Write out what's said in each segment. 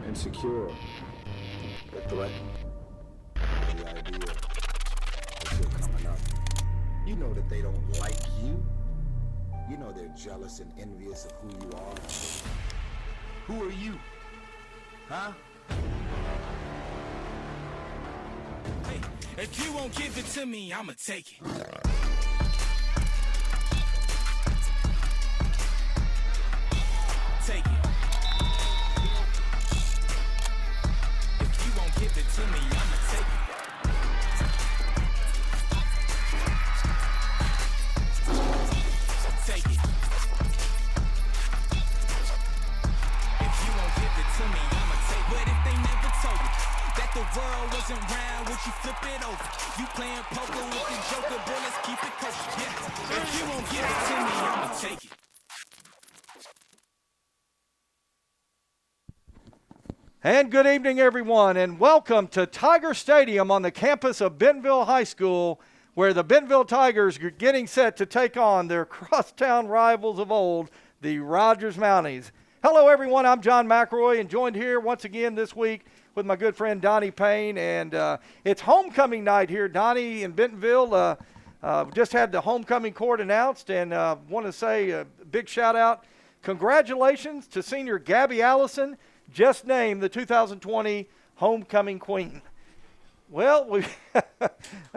insecure. They're threatened. The idea that you're coming up. You know that they don't like you. You know they're jealous and envious of who you are. Who are you? Huh? Hey, if you won't give it to me, I'ma take it. Take it. If you won't give it to me, I'ma take it. Take it. If you won't give it to me, I'ma take it. But if they never told you that the world wasn't round, would you flip it over? You playing poker with the joker, boy, let's keep it kosher. Yeah. If you won't give it to me, I'ma take it. And good evening, everyone, and welcome to Tiger Stadium on the campus of Bentonville High School, where the Bentonville Tigers are getting set to take on their crosstown rivals of old, the Rogers Mounties. Hello, everyone. I'm John McElroy, and joined here once again this week with my good friend Donnie Payne. And it's homecoming night here, Donnie, in Bentonville. Just had the homecoming court announced, and want to say a big shout-out. Congratulations to senior Gabby Allison, just named the 2020 Homecoming Queen. Well, I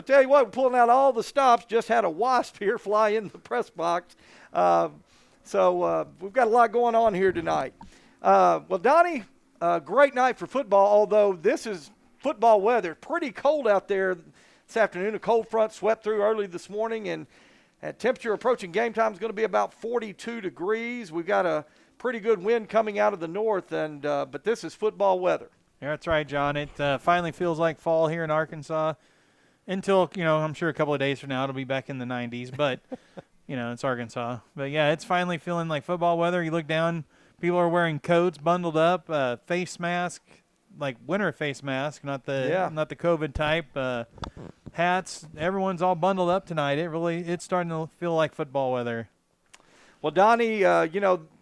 tell you what, we're pulling out all the stops. Just had a wasp here fly in the press box. So we've got a lot going on here tonight. Well, Donnie, great night for football, although this is football weather. Pretty cold out there this afternoon. A cold front swept through early this morning, and temperature approaching game time is going to be about 42 degrees. We've got a pretty good wind coming out of the north, and but this is football weather. Yeah, that's right, John. It finally feels like fall here in Arkansas until, I'm sure a couple of days from now it'll be back in the 90s, but, it's Arkansas. But, yeah, it's finally feeling like football weather. You look down, people are wearing coats, bundled up, face mask, like winter face mask, not the COVID type, hats. Everyone's all bundled up tonight. It's starting to feel like football weather. Well, Donnie,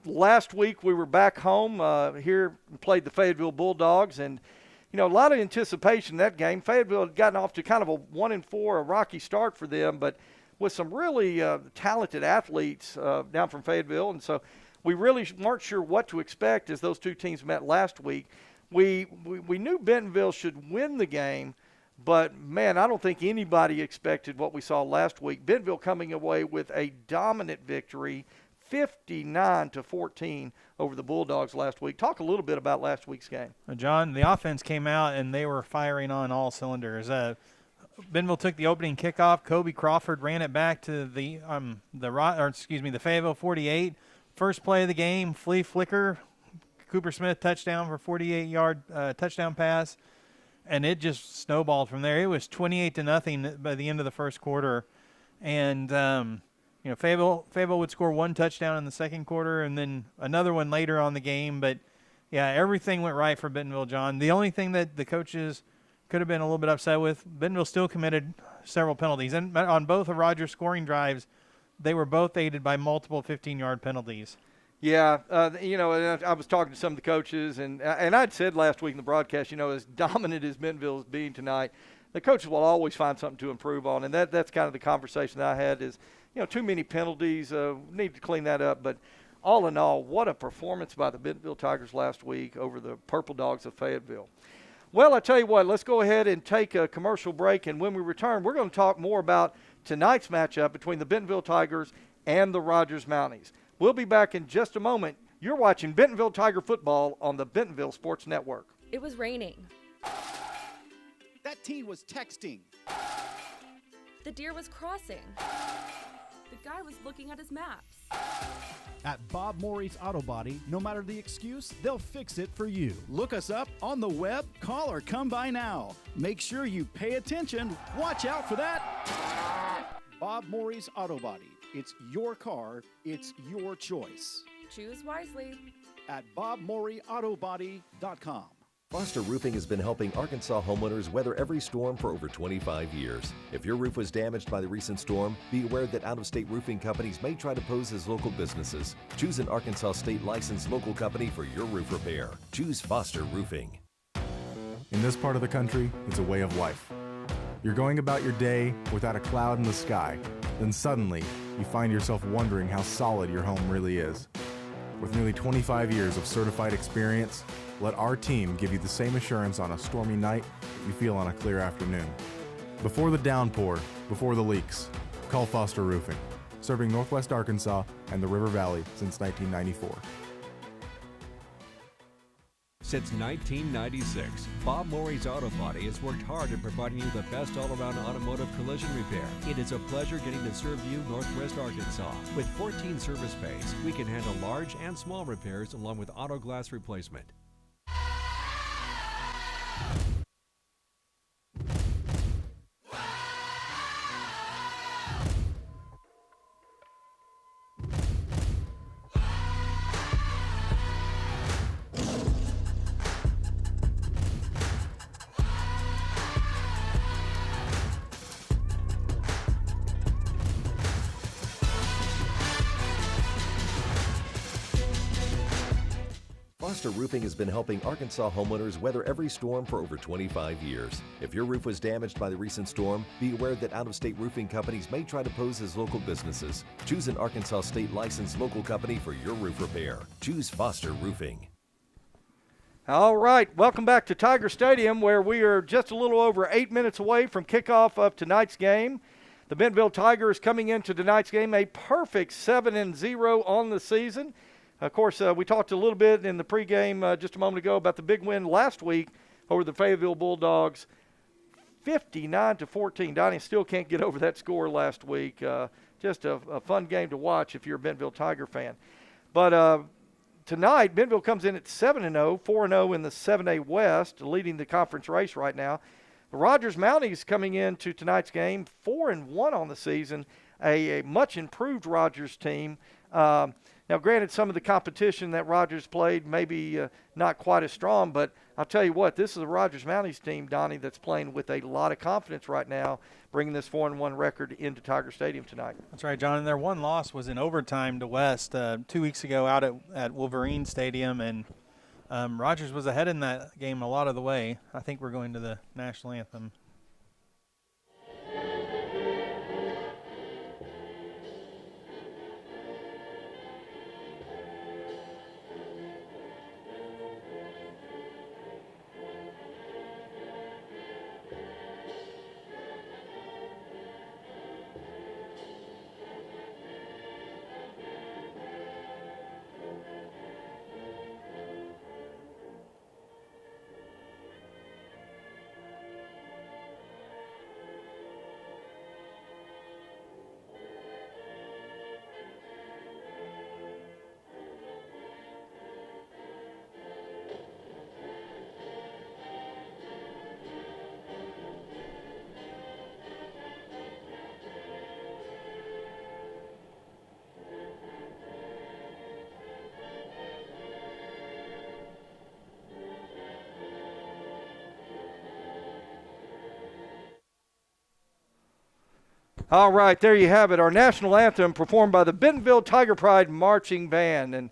last week we were back home here and played the Fayetteville Bulldogs, and, a lot of anticipation in that game. Fayetteville had gotten off to kind of a 1-4, a rocky start for them, but with some really talented athletes down from Fayetteville, and so we really weren't sure what to expect as those two teams met last week. We knew Bentonville should win the game, but, man, I don't think anybody expected what we saw last week. Bentonville coming away with a dominant victory, 59-14 over the Bulldogs last week. Talk a little bit about last week's game. John, the offense came out and they were firing on all cylinders. Bentonville took the opening kickoff. Kobe Crawford ran it back to the Fayetteville 48. First play of the game, flea flicker, Cooper Smith touchdown for 48-yard touchdown pass, and it just snowballed from there. It was 28-0 by the end of the first quarter, and Fayetteville would score one touchdown in the second quarter and then another one later on the game. But, yeah, everything went right for Bentonville, John. The only thing that the coaches could have been a little bit upset with, Bentonville still committed several penalties. And on both of Rogers' scoring drives, they were both aided by multiple 15-yard penalties. Yeah, I was talking to some of the coaches, and I'd said last week in the broadcast, as dominant as Bentonville is being tonight, the coaches will always find something to improve on, and that's kind of the conversation that I had is, too many penalties, need to clean that up. But all in all, what a performance by the Bentonville Tigers last week over the Purple Dogs of Fayetteville. Well, I tell you what, let's go ahead and take a commercial break, and when we return, we're going to talk more about tonight's matchup between the Bentonville Tigers and the Rogers Mounties. We'll be back in just a moment. You're watching Bentonville Tiger football on the Bentonville Sports Network. It was raining. That teen was texting. The deer was crossing. The guy was looking at his maps. At Bob Morey's Auto Body, no matter the excuse, they'll fix it for you. Look us up on the web, call or come by now. Make sure you pay attention. Watch out for that. Bob Morey's Auto Body. It's your car. It's your choice. Choose wisely. At BobMoreyAutobody.com. Foster Roofing has been helping Arkansas homeowners weather every storm for over 25 years. If your roof was damaged by the recent storm, be aware that out-of-state roofing companies may try to pose as local businesses. Choose an Arkansas state licensed local company for your roof repair. Choose Foster Roofing. In this part of the country, it's a way of life. You're going about your day without a cloud in the sky. Then suddenly, you find yourself wondering how solid your home really is. With nearly 25 years of certified experience, let our team give you the same assurance on a stormy night you feel on a clear afternoon. Before the downpour, before the leaks, call Foster Roofing, serving Northwest Arkansas and the River Valley since 1994. Since 1996, Bob Morey's Auto Body has worked hard at providing you the best all-around automotive collision repair. It is a pleasure getting to serve you, Northwest Arkansas. With 14 service bays, we can handle large and small repairs along with auto glass replacement. Foster Roofing has been helping Arkansas homeowners weather every storm for over 25 years. If your roof was damaged by the recent storm, be aware that out-of-state roofing companies may try to pose as local businesses. Choose an Arkansas state licensed local company for your roof repair. Choose Foster Roofing. All right, welcome back to Tiger Stadium, where we are just a little over 8 minutes away from kickoff of tonight's game. The Bentonville Tigers coming into tonight's game a perfect 7-0 on the season. Of course, we talked a little bit in the pregame just a moment ago about the big win last week over the Fayetteville Bulldogs, 59-14. Donnie still can't get over that score last week. Just a fun game to watch if you're a Bentonville Tiger fan. But tonight, Bentonville comes in at 7-0, 4-0 in the 7A West, leading the conference race right now. The Rogers Mounties coming into tonight's game 4-1 on the season, a much improved Rogers team. Now, granted, some of the competition that Rogers played maybe not quite as strong, but I'll tell you what, this is a Rogers Mounties team, Donnie, that's playing with a lot of confidence right now, bringing this 4-1 record into Tiger Stadium tonight. That's right, John. And their one loss was in overtime to West 2 weeks ago out at Wolverine Stadium, and Rogers was ahead in that game a lot of the way. I think we're going to the national anthem. All right, there you have it, our national anthem performed by the Bentonville Tiger Pride Marching Band. And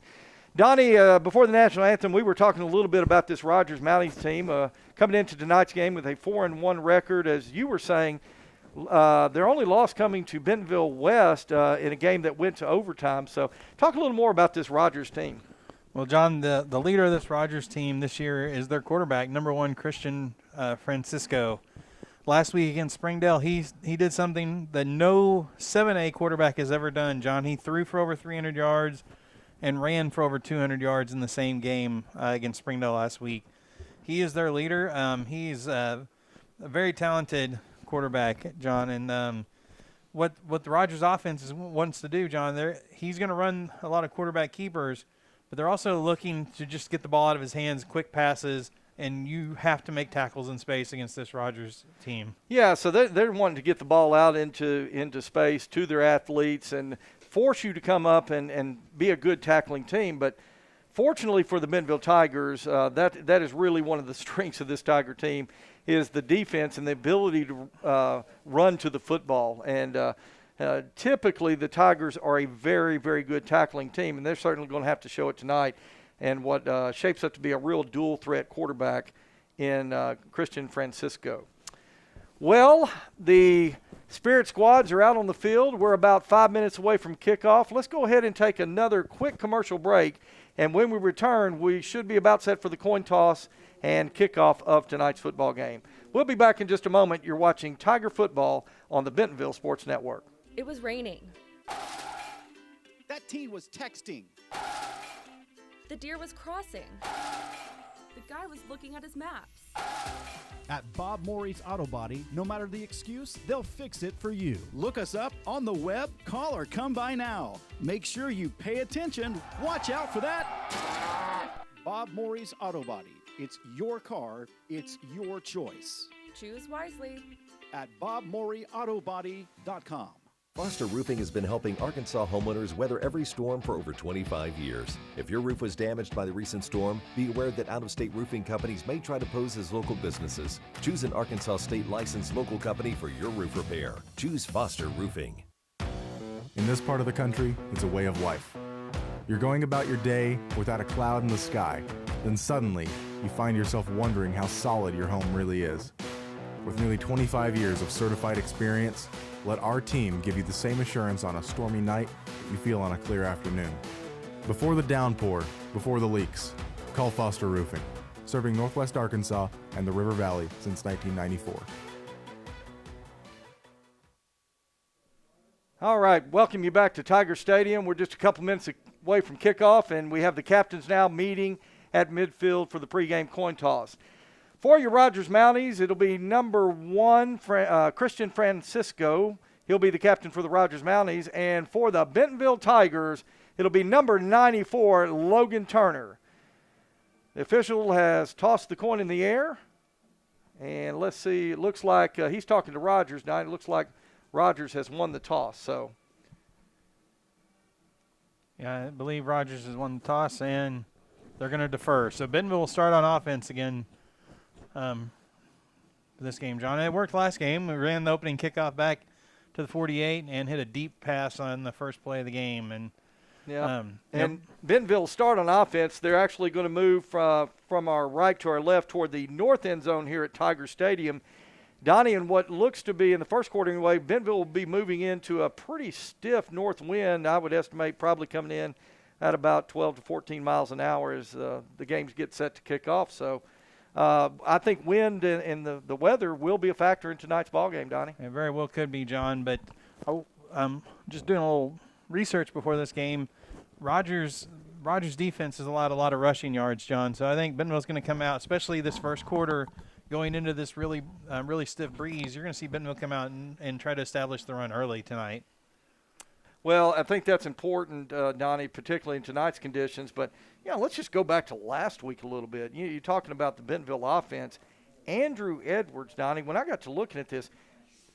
Donnie, before the national anthem, we were talking a little bit about this Rogers Mounties team coming into tonight's game with a 4-1 record. As you were saying, their only loss coming to Bentonville West in a game that went to overtime. So talk a little more about this Rogers team. Well, John, the leader of this Rogers team this year is their quarterback, number 1, Christian Francisco. Last week against Springdale, he did something that no 7A quarterback has ever done, John. He threw for over 300 yards and ran for over 200 yards in the same game against Springdale last week. He is their leader. He's a very talented quarterback, John. And what the Rogers offense wants to do, John, he's going to run a lot of quarterback keepers, but they're also looking to just get the ball out of his hands, quick passes, and you have to make tackles in space against this Rogers team. Yeah, so they're wanting to get the ball out into space to their athletes and force you to come up and be a good tackling team. But fortunately for the Bentonville Tigers, that is really one of the strengths of this Tiger team is the defense and the ability to run to the football. And typically the Tigers are a very, very good tackling team, and they're certainly going to have to show it tonight. And what shapes up to be a real dual-threat quarterback in Christian Francisco. Well, the Spirit squads are out on the field. We're about 5 minutes away from kickoff. Let's go ahead and take another quick commercial break. And when we return, we should be about set for the coin toss and kickoff of tonight's football game. We'll be back in just a moment. You're watching Tiger Football on the Bentonville Sports Network. It was raining. That teen was texting. The deer was crossing. The guy was looking at his maps. At Bob Morey's Auto Body, no matter the excuse, they'll fix it for you. Look us up on the web, call or come by now. Make sure you pay attention. Watch out for that. Bob Morey's Auto Body. It's your car. It's your choice. Choose wisely. At BobMoreyAutoBody.com. Foster Roofing has been helping Arkansas homeowners weather every storm for over 25 years. If your roof was damaged by the recent storm, be aware that out-of-state roofing companies may try to pose as local businesses. Choose an Arkansas state-licensed local company for your roof repair. Choose Foster Roofing. In this part of the country, it's a way of life. You're going about your day without a cloud in the sky. Then suddenly, you find yourself wondering how solid your home really is. With nearly 25 years of certified experience, let our team give you the same assurance on a stormy night that you feel on a clear afternoon. Before the downpour, before the leaks, call Foster Roofing, serving Northwest Arkansas and the River Valley since 1994. All right, welcome you back to Tiger Stadium. We're just a couple minutes away from kickoff, and we have the captains now meeting at midfield for the pregame coin toss. For your Rogers Mounties, it'll be number 1, Christian Francisco. He'll be the captain for the Rogers Mounties. And for the Bentonville Tigers, it'll be number 94, Logan Turner. The official has tossed the coin in the air. And let's see, it looks like he's talking to Rogers now. It looks like Rogers has won the toss. So, yeah, I believe Rogers has won the toss, and they're going to defer. So Bentonville will start on offense again. This game, John. It worked last game. We ran the opening kickoff back to the 48 and hit a deep pass on the first play of the game. And and Bentonville will start on offense. They're actually going to move from our right to our left toward the north end zone here at Tiger Stadium. Donnie, in what looks to be in the first quarter anyway, Bentonville will be moving into a pretty stiff north wind. I would estimate probably coming in at about 12 to 14 miles an hour as the games get set to kick off. So, I think wind and the weather will be a factor in tonight's ball game, Donnie. It very well could be, John. But just doing a little research before this game, Rogers' defense has allowed a lot of rushing yards, John. So I think Bentonville's going to come out, especially this first quarter, going into this really stiff breeze. You're going to see Bentonville come out and try to establish the run early tonight. Well, I think that's important, Donnie, particularly in tonight's conditions. But, let's just go back to last week a little bit. You're talking about the Bentonville offense. Andrew Edwards, Donnie, when I got to looking at this,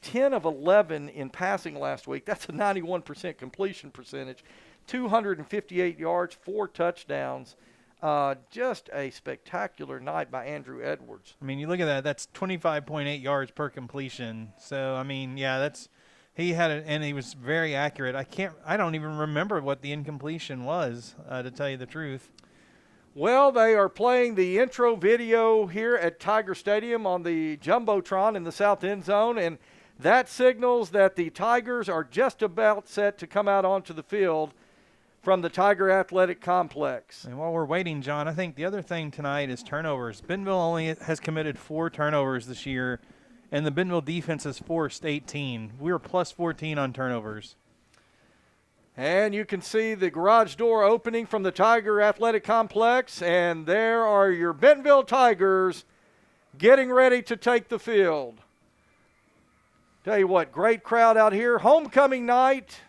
10 of 11 in passing last week. That's a 91% completion percentage, 258 yards, 4 touchdowns. Just a spectacular night by Andrew Edwards. I mean, you look at that, that's 25.8 yards per completion. So, I mean, he had it, and he was very accurate. I don't even remember what the incompletion was, to tell you the truth. Well, they are playing the intro video here at Tiger Stadium on the Jumbotron in the south end zone, and that signals that the Tigers are just about set to come out onto the field from the Tiger Athletic Complex. And while we're waiting, John, I think the other thing tonight is turnovers. Bentonville only has committed 4 turnovers this year, and the Bentonville defense has forced 18. We were plus 14 on turnovers. And you can see the garage door opening from the Tiger Athletic Complex, and there are your Bentonville Tigers getting ready to take the field. Tell you what, great crowd out here. Homecoming night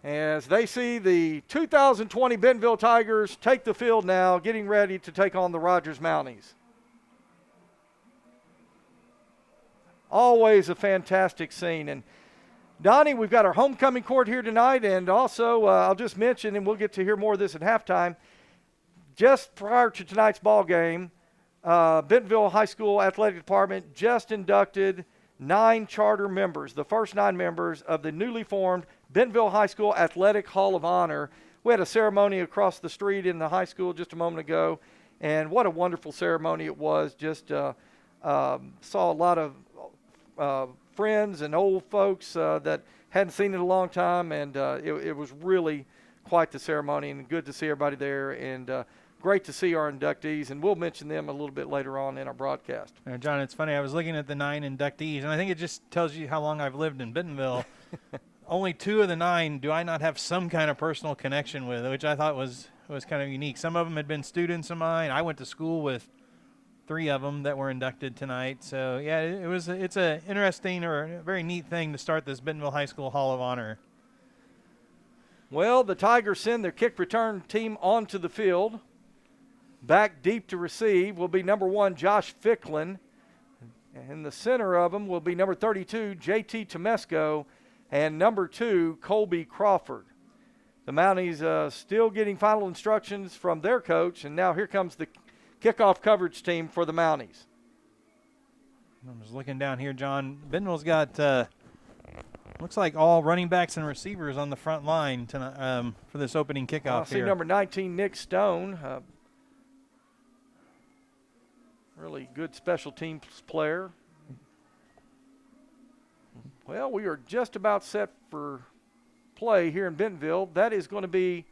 as they see the 2020 Bentonville Tigers take the field now, getting ready to take on the Rogers Mounties. Always a fantastic scene. And Donnie, we've got our homecoming court here tonight, and also I'll just mention, and we'll get to hear more of this at halftime, just prior to tonight's ball game, Bentonville High School Athletic Department just inducted 9 charter members, the first 9 members of the newly formed Bentonville High School Athletic Hall of Honor. We had a ceremony across the street in the high school just a moment ago, and what a wonderful ceremony it was. Just saw a lot of friends and old folks that hadn't seen in a long time, and it was really quite the ceremony, and good to see everybody there, and great to see our inductees, and we'll mention them a little bit later on in our broadcast. John, it's funny. I was looking at the 9 inductees, and I think it just tells you how long I've lived in Bentonville. Only 2 of the 9 do I not have some kind of personal connection with, which I thought was kind of unique. Some of them had been students of mine. I went to school with 3 of them that were inducted tonight. So, yeah, it's a interesting or a very neat thing to start this Bentonville High School Hall of Honor. Well, the Tigers send their kick return team onto the field. Back deep to receive will be number 1, Josh Ficklin. In the center of them will be number 32, J.T. Tomesco, and number 2, Colby Crawford. The Mounties still getting final instructions from their coach, and now here comes the kickoff coverage team for the Mounties. I'm just looking down here, John. Bentonville's got looks like all running backs and receivers on the front line tonight, for this opening kickoff see here. Number 19, Nick Stone. Really good special teams player. Well, we are just about set for play here in Bentonville. That is going to be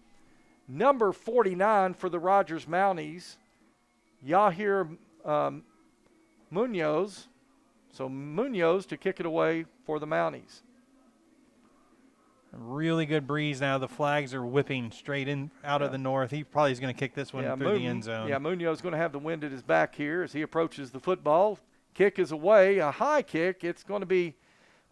number 49 for the Rogers Mounties, Yahir Munoz. So Munoz to kick it away for the Mounties. A really good breeze now. The flags are whipping straight in out of the north. He probably is going to kick this one through the end zone. Yeah, Munoz is going to have the wind at his back here as he approaches the football. Kick is away, a high kick. It's going to be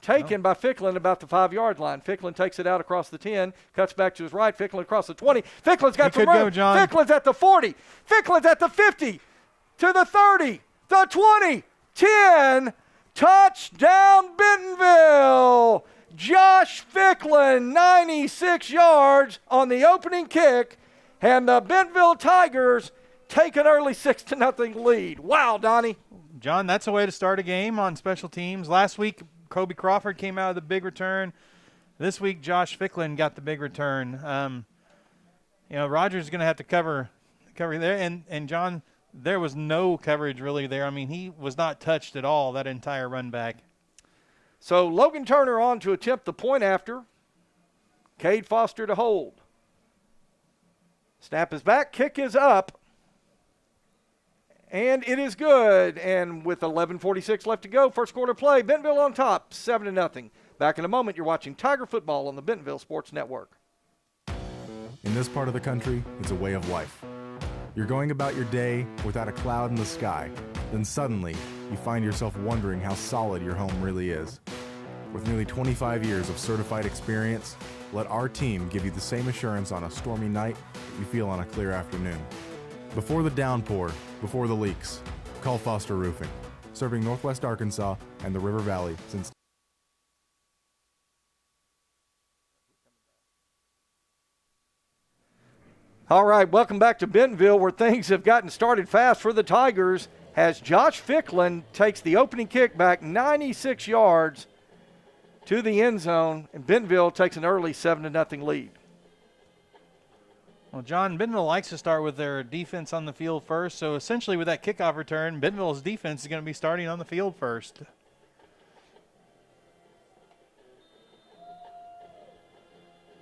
taken by Ficklin about the 5-yard line. Ficklin takes it out across the 10, cuts back to his right. Ficklin across the 20. Ficklin's got some room. Ficklin's at the 40. Ficklin's at the 50, to the 30, the 20, 10. Touchdown Bentonville. Josh Ficklin, 96 yards on the opening kick, and the Bentonville Tigers take an early 6-0 lead. Wow, Donnie. John, that's a way to start a game on special teams. Last week, Kobe Crawford came out of the big return. This week, Josh Ficklin got the big return. Rogers is going to have to cover there. And John, there was no coverage really there. I mean, he was not touched at all, that entire run back. So Logan Turner on to attempt the point after. Cade Foster to hold. Snap is back, kick is up. And it is good. And with 11:46 left to go, first quarter play, Bentonville on top, 7-0. Back in a moment, you're watching Tiger Football on the Bentonville Sports Network. In this part of the country, it's a way of life. You're going about your day without a cloud in the sky. Then suddenly, you find yourself wondering how solid your home really is. With nearly 25 years of certified experience, let our team give you the same assurance on a stormy night that you feel on a clear afternoon. Before the downpour, before the leaks, call Foster Roofing, serving Northwest Arkansas and the River Valley since. All right, welcome back to Bentonville, where things have gotten started fast for the Tigers as Josh Ficklin takes the opening kick back 96 yards to the end zone, and Bentonville takes an early 7-0 lead. Well, John, Bentonville likes to start with their defense on the field first, so essentially with that kickoff return, Bentonville's defense is going to be starting on the field first.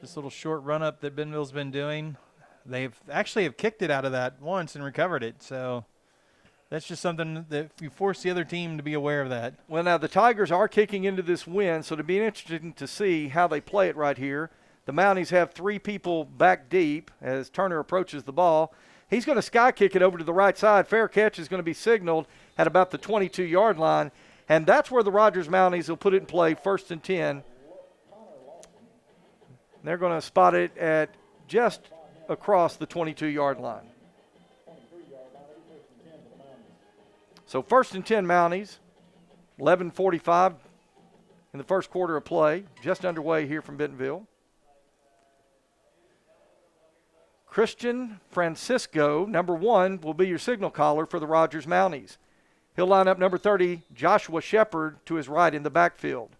This little short run-up that Bentonville's been doing, they've actually have kicked it out of that once and recovered it, so that's just something that you force the other team to be aware of that. Well, now the Tigers are kicking into this win, so it'll be interesting to see how they play it right here. The Mounties have 3 people back deep as Turner approaches the ball. He's going to sky kick it over to the right side. Fair catch is going to be signaled at about the 22-yard line, and that's where the Rogers Mounties will put it in play, 1st and 10. They're going to spot it at just across the 22-yard line. So 1st and 10 Mounties, 11:45 in the first quarter of play, just underway here from Bentonville. Christian Francisco, number 1, will be your signal caller for the Rogers Mounties. He'll line up number 30, Joshua Shepard, to his right in the backfield.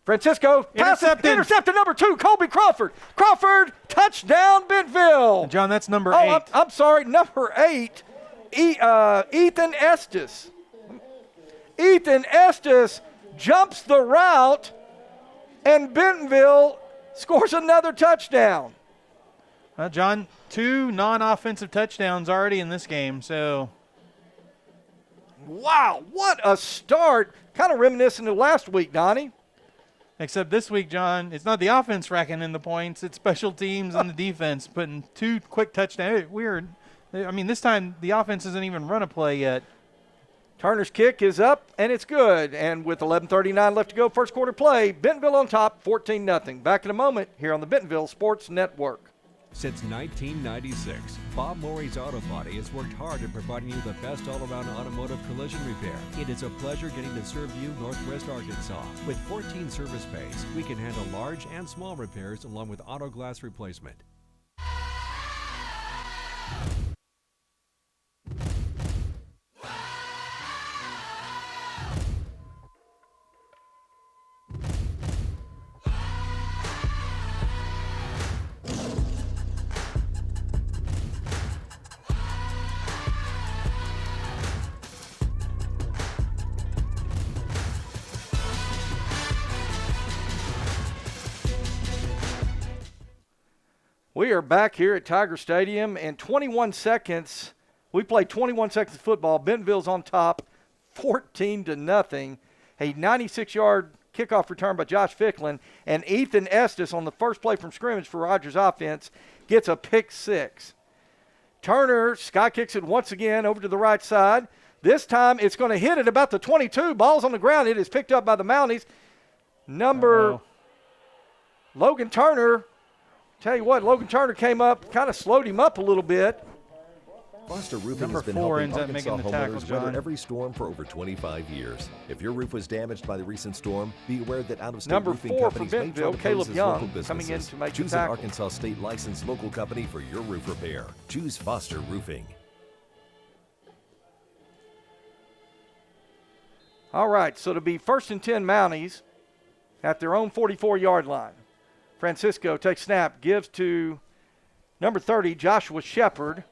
Francisco, intercepted number 2, Colby Crawford. Crawford, touchdown, Bentonville. John, that's number 8. I'm sorry, number 8, Ethan Estes. Ethan Estes jumps the route, and Bentonville scores another touchdown. John, 2 non-offensive touchdowns already in this game, so. Wow, what a start. Kind of reminiscent of last week, Donnie. Except this week, John, it's not the offense racking in the points. It's special teams and the defense putting 2 quick touchdowns. Weird. I mean, this time the offense hasn't even run a play yet. Turner's kick is up, and it's good. And with 11:39 left to go, first quarter play, Bentonville on top, 14-0. Back in a moment here on the Bentonville Sports Network. Since 1996, Bob Morey's Auto Body has worked hard at providing you the best all-around automotive collision repair. It is a pleasure getting to serve you Northwest Arkansas. With 14 service bays, we can handle large and small repairs along with auto glass replacement. We are back here at Tiger Stadium, and 21 seconds. We played 21 seconds of football. Bentonville's on top, 14-0. A 96-yard kickoff return by Josh Ficklin, and Ethan Estes on the first play from scrimmage for Rogers offense gets a pick 6. Turner sky kicks it once again over to the right side. This time it's going to hit at about the 22. Ball's on the ground. It is picked up by the Mounties. Logan Turner. Tell you what, Logan Turner came up, kind of slowed him up a little bit. Foster Roofing Number has been 4 helping ends up making Arkansas the tackle, homeowners weather John. every storm for over 25 years. If your roof was damaged by the recent storm, be aware that out-of-state Number roofing 4 for companies may try Bentonville, to Caleb pose as Young, local businesses. coming in to make the Choose an tackle. Arkansas state licensed local company for your roof repair. Choose Foster Roofing. All right, so to be 1st and 10 Mounties at their own 44-yard line. Francisco takes snap, gives to number 30, Joshua Shepard.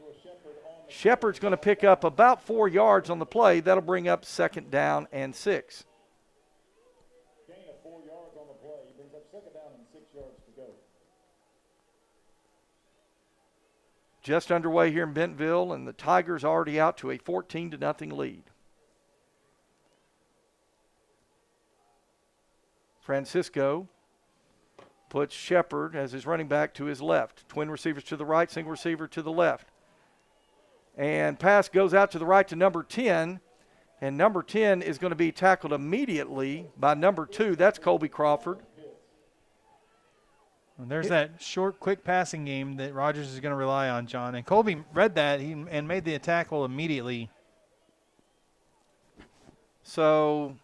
Shepard's going to pick up about 4 yards on the play. That'll bring up 2nd down and 6. Gain of 4 yards on the play. He brings up 2nd down and 6 yards to go. Just underway here in Bentonville, and the Tigers already out to a 14-0 lead. Francisco puts Shepard as his running back to his left. Twin receivers to the right, single receiver to the left. And pass goes out to the right to number 10. And number 10 is going to be tackled immediately by number 2. That's Colby Crawford. And there's that short, quick passing game that Rogers is going to rely on, John. And Colby read that and made the tackle immediately. So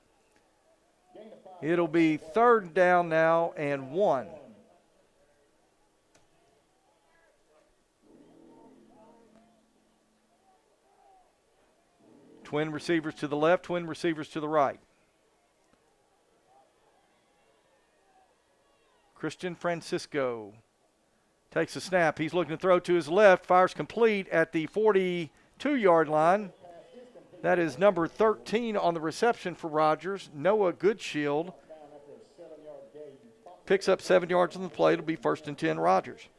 it'll be 3rd down now and 1. Twin receivers to the left, twin receivers to the right. Christian Francisco takes a snap. He's looking to throw to his left, fires complete at the 42-yard line. That is number 13 on the reception for Rogers, Noah Goodshield. Picks up 7 yards on the play. It'll be 1st and 10 Rogers.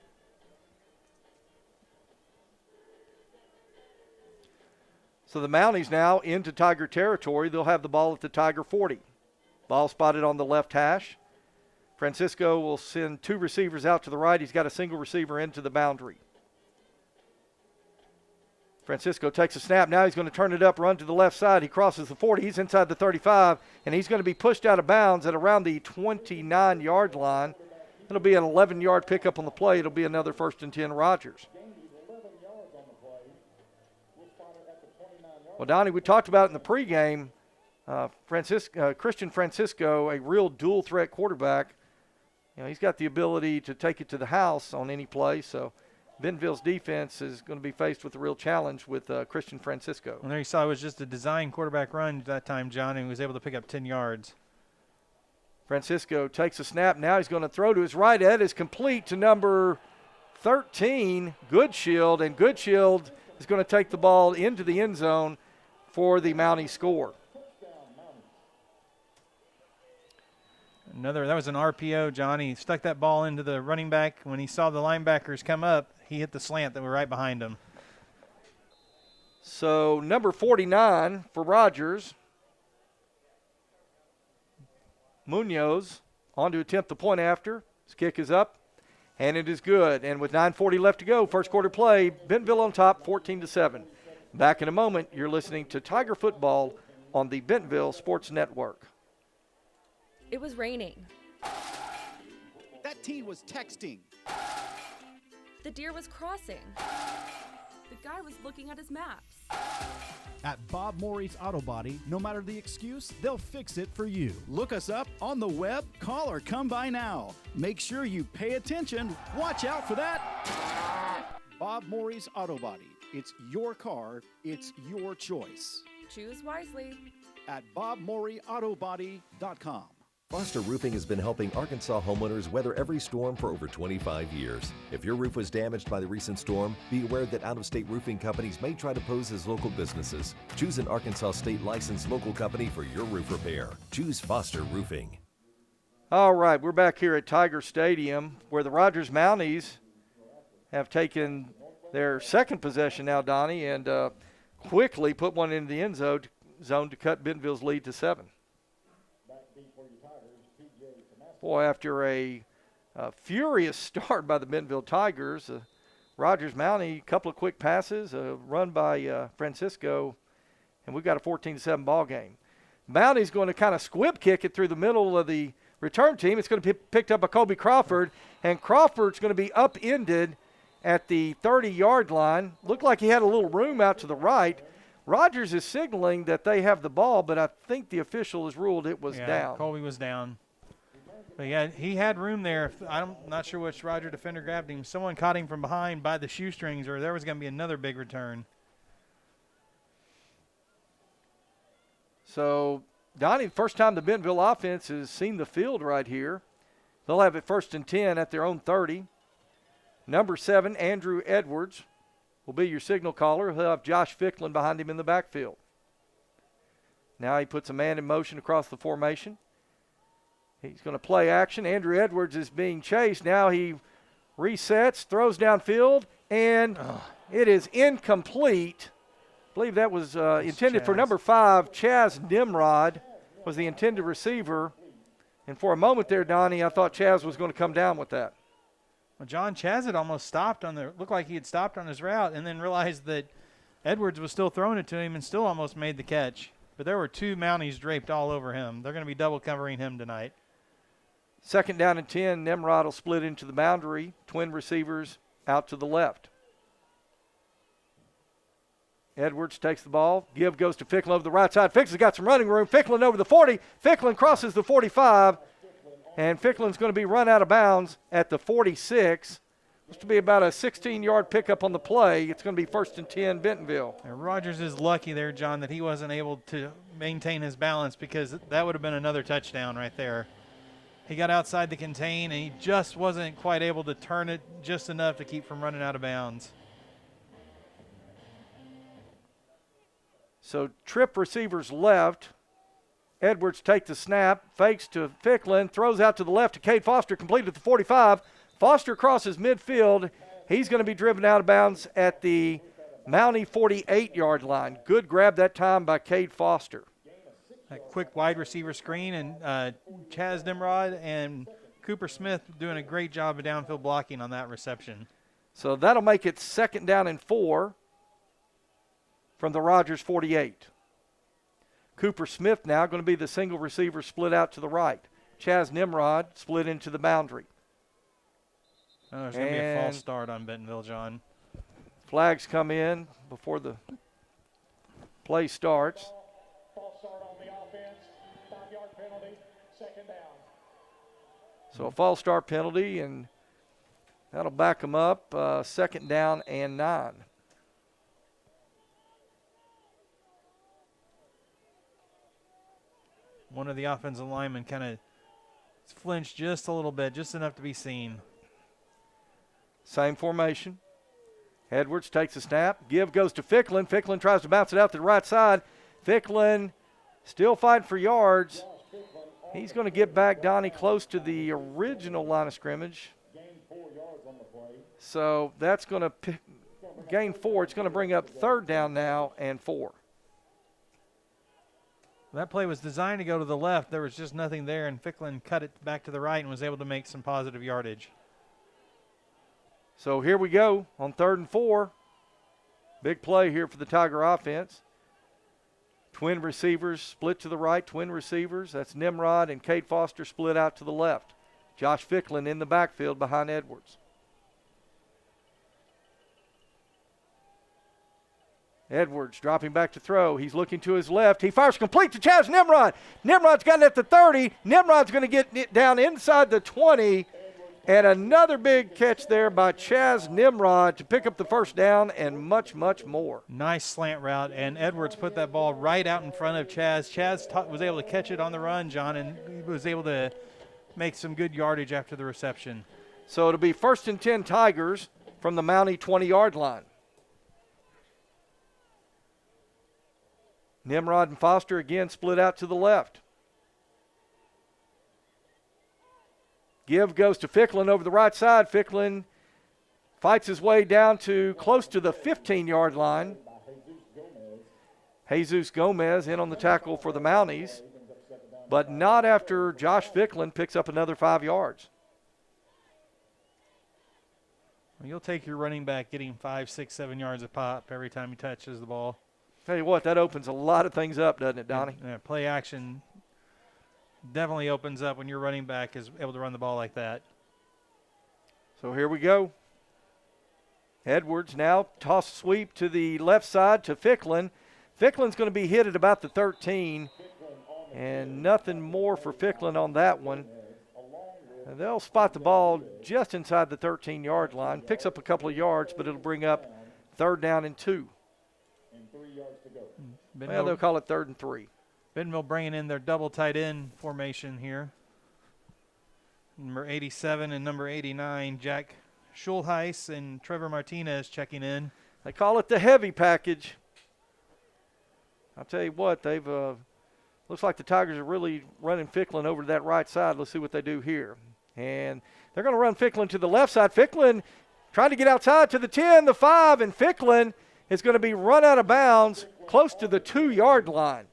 So the Mounties now into Tiger territory. They'll have the ball at the Tiger 40. Ball spotted on the left hash. Francisco will send 2 receivers out to the right. He's got a single receiver into the boundary. Francisco takes a snap. Now he's going to turn it up, run to the left side. He crosses the 40. He's inside the 35, and he's going to be pushed out of bounds at around the 29-yard line. It'll be an 11-yard pickup on the play. It'll be another 1st and 10 Rogers. Well, Donnie, we talked about it in the pregame. Christian Francisco, a real dual threat quarterback. He's got the ability to take it to the house on any play. So Bentonville's defense is going to be faced with a real challenge with Christian Francisco. And there you saw it was just a design quarterback run that time, John, and he was able to pick up 10 yards. Francisco takes a snap. Now he's going to throw to his right. Ed is complete to number 13, Goodshield, and Goodshield is going to take the ball into the end zone for the Mountie score. That was an RPO, John. He stuck that ball into the running back. When he saw the linebackers come up, he hit the slant that were right behind him. So number 49 for Rogers. Munoz on to attempt the point after. His kick is up, and it is good. And with 9:40 left to go, first quarter play, Bentonville on top, 14-7. Back in a moment, you're listening to Tiger Football on the Bentonville Sports Network. It was raining. That teen was texting. The deer was crossing. The guy was looking at his maps. At Bob Morey's Auto Body, no matter the excuse, they'll fix it for you. Look us up on the web, call or come by now. Make sure you pay attention. Watch out for that. Bob Morey's Auto Body. It's your car. It's your choice. Choose wisely. At BobMoreyAutoBody.com. Foster Roofing has been helping Arkansas homeowners weather every storm for over 25 years. If your roof was damaged by the recent storm, be aware that out-of-state roofing companies may try to pose as local businesses. Choose an Arkansas state licensed local company for your roof repair. Choose Foster Roofing. All right, we're back here at Tiger Stadium where the Rogers Mounties have taken their second possession now, Donnie, and quickly put one into the end zone to cut Bentonville's lead to 7. Boy, after a furious start by the Bentonville Tigers, Rogers Mountie, a couple of quick passes, a run by Francisco, and we've got a 14-7 ball game. Mountie's going to kind of squib kick it through the middle of the return team. It's going to be picked up by Kobe Crawford, and Crawford's going to be upended at the 30-yard line. Looked like he had a little room out to the right. Rogers is signaling that they have the ball, but I think the official has ruled it was down. Colby was down. But yeah, he had room there. I'm not sure which Roger defender grabbed him. Someone caught him from behind by the shoestrings, or there was going to be another big return. So, Donnie, first time the Bentonville offense has seen the field right here. They'll have it 1st and 10 at their own 30. Number 7, Andrew Edwards, will be your signal caller. He'll have Josh Ficklin behind him in the backfield. Now he puts a man in motion across the formation. He's going to play action. Andrew Edwards is being chased. Now he resets, throws downfield, and it is incomplete. I believe that was intended for number 5, Chaz Nimrod was the intended receiver. And for a moment there, Donnie, I thought Chaz was going to come down with that. Well, John, Chaz had almost stopped looked like he had stopped on his route and then realized that Edwards was still throwing it to him and still almost made the catch. But there were 2 Mounties draped all over him. They're going to be double covering him tonight. 2nd down and 10, Nimrod will split into the boundary. Twin receivers out to the left. Edwards takes the ball. Give goes to Ficklin over the right side. Ficklin's got some running room. Ficklin over the 40. Ficklin crosses the 45. And Ficklin's going to be run out of bounds at the 46. Looks to be about a 16-yard pickup on the play. It's going to be 1st and 10, Bentonville. And Rogers is lucky there, John, that he wasn't able to maintain his balance because that would have been another touchdown right there. He got outside the contain, and he just wasn't quite able to turn it just enough to keep from running out of bounds. So trip receivers left. Edwards takes the snap, fakes to Ficklin, throws out to the left to Cade Foster, completed at the 45. Foster crosses midfield. He's going to be driven out of bounds at the Mountie 48-yard line. Good grab that time by Cade Foster. A quick wide receiver screen, and Chaz Nimrod and Cooper Smith doing a great job of downfield blocking on that reception. So that'll make it 2nd down and 4 from the Rogers 48. Cooper Smith now going to be the single receiver split out to the right. Chaz Nimrod split into the boundary. Oh, there's going to be a false start on Bentonville, John. Flags come in before the play starts. False start on the offense. Second down. So a false start penalty, and that'll back them up. Second down and 9. One of the offensive linemen kind of flinched just a little bit, just enough to be seen. Same formation. Edwards takes a snap. Give goes to Ficklin. Ficklin tries to bounce it out to the right side. Ficklin still fighting for yards. He's going to get back, Donnie, close to the original line of scrimmage. Gain 4 yards on the play. So that's going to gain 4. It's going to bring up third down now and 4. That play was designed to go to the left. There was just nothing there, and Ficklin cut it back to the right and was able to make some positive yardage. So here we go on 3rd and 4. Big play here for the Tiger offense. Twin receivers split to the right, twin receivers. That's Nimrod and Cade Foster split out to the left. Josh Ficklin in the backfield behind Edwards. Edwards dropping back to throw. He's looking to his left. He fires complete to Chaz Nimrod. Nimrod's got it at the 30. Nimrod's going to get it down inside the 20. And another big catch there by Chaz Nimrod to pick up the first down and much, much more. Nice slant route, and Edwards put that ball right out in front of Chaz. Chaz was able to catch it on the run, John, and he was able to make some good yardage after the reception. So it'll be 1st and 10 Tigers from the Mountie 20-yard line. Nimrod and Foster again split out to the left. Give goes to Ficklin over the right side. Ficklin fights his way down to close to the 15-yard line. Jesus Gomez in on the tackle for the Mounties, but not after Josh Ficklin picks up another 5 yards. Well, you'll take your running back getting 5, 6, 7 yards a pop every time he touches the ball. Tell you what, that opens a lot of things up, doesn't it, Donnie? Yeah, play action definitely opens up when your running back is able to run the ball like that. So here we go. Edwards now toss sweep to the left side to Ficklin. Ficklin's going to be hit at about the 13, and nothing more for Ficklin on that one. And they'll spot the ball just inside the 13-yard line. Picks up a couple of yards, but it'll bring up 3rd down and 2. And 3 yards to go. Well, they'll call it 3rd and 3. Bentonville bringing in their double tight end formation here. Number 87 and number 89, Jack Schulheis and Trevor Martinez checking in. They call it the heavy package. I'll tell you what, they've looks like the Tigers are really running Ficklin over to that right side. Let's see what they do here. And they're going to run Ficklin to the left side. Ficklin trying to get outside to the 10, the 5, and Ficklin is going to be run out of bounds close to the 2-yard line.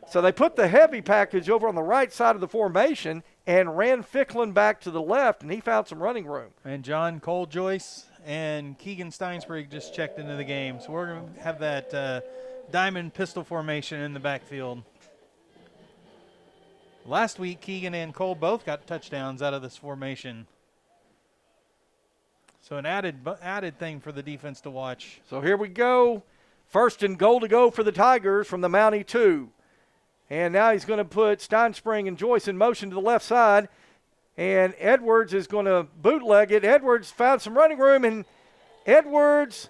So they put the heavy package over on the right side of the formation and ran Ficklin back to the left, and he found some running room. And John Cole Joyce and Keegan Steinsberg just checked into the game. So we're going to have that diamond pistol formation in the backfield. Last week, Keegan and Cole both got touchdowns out of this formation. So an added thing for the defense to watch. So here we go. 1st and goal to go for the Tigers from the Mountie 2. And now he's going to put Steinspring and Joyce in motion to the left side. And Edwards is going to bootleg it. Edwards found some running room, and Edwards,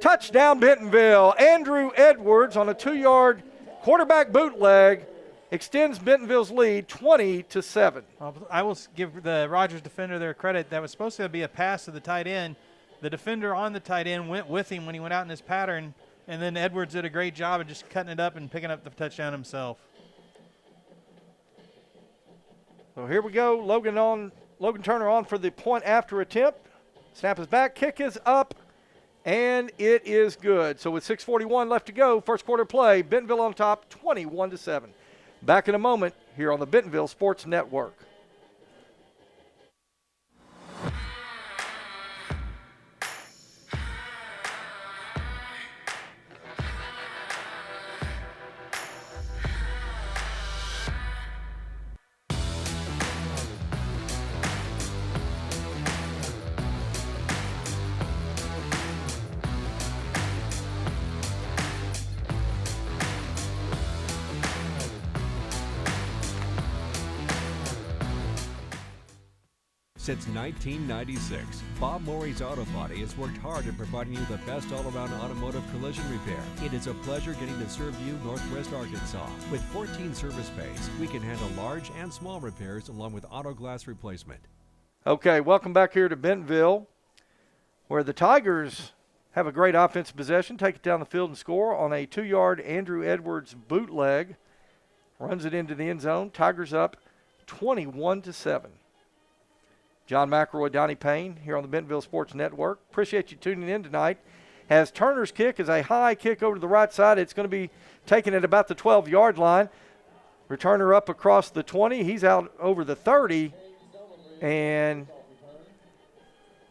touchdown Bentonville. Andrew Edwards on a 2-yard quarterback bootleg extends Bentonville's lead 20-7. I will give the Rogers defender their credit. That was supposed to be a pass to the tight end. The defender on the tight end went with him when he went out in his pattern. And then Edwards did a great job of just cutting it up and picking up the touchdown himself. So here we go. Logan Turner on for the point after attempt. Snap is back, kick is up, and it is good. So with 6:41 left to go, first quarter play, Bentonville on top, 21-7. Back in a moment here on the Bentonville Sports Network. Since 1996, Bob Morey's Auto Body has worked hard at providing you the best all-around automotive collision repair. It is a pleasure getting to serve you Northwest Arkansas. With 14 service bays, we can handle large and small repairs along with auto glass replacement. Okay, welcome back here to Bentonville, where the Tigers have a great offensive possession, take it down the field and score on a 2-yard Andrew Edwards bootleg. Runs it into the end zone. Tigers up 21-7. John McElroy, Donnie Payne here on the Bentonville Sports Network. Appreciate you tuning in tonight. As Turner's kick is a high kick over to the right side. It's going to be taken at about the 12-yard line. Returner up across the 20. He's out over the 30. And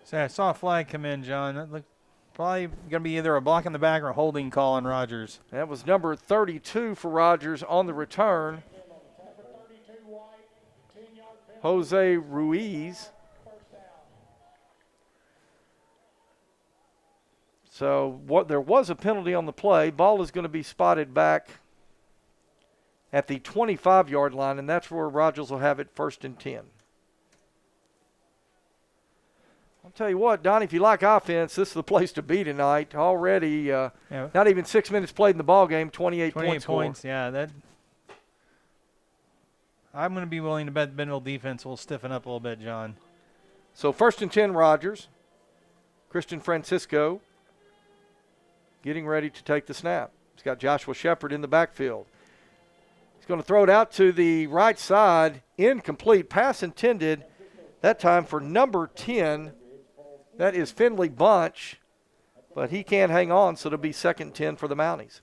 so I saw a flag come in, John. That looked probably going to be either a block in the back or a holding call on Rogers. that was number 32 for Rogers on the return. Jose Ruiz. So there was a penalty on the play. Ball is going to be spotted back at the 25-yard line, and that's where Rogers will have it 1st and 10. I'll tell you what, Donnie, if you like offense, this is the place to be tonight. Already, not even 6 minutes played in the ball game, 28 28 points. points, yeah. I'm going to be willing to bet the Bentonville defense will stiffen up a little bit, John. So 1st and 10, Rogers. Christian Francisco getting ready to take the snap. He's got Joshua Shepard in the backfield. He's going to throw it out to the right side. Incomplete. Pass intended, that time for number 10. That is Finley Bunch, but he can't hang on, so it'll be 2nd and 10 for the Mounties.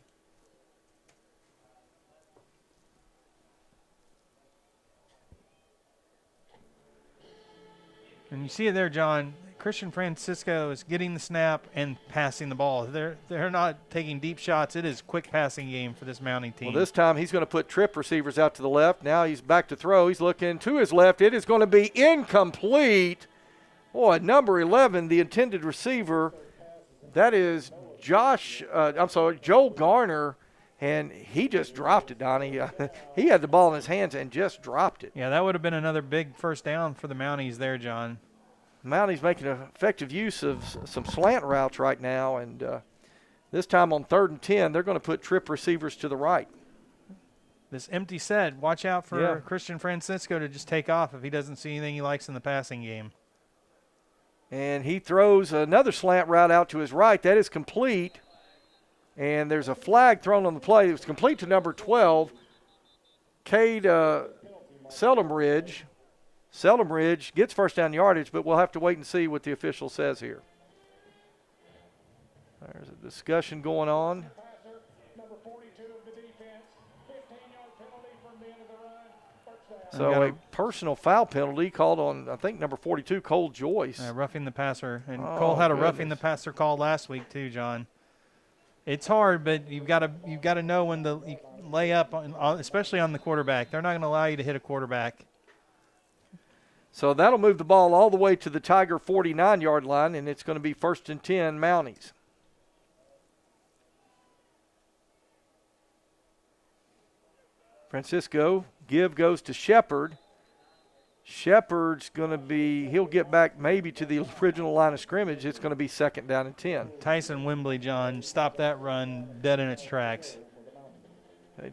And you see it there, John. Christian Francisco is getting the snap and passing the ball. They're not taking deep shots. It is quick passing game for this Mounting team. Well, this time he's going to put trip receivers out to the left. Now he's back to throw. He's looking to his left. It is going to be incomplete. Boy, number 11, the intended receiver, that is Joel Garner, and he just dropped it, Donnie. He had the ball in his hands and just dropped it. Yeah, that would have been another big first down for the Mounties there, John. Mounties making effective use of some slant routes right now, and this time on 3rd and 10, they're going to put trip receivers to the right. This empty set, watch out for Christian Francisco to just take off if he doesn't see anything he likes in the passing game. And he throws another slant route out to his right. That is complete. And there's a flag thrown on the play. It was complete to number 12, Cade Seldom-Ridge. Seldom-Ridge gets first down yardage, but we'll have to wait and see what the official says here. There's a discussion going on. So a personal foul penalty called on, I think, number 42, Cole Joyce. Roughing the passer. And Cole had a roughing the passer call last week too, John. It's hard, but you've got to know when to lay up, especially on the quarterback. They're not going to allow you to hit a quarterback. So that'll move the ball all the way to the Tiger 49-yard line, and it's going to be 1st and 10 Mounties. Francisco, give goes to Shepard. Shepard's going to be, he'll get back maybe to the original line of scrimmage. It's going to be 2nd down and 10. Tyson Wembley, John, stop that run dead in its tracks.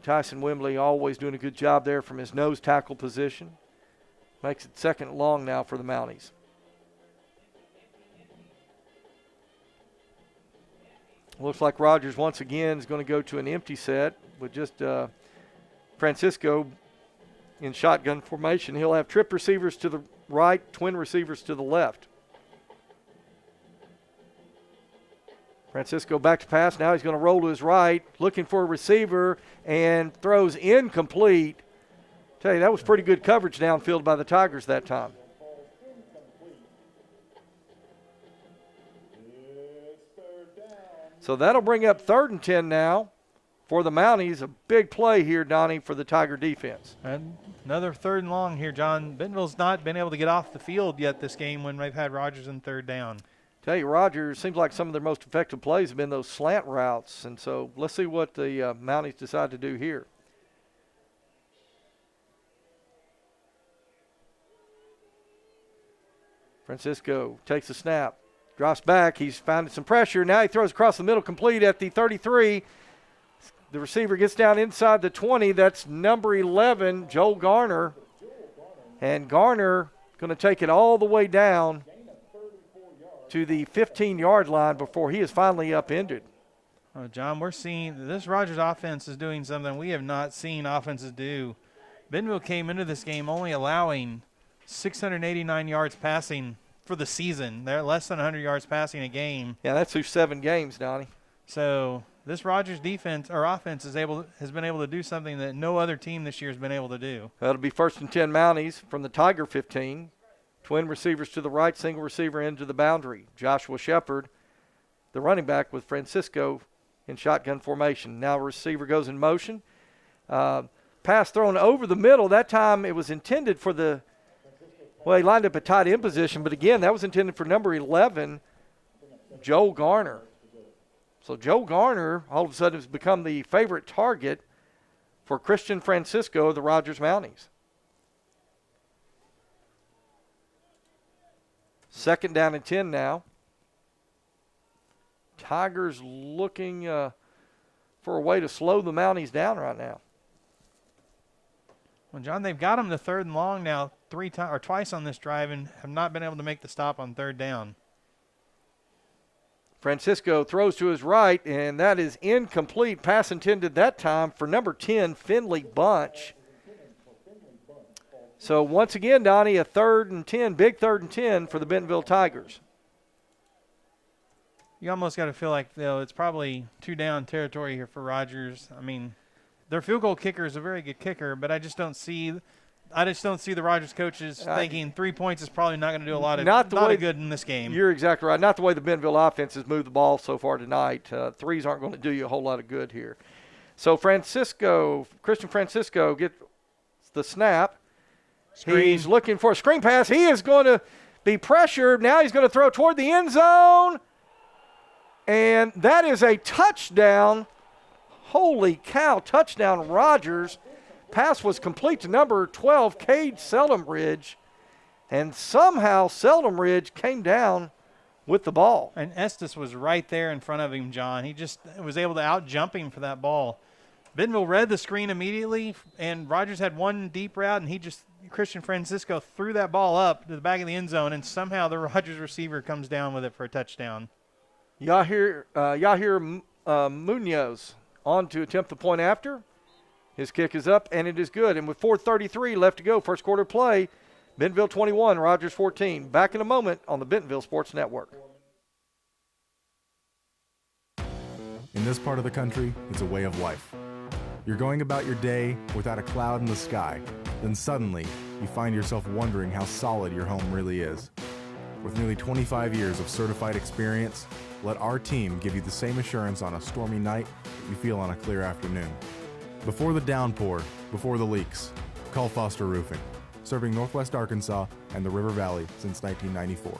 Tyson Wembley always doing a good job there from his nose tackle position. Makes it 2nd and long now for the Mounties. Looks like Rogers once again is going to go to an empty set with just Francisco in shotgun formation. He'll have trip receivers to the right, twin receivers to the left. Francisco back to pass. Now he's going to roll to his right, looking for a receiver, and throws incomplete. Tell you, that was pretty good coverage downfield by the Tigers that time. So that'll bring up 3rd and 10 now for the Mounties. A big play here, Donnie, for the Tiger defense. And another 3rd and long here, John. Bentonville's not been able to get off the field yet this game when they've had Rogers in 3rd down. Tell you, Rogers, seems like some of their most effective plays have been those slant routes. And so let's see what the Mounties decide to do here. Francisco takes a snap, drops back. He's found some pressure. Now he throws across the middle, complete at the 33. The receiver gets down inside the 20. That's number 11, Joel Garner. And Garner going to take it all the way down to the 15-yard line before he is finally upended. Oh, John, we're seeing this Rogers offense is doing something we have not seen offenses do. Bentonville came into this game only allowing 689 yards passing for the season. They're less than 100 yards passing a game. Yeah, that's through 7 games, Donnie. So this Rogers defense or offense has been able to do something that no other team this year has been able to do. That'll be 1st and 10 Mounties from the Tiger 15. Twin receivers to the right, single receiver into the boundary. Joshua Shepard, the running back, with Francisco in shotgun formation. Now receiver goes in motion. Pass thrown over the middle. That time it was intended for the – well, he lined up a tight end position, but again, that was intended for number 11, Joel Garner. So Joel Garner all of a sudden has become the favorite target for Christian Francisco of the Rogers Mounties. 2nd down and 10 now. Tigers looking for a way to slow the Mounties down right now. Well, John, they've got them to 3rd and long now twice on this drive and have not been able to make the stop on 3rd down. Francisco throws to his right, and that is incomplete. Pass intended that time for number 10, Finley Bunch. So once again, Donnie, a 3rd and 10, big 3rd and 10 for the Bentonville Tigers. You almost got to feel like, though, it's probably 2-down territory here for Rogers. I mean, their field goal kicker is a very good kicker, but I just don't see the Rogers coaches thinking 3 points is probably not going to do a lot of good in this game. You're exactly right. Not the way the Bentonville offense has moved the ball so far tonight. Threes aren't going to do you a whole lot of good here. So Christian Francisco gets the snap. Screen. He's looking for a screen pass. He is going to be pressured. Now he's going to throw toward the end zone. And that is a touchdown. Holy cow, touchdown Rogers. Pass was complete to number 12, Cade Seldom-Ridge. And somehow Seldom-Ridge came down with the ball. And Estes was right there in front of him, John. He just was able to out-jump him for that ball. Bentonville read the screen immediately, and Rogers had one deep route, and Christian Francisco threw that ball up to the back of the end zone, and somehow the Rogers receiver comes down with it for a touchdown. Yahir Munoz on to attempt the point after. His kick is up, and it is good. And with 4:33 left to go, first quarter play, Bentonville 21, Rogers 14. Back in a moment on the Bentonville Sports Network. In this part of the country, it's a way of life. You're going about your day without a cloud in the sky. Then suddenly, you find yourself wondering how solid your home really is. With nearly 25 years of certified experience, let our team give you the same assurance on a stormy night that you feel on a clear afternoon. Before the downpour, before the leaks, call Foster Roofing, serving Northwest Arkansas and the River Valley since 1994.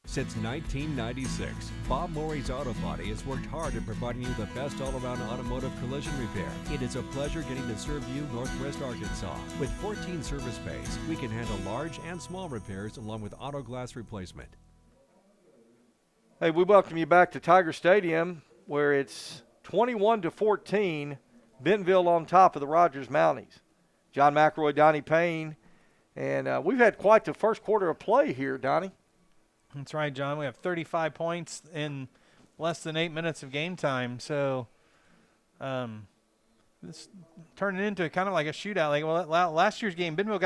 Since 1996, Bob Morey's Auto Body has worked hard at providing you the best all-around automotive collision repair. It is a pleasure getting to serve you Northwest Arkansas. With 14 service bays, we can handle large and small repairs along with auto glass replacement. Hey, we welcome you back to Tiger Stadium, where it's 21-14, Bentonville on top of the Rogers Mounties. John McElroy, Donnie Payne, and we've had quite the first quarter of play here, Donnie. That's right, John. We have 35 points in less than 8 minutes of game time. So this turning into kind of like a shootout. Last year's game, Bentonville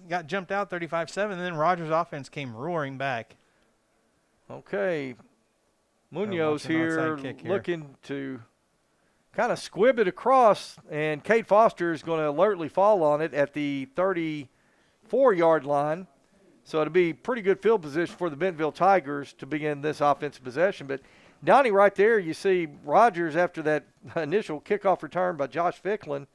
got jumped out 35-7, and then Rogers' offense came roaring back. Okay, Munoz here looking to kind of squib it across, and Cade Foster is going to alertly fall on it at the 34-yard line. So it'll be pretty good field position for the Bentonville Tigers to begin this offensive possession. But, Donnie, right there, you see Rogers after that initial kickoff return by Josh Ficklin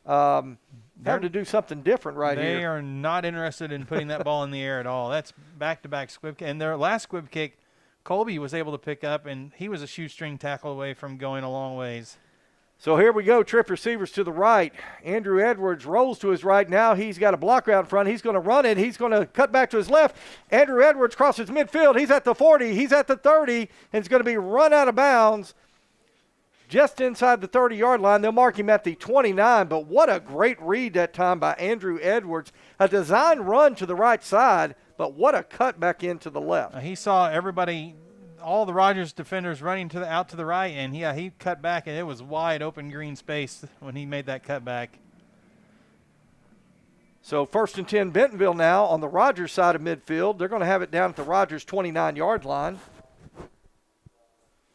having to do something different here. They are not interested in putting that ball in the air at all. That's back-to-back squib kick. And their last squib kick, Colby was able to pick up, and he was a shoestring tackle away from going a long ways. So here we go, trip receivers to the right. Andrew Edwards rolls to his right. Now he's got a blocker out in front. He's going to run it. He's going to cut back to his left. Andrew Edwards crosses midfield. He's at the 40. He's at the 30, and it's going to be run out of bounds just inside the 30-yard line. They'll mark him at the 29, but what a great read that time by Andrew Edwards. A design run to the right side, but what a cut back into the left. He saw everybody, all the Rogers defenders running out to the right, and he cut back, and it was wide open green space when he made that cut back. So 1st and 10 Bentonville now on the Rogers side of midfield. They're going to have it down at the Rogers 29-yard line.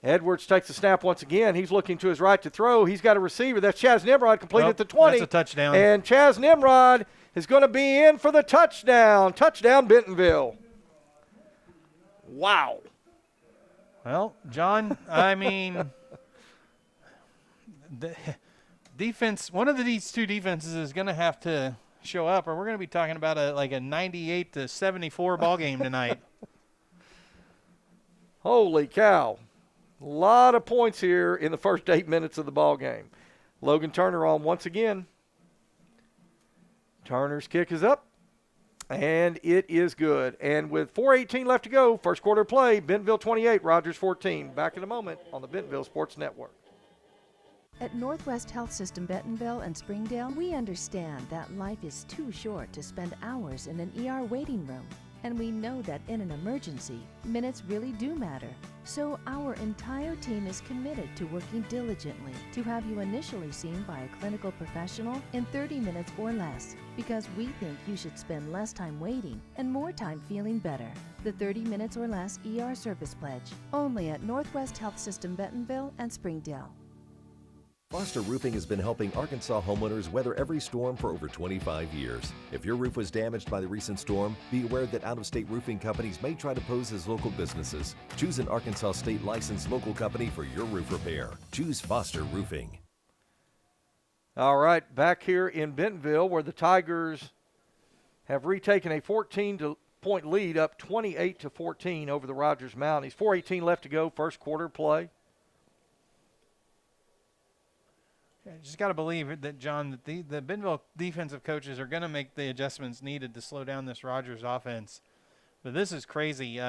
Edwards takes the snap once again. He's looking to his right to throw. He's got a receiver. That's Chaz Nimrod, complete at the 20. That's a touchdown. And Chaz Nimrod is going to be in for the touchdown. Touchdown, Bentonville. Wow. Well, John, I mean, the defense, one of these two defenses is going to have to show up, or we're going to be talking about a 98-74 ball game tonight. Holy cow. A lot of points here in the first 8 minutes of the ball game. Logan Turner on once again. Turner's kick is up, and it is good. And with 4:18 left to go, first quarter play, Bentonville 28, Rogers 14. Back in a moment on the Bentonville Sports Network. At Northwest Health System Bentonville and Springdale, we understand that life is too short to spend hours in an ER waiting room. And we know that in an emergency, minutes really do matter. So our entire team is committed to working diligently to have you initially seen by a clinical professional in 30 minutes or less, because we think you should spend less time waiting and more time feeling better. The 30 minutes or less ER service pledge, only at Northwest Health System Bentonville and Springdale. Foster Roofing has been helping Arkansas homeowners weather every storm for over 25 years. If your roof was damaged by the recent storm, be aware that out-of-state roofing companies may try to pose as local businesses. Choose an Arkansas state licensed local company for your roof repair. Choose Foster Roofing. All right, back here in Bentonville where the Tigers have retaken a 14-point lead, up 28-14 over the Rogers Mounties. 4:18 left to go, first quarter play. I just got to believe that, John, that the Bentonville defensive coaches are going to make the adjustments needed to slow down this Rogers offense. But this is crazy.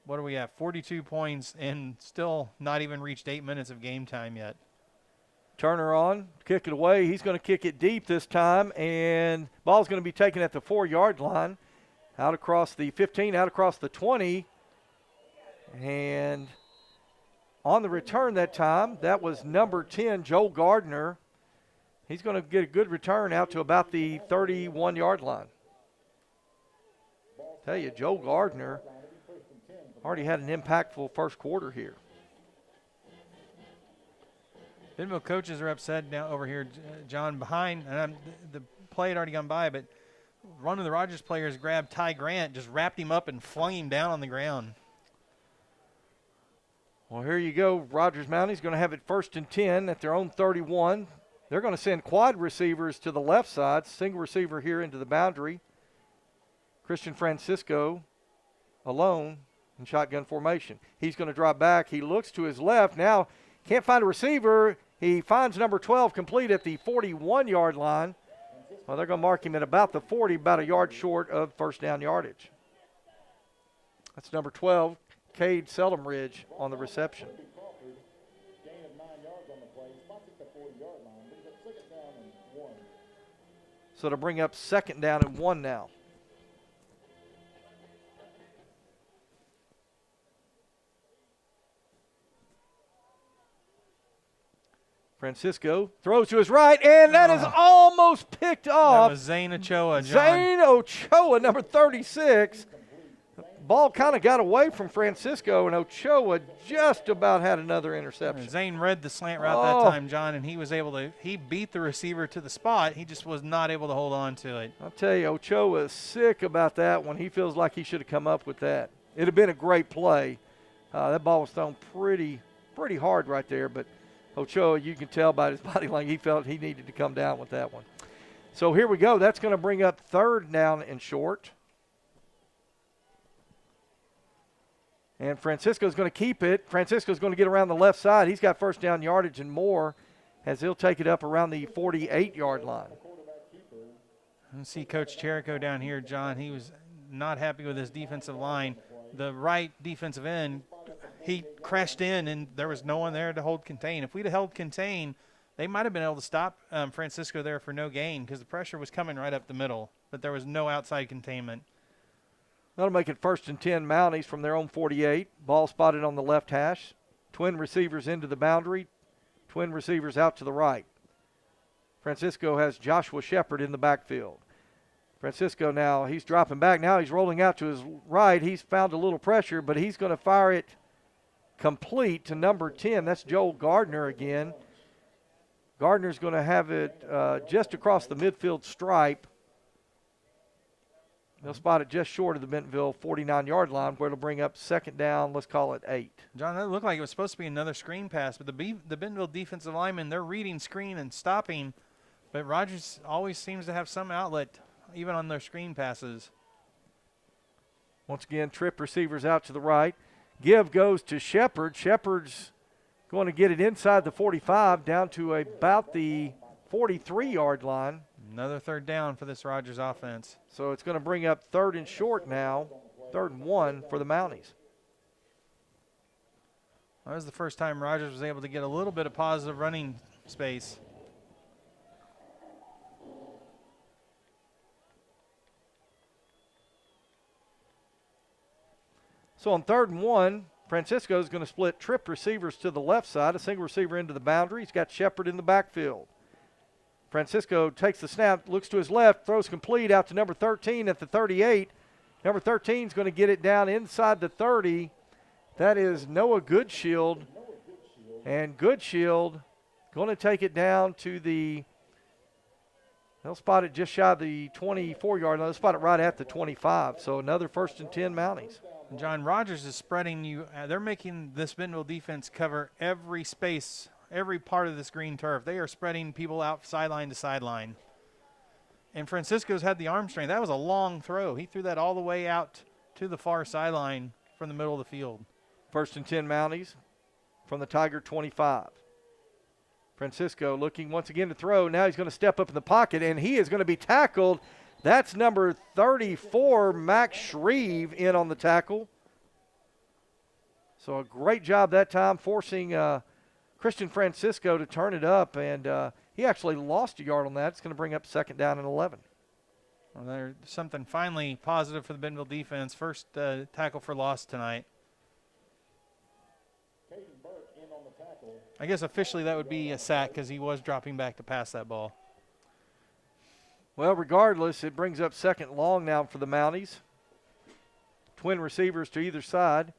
What do we have? 42 points and still not even reached 8 minutes of game time yet. Turner on, kick it away. He's going to kick it deep this time, and ball's going to be taken at the 4-yard line, out across the 15, out across the 20, and on the return that time, that was number 10, Joel Gardner. He's going to get a good return out to about the 31-yard line. Tell you, Joel Gardner already had an impactful first quarter here. Bentonville coaches are upset now over here, John, behind, and the play had already gone by, but one of the Rogers players grabbed Ty Grant, just wrapped him up and flung him down on the ground. Well, here you go. Rogers Mounties going to have it 1st and 10 at their own 31. They're going to send quad receivers to the left side, single receiver here into the boundary. Christian Francisco alone in shotgun formation. He's going to drop back. He looks to his left. Now can't find a receiver. He finds number 12 complete at the 41-yard line. Well, they're going to mark him at about the 40, about a yard short of first down yardage. That's number 12. Cade Seldom-Ridge on the reception. Gain of 9 yards on the play. Spots at the 40-yard line. Brings up second down and 1. So to bring up second down and 1 now. Francisco throws to his right, and that is almost picked off. That was Zane Ochoa, John. Zane Ochoa, number 36. Ball kind of got away from Francisco, and Ochoa just about had another interception. Zane read the slant route that time, John, and he beat the receiver to the spot. He just was not able to hold on to it. I'll tell you, Ochoa is sick about that one. He feels like he should have come up with that. It had been a great play. That ball was thrown pretty hard right there, but Ochoa, you can tell by his body language, he felt he needed to come down with that one. So here we go. That's going to bring up third down and short. And Francisco's going to keep it. Francisco's going to get around the left side. He's got first down yardage and more. as he'll take it up around the 48-yard line. I see Coach Cherico down here, John. He was not happy with his defensive line. The right defensive end, he crashed in, and there was no one there to hold contain. If we'd have held contain, they might have been able to stop Francisco there for no gain because the pressure was coming right up the middle, but there was no outside containment. That'll make it 1st and 10 Mounties from their own 48. Ball spotted on the left hash. Twin receivers into the boundary. Twin receivers out to the right. Francisco has Joshua Shepard in the backfield. Francisco now, he's dropping back. Now he's rolling out to his right. He's found a little pressure, but he's going to fire it complete to number 10. That's Joel Gardner again. Gardner's going to have it just across the midfield stripe. They'll spot it just short of the Bentonville 49-yard line, where it'll bring up 2nd down, let's call it 8. John, that looked like it was supposed to be another screen pass, but the Bentonville defensive linemen, they're reading screen and stopping, but Rogers always seems to have some outlet, even on their screen passes. Once again, trip receivers out to the right. Give goes to Shepard. Shepard's going to get it inside the 45 down to about the 43-yard line. Another 3rd down for this Rogers offense. So it's going to bring up 3rd and short now, 3rd and 1 for the Mounties. That was the first time Rogers was able to get a little bit of positive running space. So on 3rd and 1, Francisco is going to split trip receivers to the left side, a single receiver into the boundary. He's got Shepard in the backfield. Francisco takes the snap, looks to his left, throws complete out to number 13 at the 38. Number 13 is going to get it down inside the 30. That is Noah Goodshield. And Goodshield going to take it down to the, they'll spot it just shy of the 24-yard line. They'll spot it right at the 25. So another 1st and 10 Mounties. John, Rogers is spreading you. They're making this Bentonville defense cover every space, every part of this green turf. They are spreading people out sideline to sideline. And Francisco's had the arm strength. That was a long throw. He threw that all the way out to the far sideline from the middle of the field. 1st and 10 Mounties from the Tiger 25. Francisco looking once again to throw. Now he's going to step up in the pocket, and he is going to be tackled. That's number 34, Max Shreve, in on the tackle. So a great job that time, forcing Christian Francisco to turn it up, and he actually lost a yard on that. It's going to bring up 2nd down and 11. Well, there's something finally positive for the Bentonville defense. First tackle for loss tonight. I guess officially that would be a sack because he was dropping back to pass that ball. Well, regardless, it brings up 2nd long now for the Mounties. Twin receivers to either side.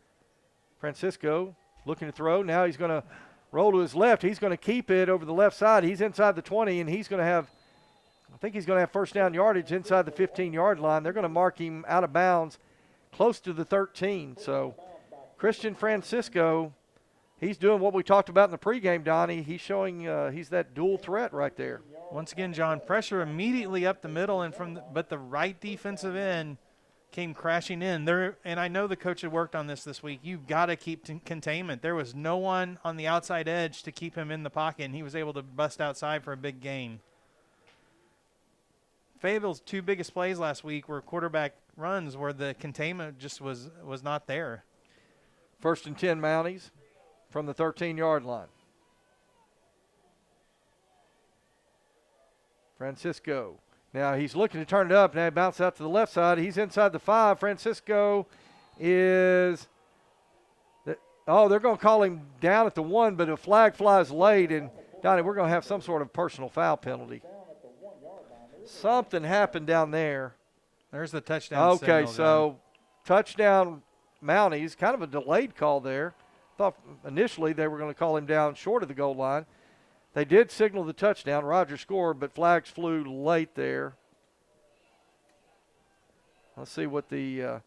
Francisco looking to throw. Now he's going to roll to his left. He's going to keep it over the left side. He's inside the 20, and he's going to have, I think he's going to have 1st down yardage inside the 15-yard line. They're going to mark him out of bounds close to the 13. So Christian Francisco, he's doing what we talked about in the pregame, Donnie. He's showing he's that dual threat right there. Once again, John, pressure immediately up the middle, and but the right defensive end came crashing in there. And I know the coach had worked on this week. You've got to keep containment. There was no one on the outside edge to keep him in the pocket, and he was able to bust outside for a big gain. Fayetteville's 2 biggest plays last week were quarterback runs where the containment just was not there. 1st and 10 Mounties from the 13-yard line. Francisco. Now he's looking to turn it up. Now he bounces out to the left side. He's inside the 5. Francisco is, they're going to call him down at the 1, but a flag flies late. And, Donnie, we're going to have some sort of personal foul penalty. Something happened down there. There's the touchdown signal, so touchdown Mounties. Kind of a delayed call there. Thought initially they were going to call him down short of the goal line. They did signal the touchdown. Rogers scored, but flags flew late there. Let's see what the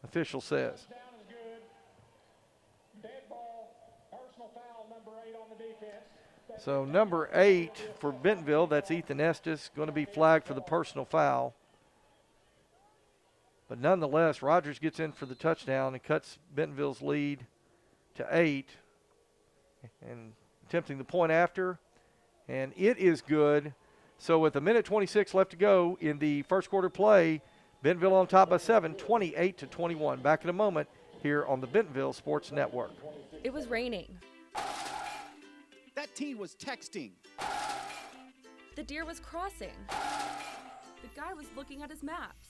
official says. So number 8 for Bentonville, that's Ethan Estes, going to be flagged for the personal foul. But nonetheless, Rogers gets in for the touchdown and cuts Bentonville's lead to 8. And attempting the point after, and it is good. So with 1:26 left to go in the first quarter play, Bentonville on top by 7, 28-21. Back in a moment here on the Bentonville Sports Network. It was raining. That teen was texting. The deer was crossing. The guy was looking at his maps.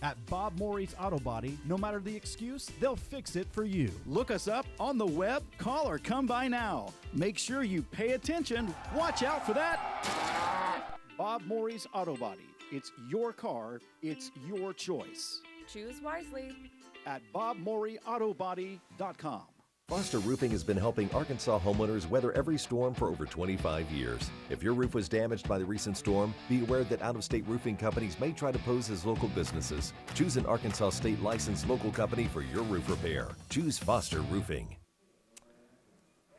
At Bob Morey's Auto Body, no matter the excuse, they'll fix it for you. Look us up on the web, call or come by now. Make sure you pay attention. Watch out for that. Bob Morey's Auto Body. It's your car. It's your choice. Choose wisely. At BobMoreyAutoBody.com. Foster Roofing has been helping Arkansas homeowners weather every storm for over 25 years. If your roof was damaged by the recent storm, be aware that out-of-state roofing companies may try to pose as local businesses. Choose an Arkansas state licensed local company for your roof repair. Choose Foster Roofing.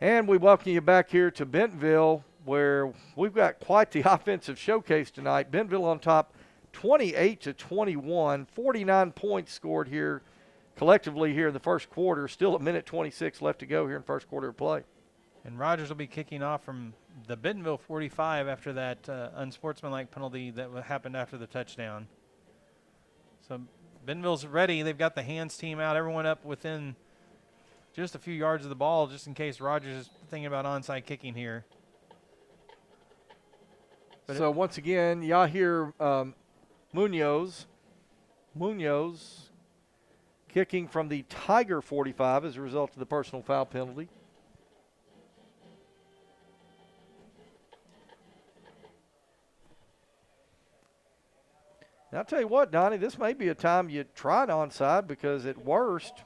And we welcome you back here to Bentonville, where we've got quite the offensive showcase tonight. Bentonville on top 28-21, 49 points scored here collectively here in the first quarter. Still a 1:26 left to go here in first quarter of play. And Rogers will be kicking off from the Bentonville 45 after that unsportsmanlike penalty that happened after the touchdown. So Bentonville's ready. They've got the hands team out, everyone up within just a few yards of the ball just in case Rogers is thinking about onside kicking here. But so once again, y'all hear Munoz kicking from the Tiger 45 as a result of the personal foul penalty. Now, I'll tell you what, Donnie, this may be a time you try an onside because at worst,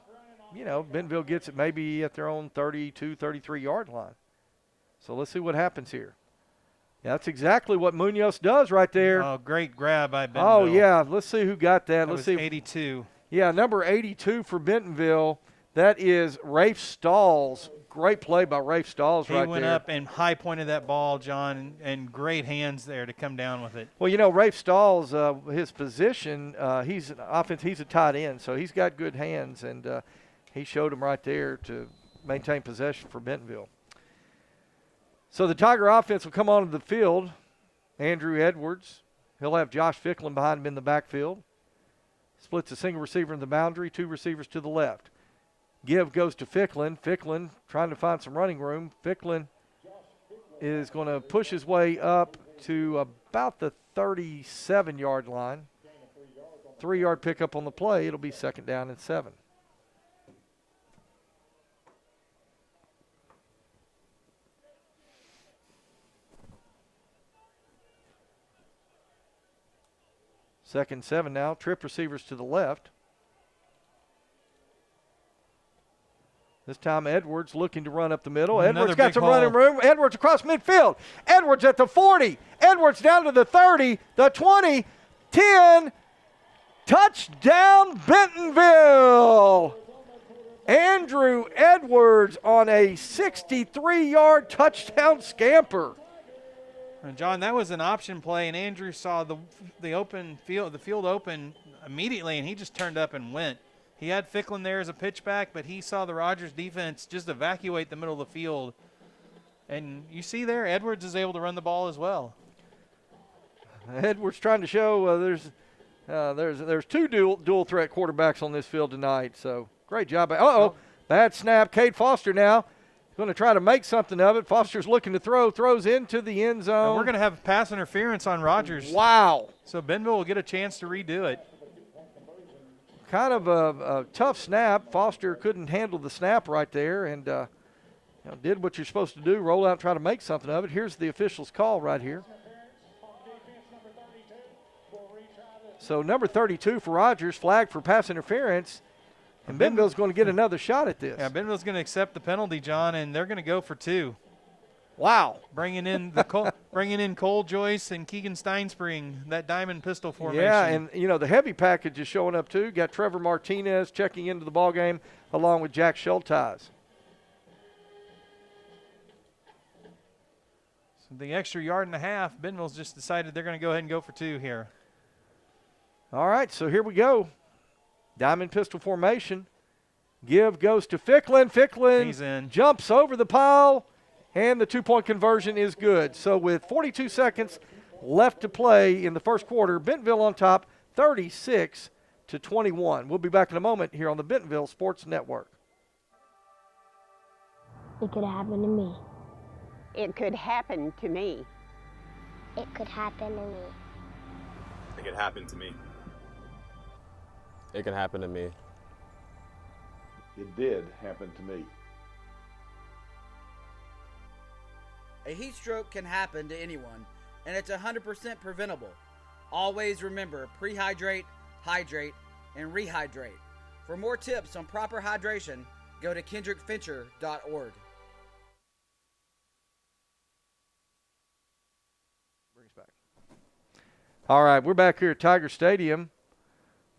you know, Bentonville gets it maybe at their own 32, 33-yard line. So let's see what happens here. Yeah, that's exactly what Munoz does right there. Oh, great grab by Bentonville. Oh, yeah. Let's see who got that. Let's see. 82. Yeah, number 82 for Bentonville. That is Rafe Stalls. Great play by Rafe Stalls right there. He went up and high pointed that ball, John, and great hands there to come down with it. Well, you know, Rafe Stalls, his position, he's an offense. He's a tight end, so he's got good hands, and he showed them right there to maintain possession for Bentonville. So the Tiger offense will come onto the field. Andrew Edwards. He'll have Josh Ficklin behind him in the backfield. Splits a single receiver in the boundary, two receivers to the left. Give goes to Ficklin. Ficklin trying to find some running room. Ficklin is going to push his way up to about the 37-yard line. 3-yard pickup on the play. It'll be 2nd down and 7. Second and 7 now. Trip receivers to the left. This time Edwards looking to run up the middle. Edwards got some running room. Edwards across midfield. Edwards at the 40. Edwards down to the 30, the 20, 10. Touchdown Bentonville. Andrew Edwards on a 63-yard touchdown scamper. And John, that was an option play, and Andrew saw the field open immediately, and he just turned up and went. He had Ficklin there as a pitchback, but he saw the Rogers defense just evacuate the middle of the field. And you see there, Edwards is able to run the ball as well. Edwards trying to show there's two dual threat quarterbacks on this field tonight. So great job. Bad snap. Cade Foster now going to try to make something of it. Foster's looking to throws into the end zone. And we're going to have pass interference on Rogers. Wow. So Bentonville will get a chance to redo it. Kind of a tough snap. Foster couldn't handle the snap right there and did what you're supposed to do, roll out and try to make something of it. Here's the official's call right here. So number 32 for Rogers, flagged for pass interference. And Bentonville's going to get another shot at this. Yeah, Bentonville's going to accept the penalty, John, and they're going to go for 2. Wow. Bringing in Cole Joyce and Keegan Steinspring, that diamond pistol formation. Yeah, and, the heavy package is showing up too. Got Trevor Martinez checking into the ballgame along with Jack Schulteis. So the extra yard and a half, Bentonville's just decided they're going to go ahead and go for 2 here. All right, so here we go. Diamond pistol formation. Give goes to Ficklin. Ficklin He's in. Jumps over the pile And the two-point conversion is good. So with 42 seconds left to play in the first quarter, Bentonville on top, 36-21. We'll be back in a moment here on the Bentonville Sports Network. It could happen to me. It could happen to me. It could happen to me. It could happen to me. It could happen to me. It did happen to me. A heat stroke can happen to anyone, and it's 100% preventable. Always remember, prehydrate, hydrate, and rehydrate. For more tips on proper hydration, go to kendrickfincher.org. All right, we're back here at Tiger Stadium,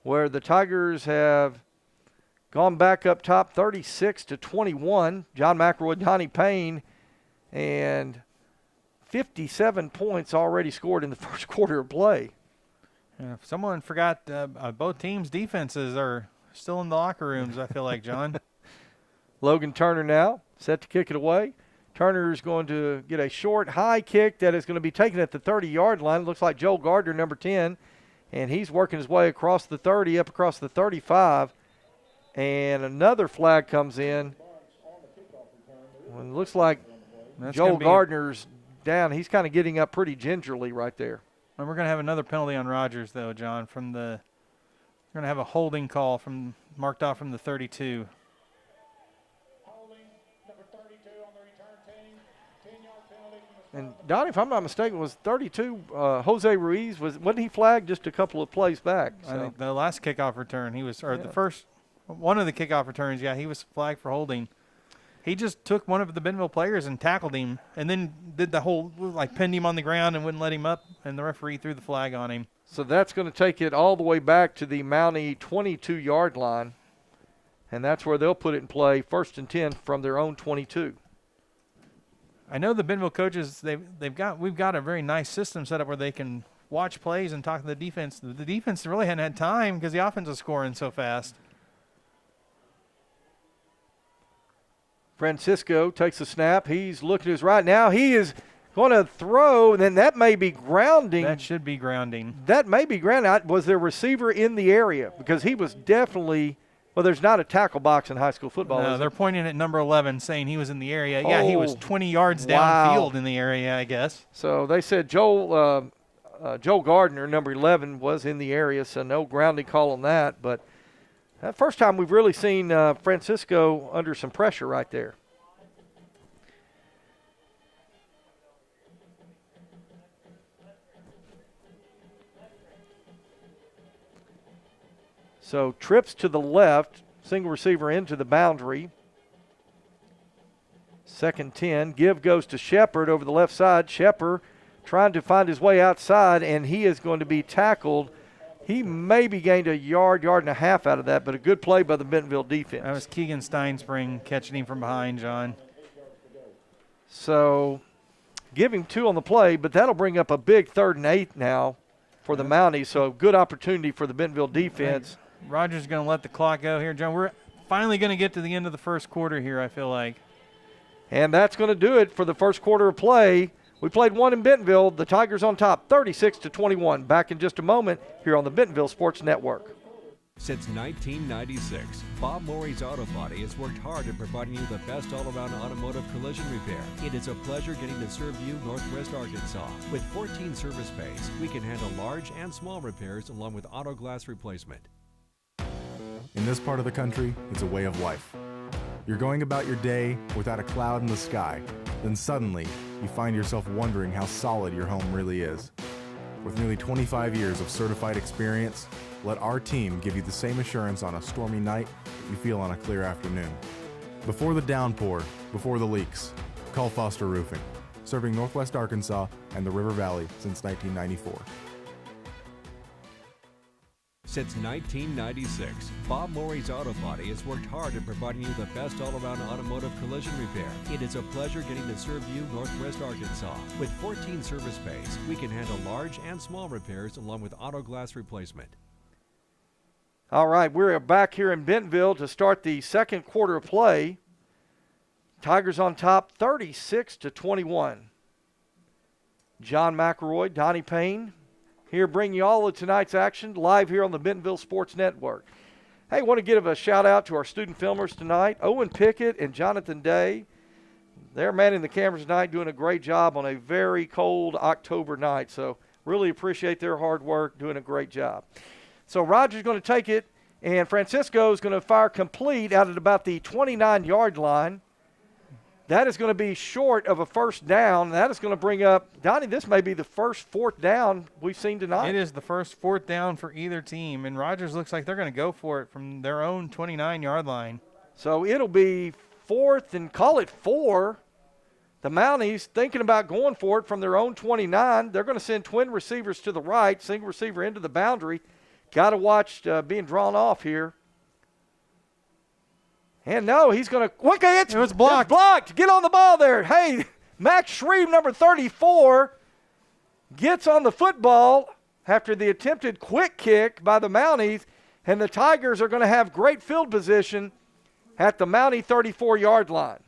where the Tigers have gone back up top 36-21. John McElroy, Donnie Payne, and 57 points already scored in the first quarter of play. Yeah, if someone forgot both teams' defenses are still in the locker rooms, I feel like, John. Logan Turner now set to kick it away. Turner is going to get a short, high kick that is going to be taken at the 30-yard line. It looks like Joel Gardner, number 10, and he's working his way across the 30, up across the 35, and another flag comes in. And it looks like Joel Gardner's down. He's kind of getting up pretty gingerly right there. And we're going to have another penalty on Rogers, though, John. We're going to have a holding call marked off from the 32. And Donnie, if I'm not mistaken, was 32 Jose Ruiz? Wasn't he flagged just a couple of plays back? So. I think the last kickoff return, the first one of the kickoff returns, he was flagged for holding. He just took one of the Bentonville players and tackled him, and then did the whole pinned him on the ground and wouldn't let him up, and the referee threw the flag on him. So that's going to take it all the way back to the Mountie 22-yard line, and that's where they'll put it in play, 1st and 10 from their own 22. I know the Bentonville coaches, we've got a very nice system set up where they can watch plays and talk to the defense. The defense really hadn't had time because the offense is scoring so fast. Francisco takes a snap. He's looking to his right now. He is going to throw, and then that may be grounding. That should be grounding. That may be grounding. Was there a receiver in the area? Because he was definitely – well, there's not a tackle box in high school football. No, they're pointing at number 11 saying he was in the area. Yeah, he was 20 yards downfield in the area, I guess. So they said Joel Gardner, number 11, was in the area, so no grounding call on that. But that first time we've really seen Francisco under some pressure right there. So trips to the left, single receiver into the boundary. 2nd 10. Give goes to Shepard over the left side. Shepard trying to find his way outside, and he is going to be tackled. He maybe gained a yard and a half out of that, but a good play by the Bentonville defense. That was Keegan Steinspring catching him from behind, John. So give him 2 on the play, but that'll bring up a big 3rd and 8 now for the Mounties. So good opportunity for the Bentonville defense. Rogers is going to let the clock go here, John. We're finally going to get to the end of the first quarter here, I feel like. And that's going to do it for the first quarter of play. We played one in Bentonville. The Tigers on top, 36-21. Back in just a moment here on the Bentonville Sports Network. Since 1996, Bob Morey's Auto Body has worked hard at providing you the best all-around automotive collision repair. It is a pleasure getting to serve you Northwest Arkansas. With 14 service bays, we can handle large and small repairs along with auto glass replacement. In this part of the country, it's a way of life. You're going about your day without a cloud in the sky. Then suddenly, you find yourself wondering how solid your home really is. With nearly 25 years of certified experience, let our team give you the same assurance on a stormy night you feel on a clear afternoon. Before the downpour, before the leaks, call Foster Roofing, serving Northwest Arkansas and the River Valley since 1994. Since 1996, Bob Morey's Auto Body has worked hard at providing you the best all-around automotive collision repair. It is a pleasure getting to serve you Northwest Arkansas. With 14 service bays, we can handle large and small repairs along with auto glass replacement. All right, we're back here in Bentonville to start the second quarter of play. Tigers on top 36-21. John McElroy, Donnie Payne, here bringing you all of tonight's action live here on the Bentonville Sports Network. Hey, I want to give a shout out to our student filmers tonight, Owen Pickett and Jonathan Day. They're manning the cameras tonight, doing a great job on a very cold October night. So really appreciate their hard work, doing a great job. So Roger's going to take it, and Francisco is going to fire complete out at about the 29-yard line. That is going to be short of a first down. That is going to bring up, Donnie, this may be the first fourth down we've seen tonight. It is the first fourth down for either team, and Rogers looks like they're going to go for it from their own 29-yard line. So it'll be fourth and call it 4. The Mounties thinking about going for it from their own 29. They're going to send twin receivers to the right, single receiver into the boundary. Got to watch being drawn off here. And no, he's going to – it was blocked. It's blocked. Get on the ball there. Hey, Max Shreve, number 34, gets on the football after the attempted quick kick by the Mounties, and the Tigers are going to have great field position at the Mountie 34-yard line.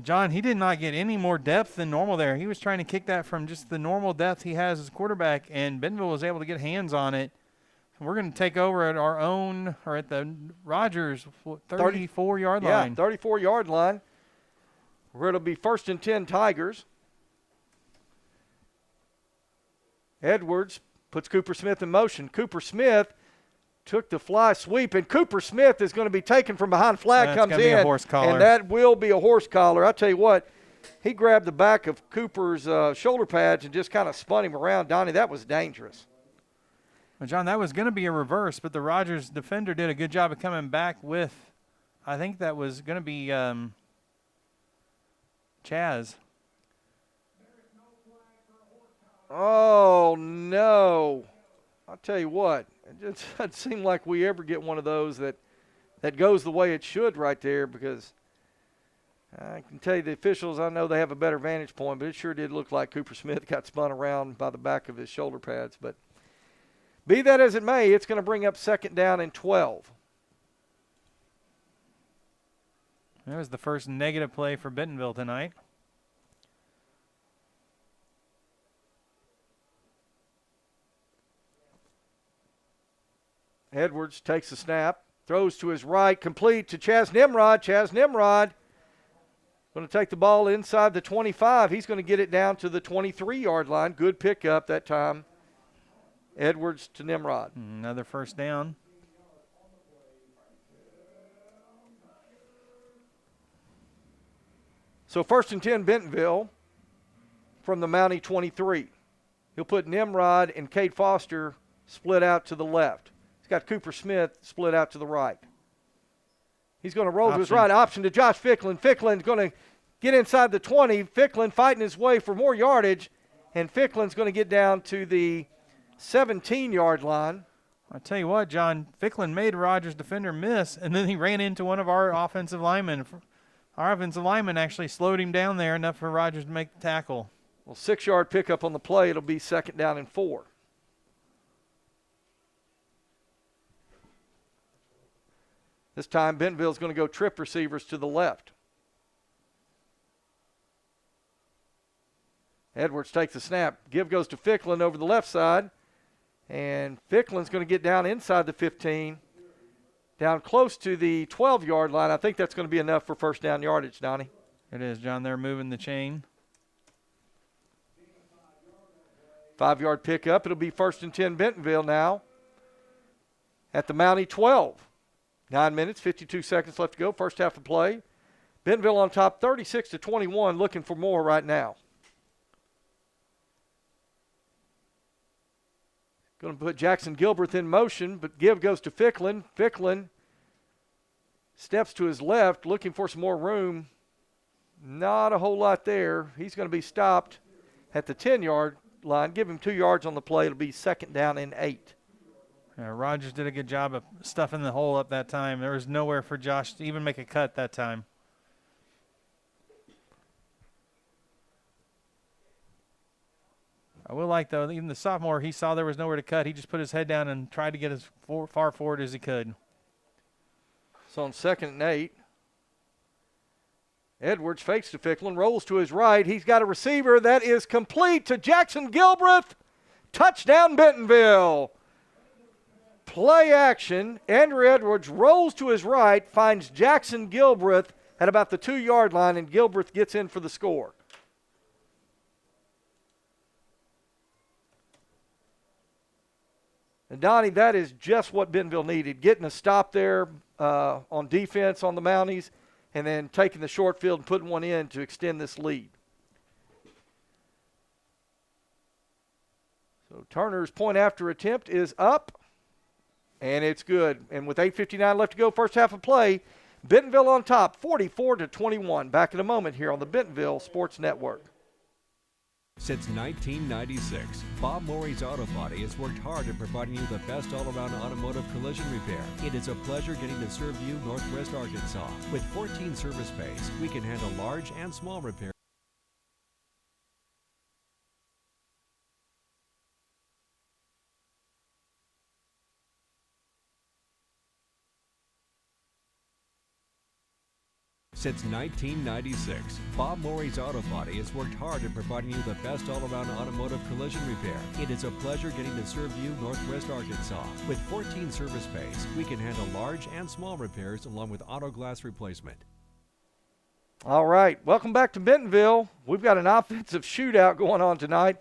John, he did not get any more depth than normal there. He was trying to kick that from just the normal depth he has as a quarterback, and Bentonville was able to get hands on it. We're going to take over at our own, or at the Rogers 34-yard line. Yeah, 34-yard line, where it'll be 1st and 10 Tigers. Edwards puts Cooper Smith in motion. Cooper Smith took the fly sweep, and Cooper Smith is going to be taken from behind. Flag comes in, be a horse collar. and that will be a horse collar. I'll tell you what, he grabbed the back of Cooper's shoulder pads and just kind of spun him around. Donnie, that was dangerous. Well, John, that was going to be a reverse, but the Rogers defender did a good job of coming back with, I think that was going to be Chaz. Oh, no. I'll tell you what, it doesn't seem like we ever get one of those that goes the way it should right there, because I can tell you the officials, I know they have a better vantage point, but it sure did look like Cooper Smith got spun around by the back of his shoulder pads. But be that as it may, it's going to bring up 2nd down and 12. That was the first negative play for Bentonville tonight. Edwards takes the snap, throws to his right, complete to Chaz Nimrod. Chaz Nimrod going to take the ball inside the 25. He's going to get it down to the 23-yard line. Good pickup that time. Edwards to Nimrod. Another first down. So 1st and 10 Bentonville from the Mountie 23. He'll put Nimrod and Cade Foster split out to the left. He's got Cooper Smith split out to the right. He's going to roll to his right. Option to Josh Ficklin. Ficklin's going to get inside the 20. Ficklin fighting his way for more yardage, and Ficklin's going to get down to the 17-yard line. I'll tell you what, John, Ficklin made Rogers' defender miss, and then he ran into one of our offensive linemen. Our offensive lineman actually slowed him down there enough for Rogers to make the tackle. Well, 6-yard pickup on the play. It'll be 2nd down and 4. This time, Bentonville's going to go trip receivers to the left. Edwards takes the snap. Give goes to Ficklin over the left side. And Ficklin's going to get down inside the 15, down close to the 12-yard line. I think that's going to be enough for first down yardage, Donnie. It is, John. They're moving the chain. 5-yard pickup. It'll be 1st and 10 Bentonville now at the Mountie 12. 9 minutes, 52 seconds left to go. First half of play. Bentonville on top 36-21, looking for more right now. Going to put Jackson Gilbert in motion, but give goes to Ficklin. Ficklin steps to his left, looking for some more room. Not a whole lot there. He's going to be stopped at the 10-yard line. Give him 2 yards on the play. It'll be 2nd down and 8. Rogers did a good job of stuffing the hole up that time. There was nowhere for Josh to even make a cut that time. I will like, though, even the sophomore, he saw there was nowhere to cut. He just put his head down and tried to get as far forward as he could. So on 2nd and 8, Edwards fakes to Ficklin, rolls to his right. He's got a receiver that is complete to Jackson Gilbreth. Touchdown, Bentonville. Play action. Andrew Edwards rolls to his right, finds Jackson Gilbreth at about the 2-yard line, and Gilbreth gets in for the score. And, Donnie, that is just what Bentonville needed, getting a stop there on defense on the Mounties, and then taking the short field and putting one in to extend this lead. So Turner's point after attempt is up, and it's good. And with 8:59 left to go, first half of play, Bentonville on top, 44-21. Back in a moment here on the Bentonville Sports Network. Since 1996, Bob Morey's Auto Body has worked hard at providing you the best all-around automotive collision repair. It is a pleasure getting to serve you Northwest Arkansas. With 14 service bays, we can handle large and small repairs. Since 1996, Bob Morey's Auto Body has worked hard at providing you the best all-around automotive collision repair. It is a pleasure getting to serve you Northwest Arkansas. With 14 service bays, we can handle large and small repairs along with auto glass replacement. All right, welcome back to Bentonville. We've got an offensive shootout going on tonight.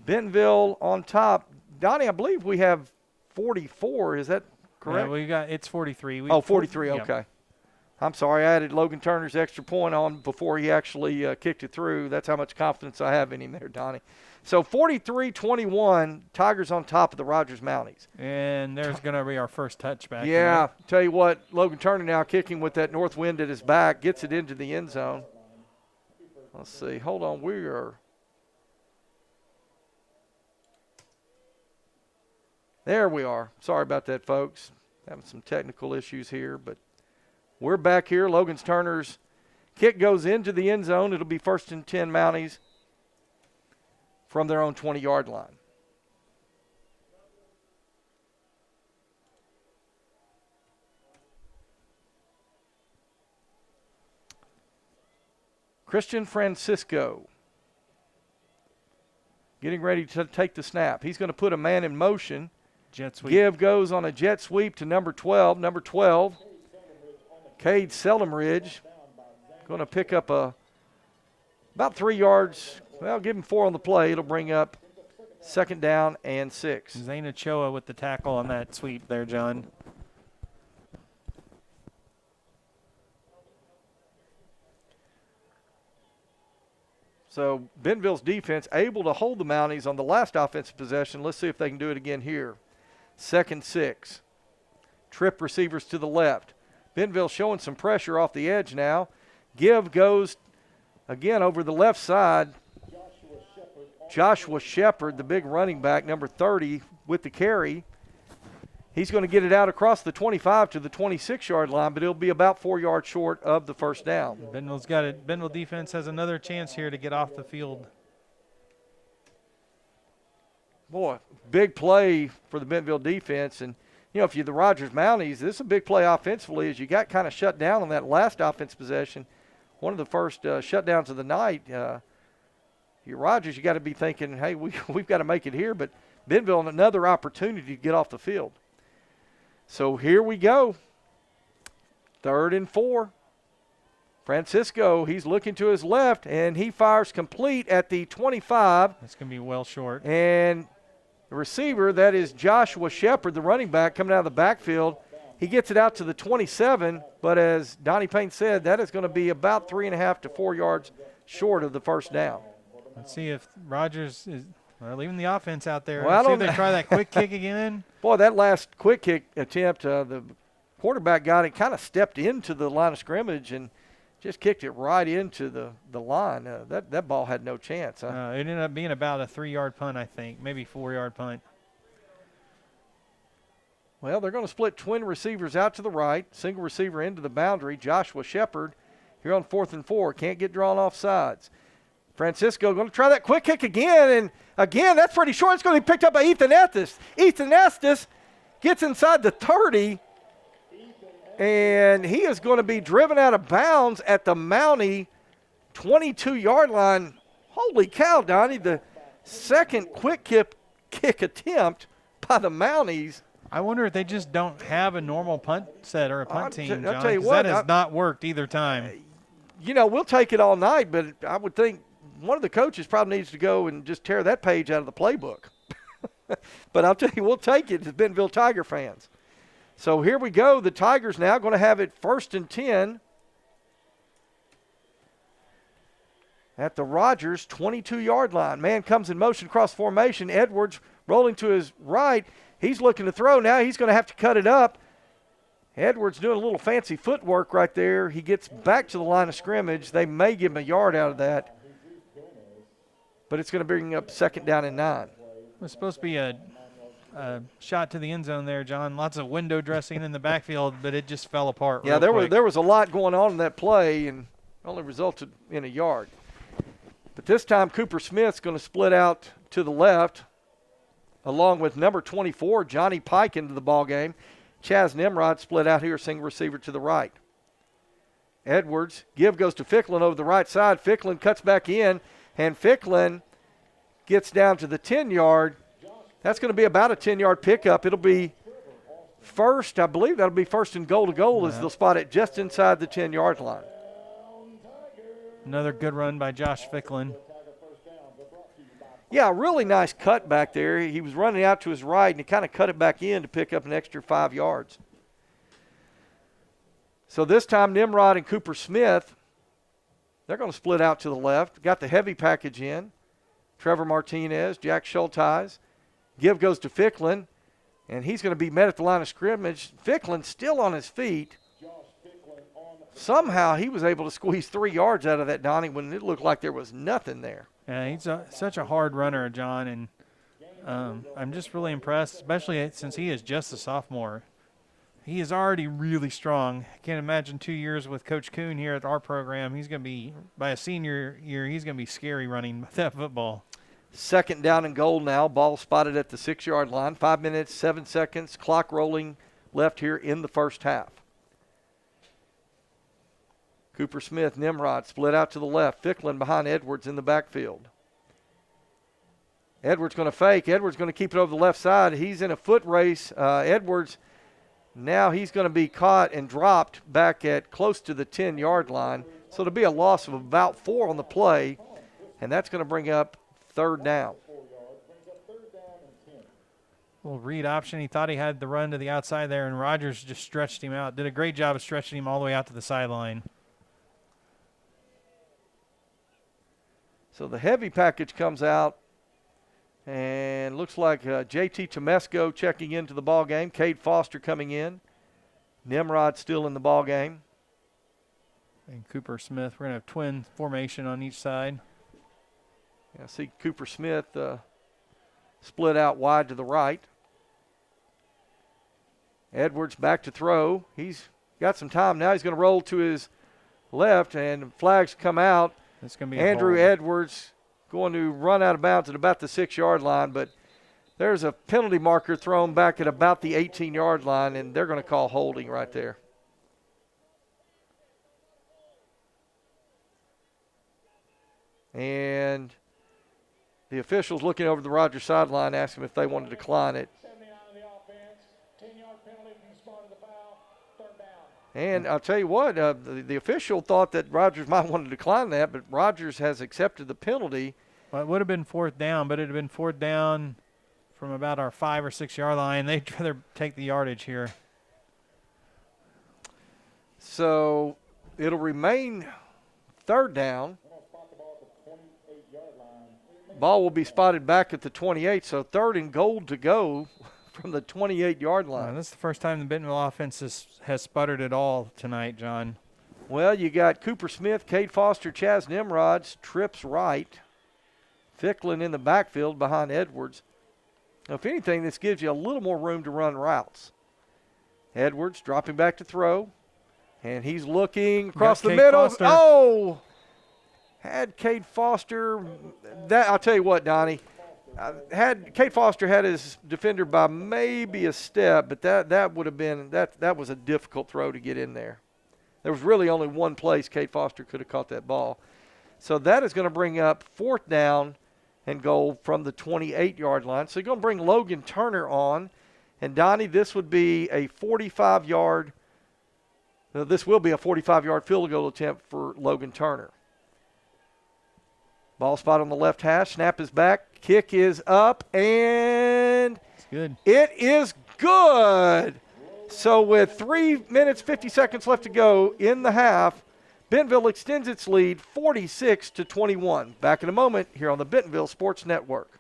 Bentonville on top. Donnie, I believe we have 44. Is that correct? Yeah, it's 43. 43, okay. Yeah. I'm sorry, I added Logan Turner's extra point on before he actually kicked it through. That's how much confidence I have in him there, Donnie. So 43-21, Tigers on top of the Rogers Mounties. And there's going to be our first touchback. Yeah, tell you what, Logan Turner now kicking with that north wind at his back, gets it into the end zone. Let's see, hold on, we are – there we are. Sorry about that, folks. Having some technical issues here, but we're back here. Logan Turner's kick goes into the end zone. It'll be 1st and 10 Mounties from their own 20-yard line. Christian Francisco getting ready to take the snap. He's going to put a man in motion. Jet sweep. Give goes on a jet sweep to number 12. Number 12. Cade Selimridge going to pick up about 3 yards. Well, give him 4 on the play. It'll bring up 2nd down and 6. Zane Ochoa with the tackle on that sweep there, John. So Bentonville's defense able to hold the Mounties on the last offensive possession. Let's see if they can do it again here. 2nd 6. Trip receivers to the left. Bentonville showing some pressure off the edge now. Give goes again over the left side. Joshua Shepard, the big running back, number 30, with the carry. He's going to get it out across the 25 to the 26-yard line, but it'll be about 4 yards short of the first down. Bentonville's got it. Bentonville defense has another chance here to get off the field. Boy, big play for the Bentonville defense. And, you know, if you're the Rogers Mounties, this is a big play offensively as you got kind of shut down on that last offense possession. One of the first shutdowns of the night. You're Rogers, you got to be thinking, hey, we've got to make it here. But Bentonville another opportunity to get off the field. So here we go. 3rd and 4. Francisco, he's looking to his left, and he fires complete at the 25. That's going to be well short. And the receiver, that is Joshua Shepard, the running back, coming out of the backfield. He gets it out to the 27, but as Donnie Payne said, that is going to be about 3.5 to 4 yards short of the first down. Let's see if Rogers is leaving the offense out there. Well, See if they try that quick kick again. Boy, that last quick kick attempt, the quarterback got it, kind of stepped into the line of scrimmage and just kicked it right into the line. That ball had no chance. Huh? It ended up being about a 3-yard punt, I think, maybe 4-yard punt. Well, they're going to split twin receivers out to the right, single receiver into the boundary. Joshua Shepard here on 4th and 4. Can't get drawn off sides. Francisco going to try that quick kick again, and again, that's pretty short. It's going to be picked up by Ethan Estes. Ethan Estes gets inside the 30 And he is going to be driven out of bounds at the Mountie 22-yard line. Holy cow, Donnie, the second quick kick attempt by the Mounties. I wonder if they just don't have a normal punt set or a punt team, John, I'll tell you 'cause what, that has not worked either time. You know, we'll take it all night, but I would think one of the coaches probably needs to go and just tear that page out of the playbook. But I'll tell you, we'll take it as Bentonville Tiger fans. So here we go. The Tigers now going to have it 1st and 10 at the Rogers 22-yard line. Man comes in motion cross formation. Edwards rolling to his right. He's looking to throw now. He's going to have to cut it up. Edwards doing a little fancy footwork right there. He gets back to the line of scrimmage. They may give him a yard out of that, but it's going to bring up 2nd down and 9. It was supposed to be a shot to the end zone there, John. Lots of window dressing in the backfield, but it just fell apart. Yeah, there was a lot going on in that play, and only resulted in a yard. But this time, Cooper Smith's going to split out to the left, along with number 24, Johnny Pike, into the ball game. Chaz Nimrod split out here, single receiver to the right. Edwards, give goes to Ficklin over the right side. Ficklin cuts back in, and Ficklin gets down to the 10-yard. That's going to be about a 10-yard pickup. It'll be first, I believe that'll be 1st and goal to goal as they'll spot it just inside the 10-yard line. Another good run by Josh Ficklin. Yeah, really nice cut back there. He was running out to his right, and he kind of cut it back in to pick up an extra 5 yards. So this time, Nimrod and Cooper Smith, they're going to split out to the left. Got the heavy package in. Trevor Martinez, Jack Schulteis. Give goes to Ficklin, and he's going to be met at the line of scrimmage. Ficklin still on his feet. Somehow he was able to squeeze 3 yards out of that, Donnie, when it looked like there was nothing there. Yeah, he's such a hard runner, John, and I'm just really impressed, especially since he is just a sophomore. He is already really strong. I can't imagine 2 years with Coach Kuhn here at our program. He's going to be, by a senior year, he's going to be scary running that football. 2nd down and goal now. Ball spotted at the 6-yard line. 5 minutes, 7 seconds. Clock rolling left here in the first half. Cooper Smith, Nimrod split out to the left. Ficklin behind Edwards in the backfield. Edwards going to fake. Edwards going to keep it over the left side. He's in a foot race. Edwards, now he's going to be caught and dropped back at close to the 10-yard line. So it'll be a loss of about 4 on the play, and that's going to bring up 3rd down. Little read option. He thought he had the run to the outside there, and Rogers just stretched him out. Did a great job of stretching him all the way out to the sideline. So the heavy package comes out, and looks like J.T. Tomesco checking into the ball game. Cade Foster coming in. Nimrod still in the ball game. And Cooper Smith. We're going to have twin formation on each side. I see Cooper Smith split out wide to the right. Edwards back to throw. He's got some time now. He's going to roll to his left, and flags come out. It's going to be Andrew Edwards going to run out of bounds at about the 6-yard line, but there's a penalty marker thrown back at about the 18-yard line, and they're going to call holding right there. And the officials looking over the Rogers sideline asked him if they wanted to decline it. And I'll tell you what, the official thought that Rogers might want to decline that, but Rogers has accepted the penalty. Well, it would have been 4th down, but it would have been 4th down from about our 5 or 6 yard line. They'd rather take the yardage here. So it'll remain 3rd down. Ball will be spotted back at the 28, so 3rd and goal to go from the 28-yard line. This is the first time the Bentonville offense has sputtered at all tonight, John. Well, you got Cooper Smith, Cade Foster, Chaz Nimrods, trips right. Ficklin in the backfield behind Edwards. Now, if anything, this gives you a little more room to run routes. Edwards dropping back to throw, and he's looking across the middle. Foster. Oh! Had Cade Foster. That I'll tell you what, Donnie. had Kate Foster had his defender by maybe a step, but that would have been that was a difficult throw to get in there. There was really only one place Kate Foster could have caught that ball. So that is going to bring up 4th down and goal from the 28-yard line. So you're going to bring Logan Turner on. And, Donnie, this would be a 45-yard – this will be a 45-yard field goal attempt for Logan Turner. Ball spot on the left hash. Snap is back. Kick is up, and it's good. It is good. So with 3 minutes, 50 seconds left to go in the half, Bentonville extends its lead 46-21. Back in a moment here on the Bentonville Sports Network.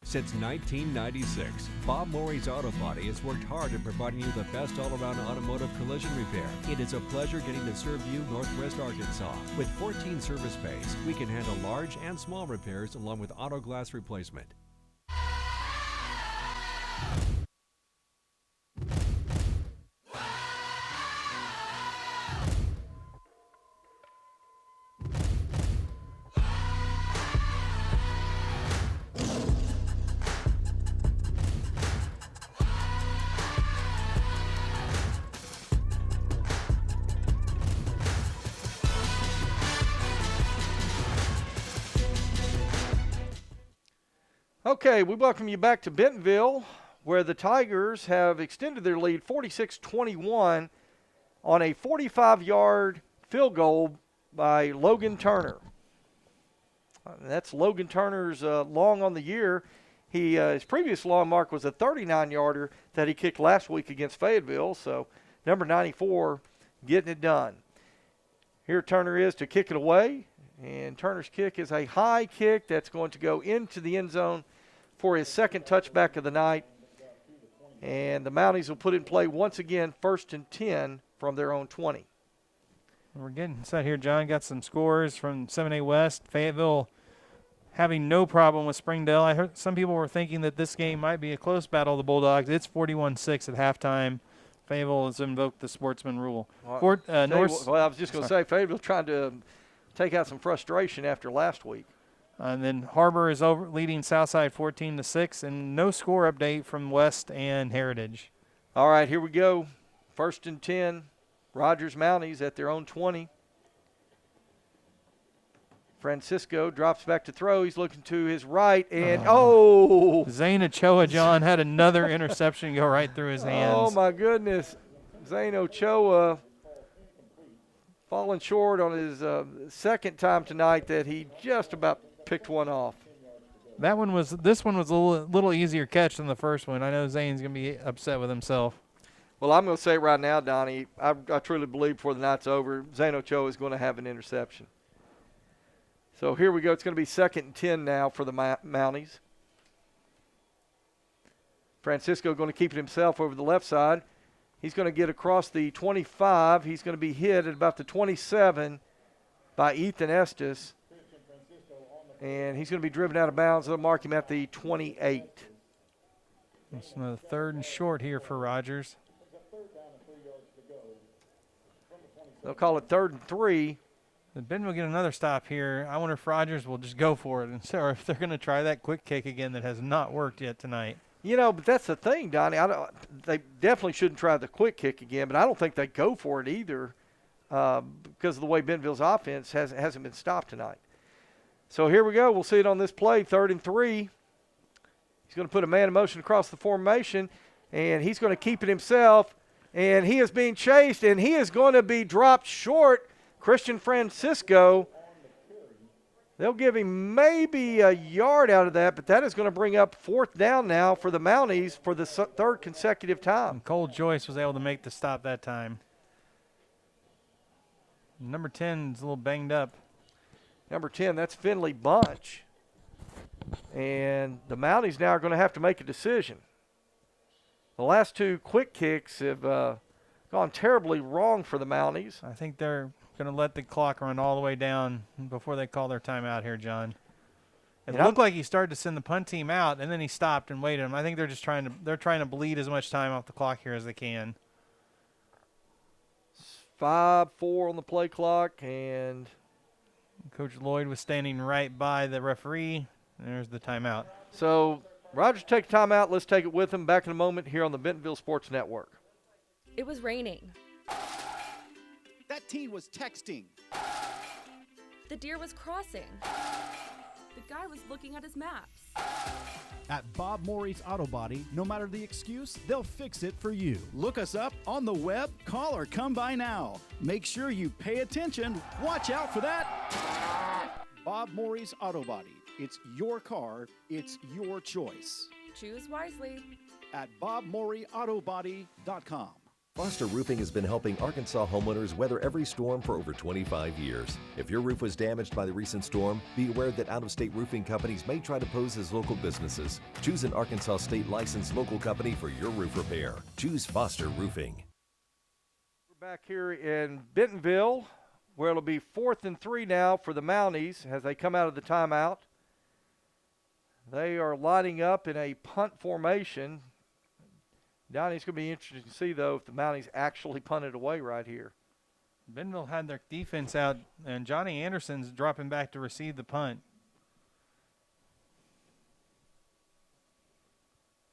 Since 1996, Bob Morey's Auto Body has worked hard at providing you the best all-around automotive collision repair. It is a pleasure getting to serve you Northwest Arkansas. With 14 service bays, we can handle large and small repairs along with auto glass replacement. Okay, we welcome you back to Bentonville, where the Tigers have extended their lead 46-21 on a 45-yard field goal by Logan Turner. That's Logan Turner's long on the year. His previous long mark was a 39-yarder that he kicked last week against Fayetteville, so number 94 getting it done. Here Turner is to kick it away, and Turner's kick is a high kick that's going to go into the end zone for his second touchback of the night. And the Mounties will put in play once again 1st and 10 from their own 20. We're getting set here, John. Got some scores from 7A West. Fayetteville having no problem with Springdale. I heard some people were thinking that this game might be a close battle of the Bulldogs. It's 41-6 at halftime. Fayetteville has invoked the sportsman rule. I was just going to say, Fayetteville trying to take out some frustration after last week. And then Harbor is over leading Southside 14-6, and no score update from West and Heritage. All right, here we go. 1st and 10. Rogers Mounties at their own 20. Francisco drops back to throw. He's looking to his right, and Zane Ochoa, John, had another interception go right through his hands. Oh, my goodness. Zane Ochoa falling short on his second time tonight that he just about picked one off. This one was a little easier catch than the first one. I know Zane's going to be upset with himself. Well, I'm going to say right now, Donnie, I truly believe before the night's over, Zane Ochoa is going to have an interception. So here we go. It's going to be 2nd and 10 now for the Mounties. Francisco going to keep it himself over the left side. He's going to get across the 25. He's going to be hit at about the 27 by Ethan Estes. And he's going to be driven out of bounds. They'll mark him at the 28. It's another 3rd and short here for Rogers. They'll call it 3rd and 3. Ben will get another stop here. I wonder if Rogers will just go for it, or if they're going to try that quick kick again that has not worked yet tonight. You know, but that's the thing, Donnie. They definitely shouldn't try the quick kick again, but I don't think they go for it either because of the way Bentonville's offense hasn't been stopped tonight. So here we go. We'll see it on this play, 3rd and 3. He's going to put a man in motion across the formation, and he's going to keep it himself. And he is being chased, and he is going to be dropped short. Christian Francisco, they'll give him maybe a yard out of that, but that is going to bring up 4th down now for the Mounties for the 3rd consecutive time. And Cole Joyce was able to make the stop that time. Number 10 is a little banged up. Number 10, that's Finley Bunch. And the Mounties now are going to have to make a decision. The last 2 quick kicks have gone terribly wrong for the Mounties. I think they're going to let the clock run all the way down before they call their timeout here, John. It looked like he started to send the punt team out, and then he stopped and waited. I think they're just trying to bleed as much time off the clock here as they can. 5-4 on the play clock, and Coach Lloyd was standing right by the referee There's the timeout. So Roger, take a timeout. Let's take it with him. Back in a moment here on the Bentonville Sports Network. It was raining. That teen was texting. The deer was crossing. The guy was looking at his maps. At Bob Morey's Auto Body, no matter the excuse, they'll fix it for you. Look us up on the web, call or come by now. Make sure you pay attention. Watch out for that. Bob Morey's Auto Body. It's your car. It's your choice. Choose wisely. At BobMoreyAutoBody.com. Foster Roofing has been helping Arkansas homeowners weather every storm for over 25 years. If your roof was damaged by the recent storm, be aware that out-of-state roofing companies may try to pose as local businesses. Choose an Arkansas state licensed local company for your roof repair. Choose Foster Roofing. We're back here in Bentonville, where it'll be 4th and 3 now for the Mounties as they come out of the timeout. They are lining up in a punt formation. Donnie, it's going to be interesting to see, though, if the Mounties actually punted away right here. Bentonville had their defense out, and Johnny Anderson's dropping back to receive the punt.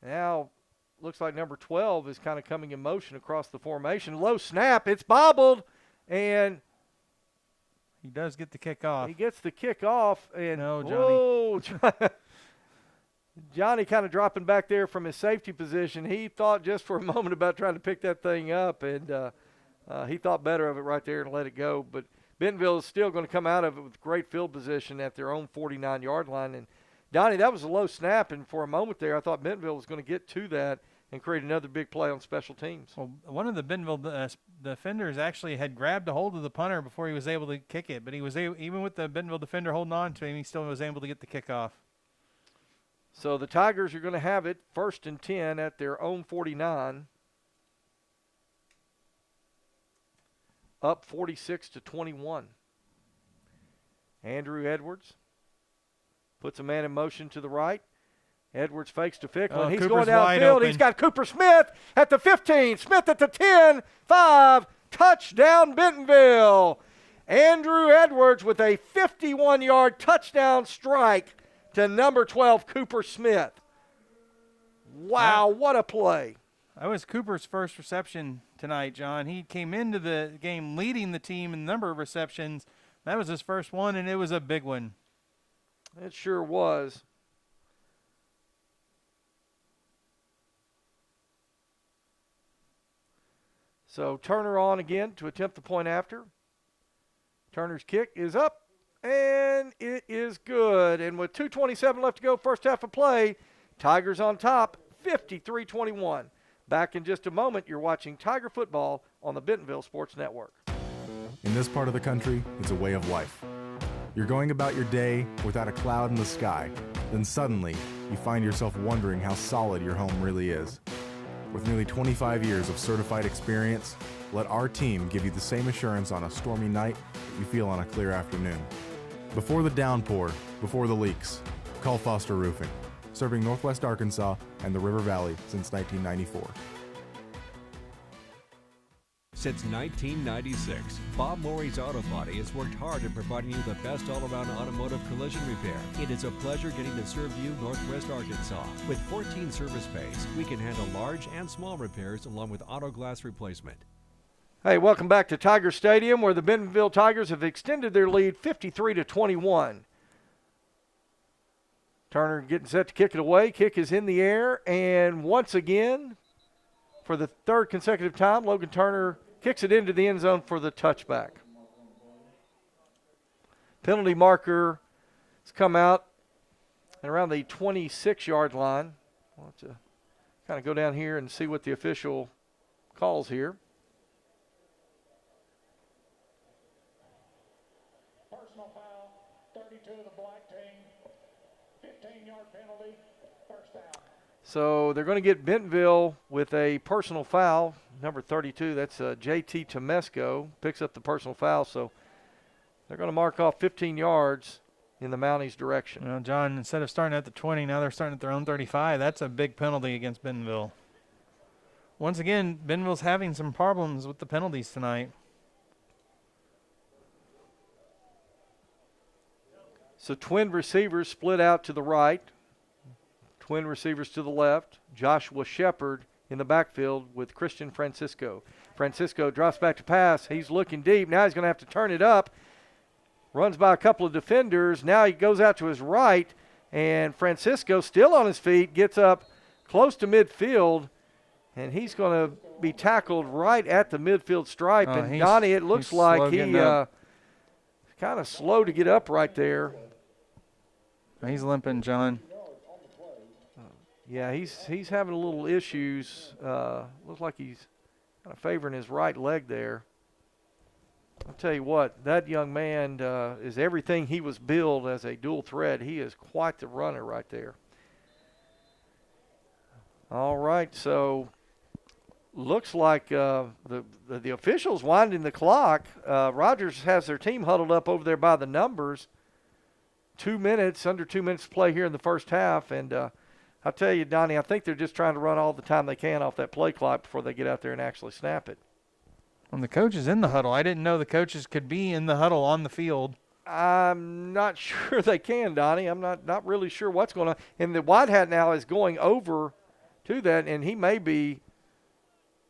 Now, looks like number 12 is kind of coming in motion across the formation. Low snap. It's bobbled, and he does get the kick off. He gets the kick off, and no, Johnny. Whoa, Johnny kind of dropping back there from his safety position. He thought just for a moment about trying to pick that thing up, and he thought better of it right there and let it go. But Bentonville is still going to come out of it with great field position at their own 49-yard line. And, Donnie, that was a low snap, and for a moment there I thought Bentonville was going to get to that and create another big play on special teams. Well, one of the Bentonville defenders actually had grabbed a hold of the punter before he was able to kick it, but he was even with the Bentonville defender holding on to him, he still was able to get the kickoff. So the Tigers are going to have it 1st and 10 at their own 49. Up 46-21. Andrew Edwards puts a man in motion to the right. Edwards fakes to Ficklin. He's Cooper's going downfield. He's got Cooper Smith at the 15. Smith at the 10. 5. Touchdown Bentonville. Andrew Edwards with a 51-yard touchdown strike to number 12, Cooper Smith. Wow, what a play. That was Cooper's first reception tonight, John. He came into the game leading the team in the number of receptions. That was his first one, and it was a big one. It sure was. So Turner on again to attempt the point after. Turner's kick is up. And it is good. And with 2:27 left to go, first half of play, Tigers on top, 53-21. Back in just a moment, you're watching Tiger football on the Bentonville Sports Network. In this part of the country, it's a way of life. You're going about your day without a cloud in the sky. Then suddenly, you find yourself wondering how solid your home really is. With nearly 25 years of certified experience, let our team give you the same assurance on a stormy night that you feel on a clear afternoon. Before the downpour, before the leaks, call Foster Roofing, serving Northwest Arkansas and the River Valley since 1994. Since 1996, Bob Morey's Auto Body has worked hard at providing you the best all-around automotive collision repair. It is a pleasure getting to serve you Northwest Arkansas. With 14 service bays, we can handle large and small repairs along with auto glass replacement. Hey, welcome back to Tiger Stadium, where the Bentonville Tigers have extended their lead 53-21. Turner getting set to kick it away. Kick is in the air, and once again, for the third consecutive time, Logan Turner kicks it into the end zone for the touchback. Penalty marker has come out at around the 26-yard line. We'll have to kind of go down here and see what the official calls here. Personal foul, 32 of the black team, 15-yard penalty, first down. So they're going to get Bentonville with a personal foul, number 32. That's J.T. Tomesco, picks up the personal foul. So they're going to mark off 15 yards in the Mounties' direction. Well, John, instead of starting at the 20, now they're starting at their own 35. That's a big penalty against Bentonville. Once again, Bentonville's having some problems with the penalties tonight. So twin receivers split out to the right, twin receivers to the left. Joshua Shepard in the backfield with Christian Francisco. Francisco drops back to pass. He's looking deep. Now he's going to have to turn it up. Runs by a couple of defenders. Now he goes out to his right, and Francisco, still on his feet, gets up close to midfield, and he's going to be tackled right at the midfield stripe. And Donnie, it looks like he kind of slow to get up right there. He's limping, John. Yeah, he's having a little issues. Looks like he's kind of favoring his right leg there. I'll tell you what, that young man is everything he was billed as a dual threat. He is quite the runner right there. All right, so looks like the officials winding the clock. Rogers has their team huddled up over there by the numbers. 2 minutes, under 2 minutes to play here in the first half. And I'll tell you, Donnie, I think they're just trying to run all the time they can off that play clock before they get out there and actually snap it. And the coach is in the huddle. I didn't know the coaches could be in the huddle on the field. I'm not sure they can, Donnie. I'm not really sure what's going on. And the white hat now is going over to that, and he may be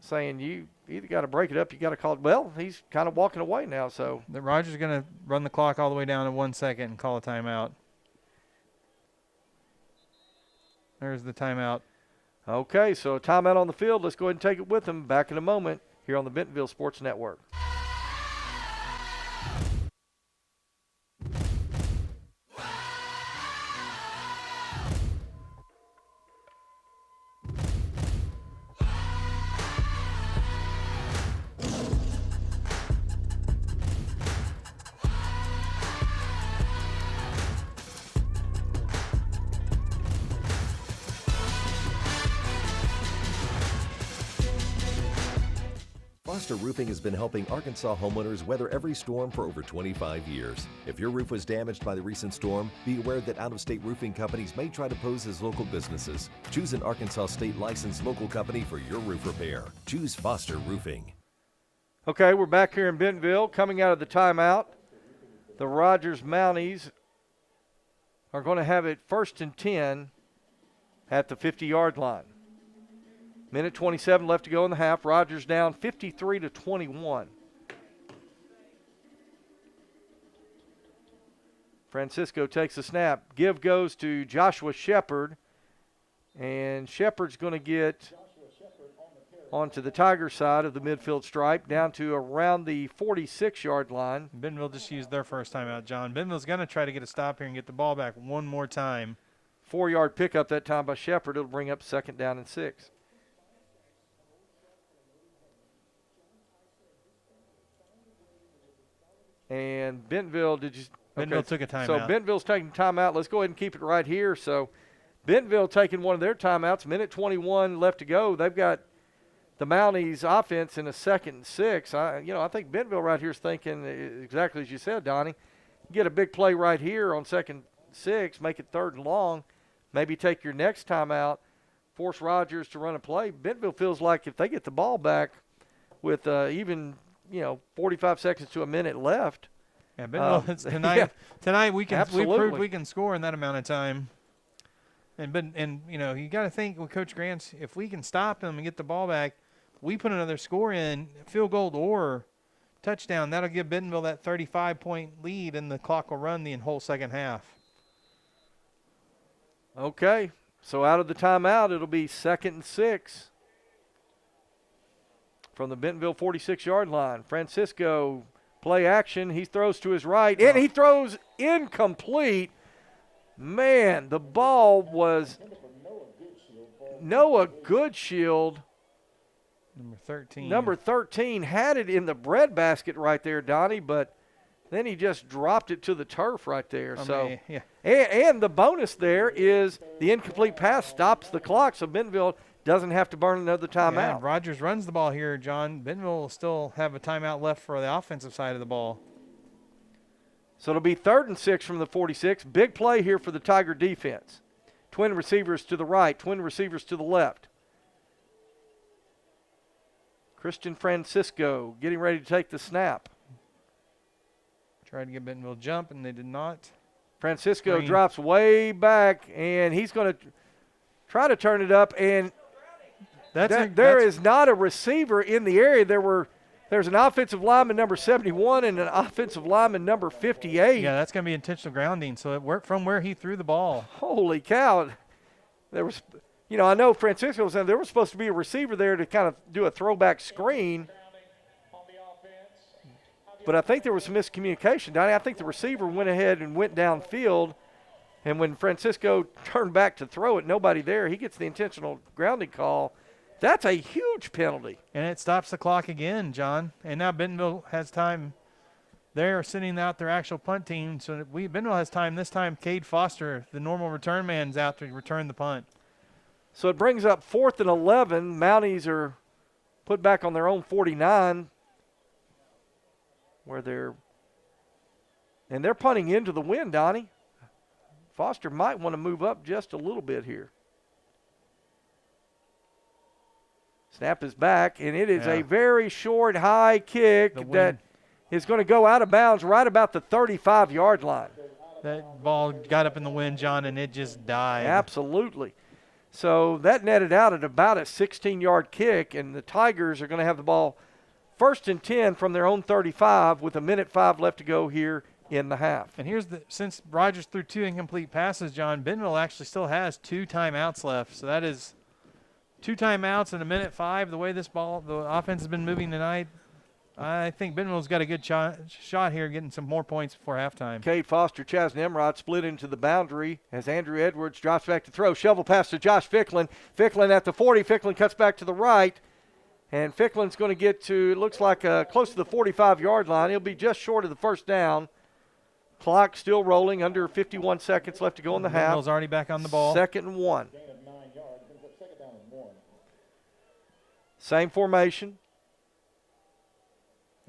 saying, you either got to break it up, you got to call it. Well, he's kind of walking away now. So the Rogers is going to run the clock all the way down to 1 second and call a timeout. There's the timeout. Okay, so a timeout on the field. Let's go ahead and take it with them. Back in a moment here on the Bentonville Sports Network. Foster Roofing has been helping Arkansas homeowners weather every storm for over 25 years. If your roof was damaged by the recent storm, be aware that out-of-state roofing companies may try to pose as local businesses. Choose an Arkansas state-licensed local company for your roof repair. Choose Foster Roofing. Okay, we're back here in Bentonville. Coming out of the timeout, the Rogers Mounties are going to have it 1st and 10 at the 50-yard line. Minute 27 left to go in the half. Rogers down 53-21. Francisco takes the snap. Give goes to Joshua Shepard. And Shepard's going to get onto the Tiger side of the midfield stripe, down to around the 46-yard line. Bentonville just used their first timeout, John. Bentonville's going to try to get a stop here and get the ball back one more time. 4-yard pickup that time by Shepard. It'll bring up 2nd down and 6. And Bentonville, Bentonville took a timeout. So Bentonville's taking a timeout. Let's go ahead and keep it right here. So Bentonville taking one of their timeouts. Minute 21 left to go. They've got the Mounties offense in a 2nd and 6. I think Bentonville right here is thinking exactly as you said, Donnie. Get a big play right here on 2nd and 6, make it 3rd and long. Maybe take your next timeout, force Rogers to run a play. Bentonville feels like if they get the ball back with even 45 seconds to a minute left. Yeah, Bentonville, tonight we proved we can score in that amount of time. And you got to think with Coach Grant, if we can stop them and get the ball back, we put another score in, field goal or touchdown. That'll give Bentonville that 35-point lead, and the clock will run the whole second half. Okay, so out of the timeout, it'll be 2nd and 6. From the Bentonville 46-yard line. Francisco, play action. He throws to his right, and he throws incomplete. Man, the ball was Noah Goodshield. Number 13 had it in the breadbasket right there, Donnie, but then he just dropped it to the turf right there. And the bonus there is the incomplete pass stops the clock, so Bentonville doesn't have to burn another timeout. Yeah, Rogers runs the ball here, John. Bentonville will still have a timeout left for the offensive side of the ball. So it'll be 3rd and 6 from the 46. Big play here for the Tiger defense. Twin receivers to the right, twin receivers to the left. Christian Francisco getting ready to take the snap. Tried to get Bentonville jump, and they did not. Francisco Green. drops way back, and he's going to try to turn it up. And there is not a receiver in the area. There's an offensive lineman number 71 and an offensive lineman number 58. Yeah, that's going to be intentional grounding. So it worked from where he threw the ball. Holy cow. There was, I know Francisco was saying there was supposed to be a receiver there to kind of do a throwback screen. But I think there was some miscommunication, Donnie. I think the receiver went ahead and went downfield. And when Francisco turned back to throw it, nobody there. He gets the intentional grounding call. That's a huge penalty. And it stops the clock again, John. And now Bentonville has time. They're sending out their actual punt team. So Bentonville has time. This time, Cade Foster, the normal return man's out to return the punt. So it brings up 4th and 11. Mounties are put back on their own 49 where they're punting into the wind, Donnie. Foster might want to move up just a little bit here. Snap is back, and it is a very short, high kick that is going to go out of bounds right about the 35-yard line. That ball got up in the wind, John, and it just died. Absolutely. So that netted out at about a 16-yard kick, and the Tigers are going to have the ball 1st and 10 from their own 35 with 1:05 left to go here in the half. And since Rogers threw 2 incomplete passes, John, Bentonville actually still has 2 timeouts left. So that is 2 timeouts in 1:05. The way the offense has been moving tonight, I think Bentonville's got a good shot here, getting some more points before halftime. Cade Foster, Chaz Nimrod split into the boundary as Andrew Edwards drops back to throw. Shovel pass to Josh Ficklin. Ficklin at the 40. Ficklin cuts back to the right. And Ficklin's going to get to, it looks like close to the 45-yard line. He'll be just short of the first down. Clock still rolling, under 51 seconds left to go in the half. Bentonville's already back on the ball. 2nd and 1. Same formation.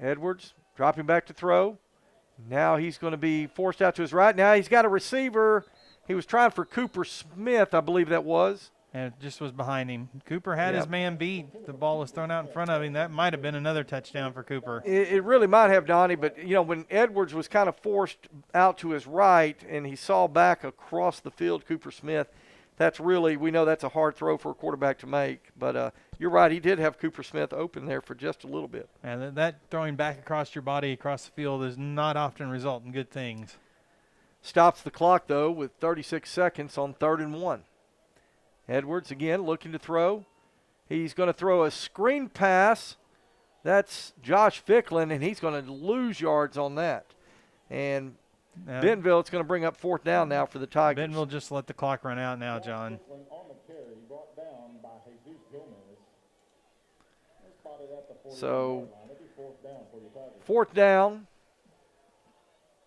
Edwards dropping back to throw. Now he's going to be forced out to his right. Now he's got a receiver. He was trying for Cooper Smith, I believe that was. And it just was behind him. Cooper had his man beat. The ball was thrown out in front of him. That might have been another touchdown for Cooper. It really might have, Donnie, but, when Edwards was kind of forced out to his right and he saw back across the field Cooper Smith, we know that's a hard throw for a quarterback to make. But you're right, he did have Cooper Smith open there for just a little bit. And that throwing back across your body, across the field, does not often result in good things. Stops the clock, though, with 36 seconds on 3rd and 1. Edwards again looking to throw. He's going to throw a screen pass. That's Josh Ficklin, and he's going to lose yards on that. And Bentonville, it's going to bring up 4th down now for the Tigers. Bentonville just let the clock run out now, John. So 4th down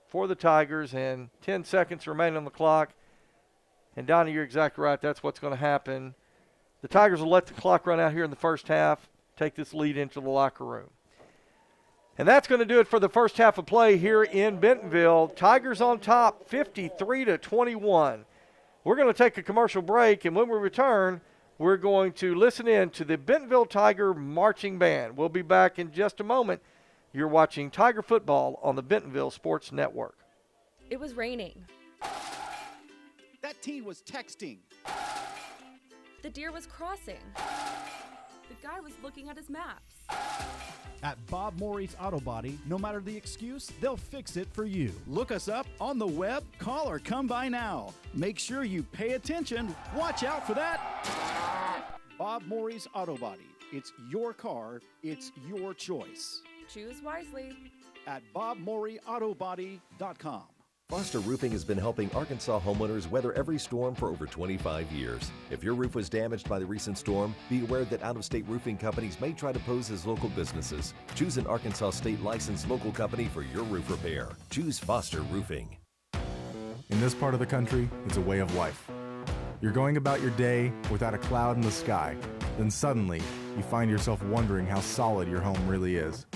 for the Tigers, and 10 seconds remain on the clock. And, Donnie, you're exactly right. That's what's going to happen. The Tigers will let the clock run out here in the first half, take this lead into the locker room. And that's going to do it for the first half of play here in Bentonville. Tigers on top, 53-21. We're going to take a commercial break, and when we return, we're going to listen in to the Bentonville Tiger Marching Band. We'll be back in just a moment. You're watching Tiger Football on the Bentonville Sports Network. It was raining. That teen was texting. The deer was crossing. The guy was looking at his maps. At Bob Morey's Auto Body, no matter the excuse, they'll fix it for you. Look us up on the web, call or come by now. Make sure you pay attention. Watch out for that. Bob Morey's Auto Body. It's your car. It's your choice. Choose wisely. At BobMoreyAutoBody.com. Foster Roofing has been helping Arkansas homeowners weather every storm for over 25 years. If your roof was damaged by the recent storm, be aware that out-of-state roofing companies may try to pose as local businesses. Choose an Arkansas state-licensed local company for your roof repair. Choose Foster Roofing. In this part of the country, it's a way of life. You're going about your day without a cloud in the sky. Then suddenly, you find yourself wondering how solid your home really is.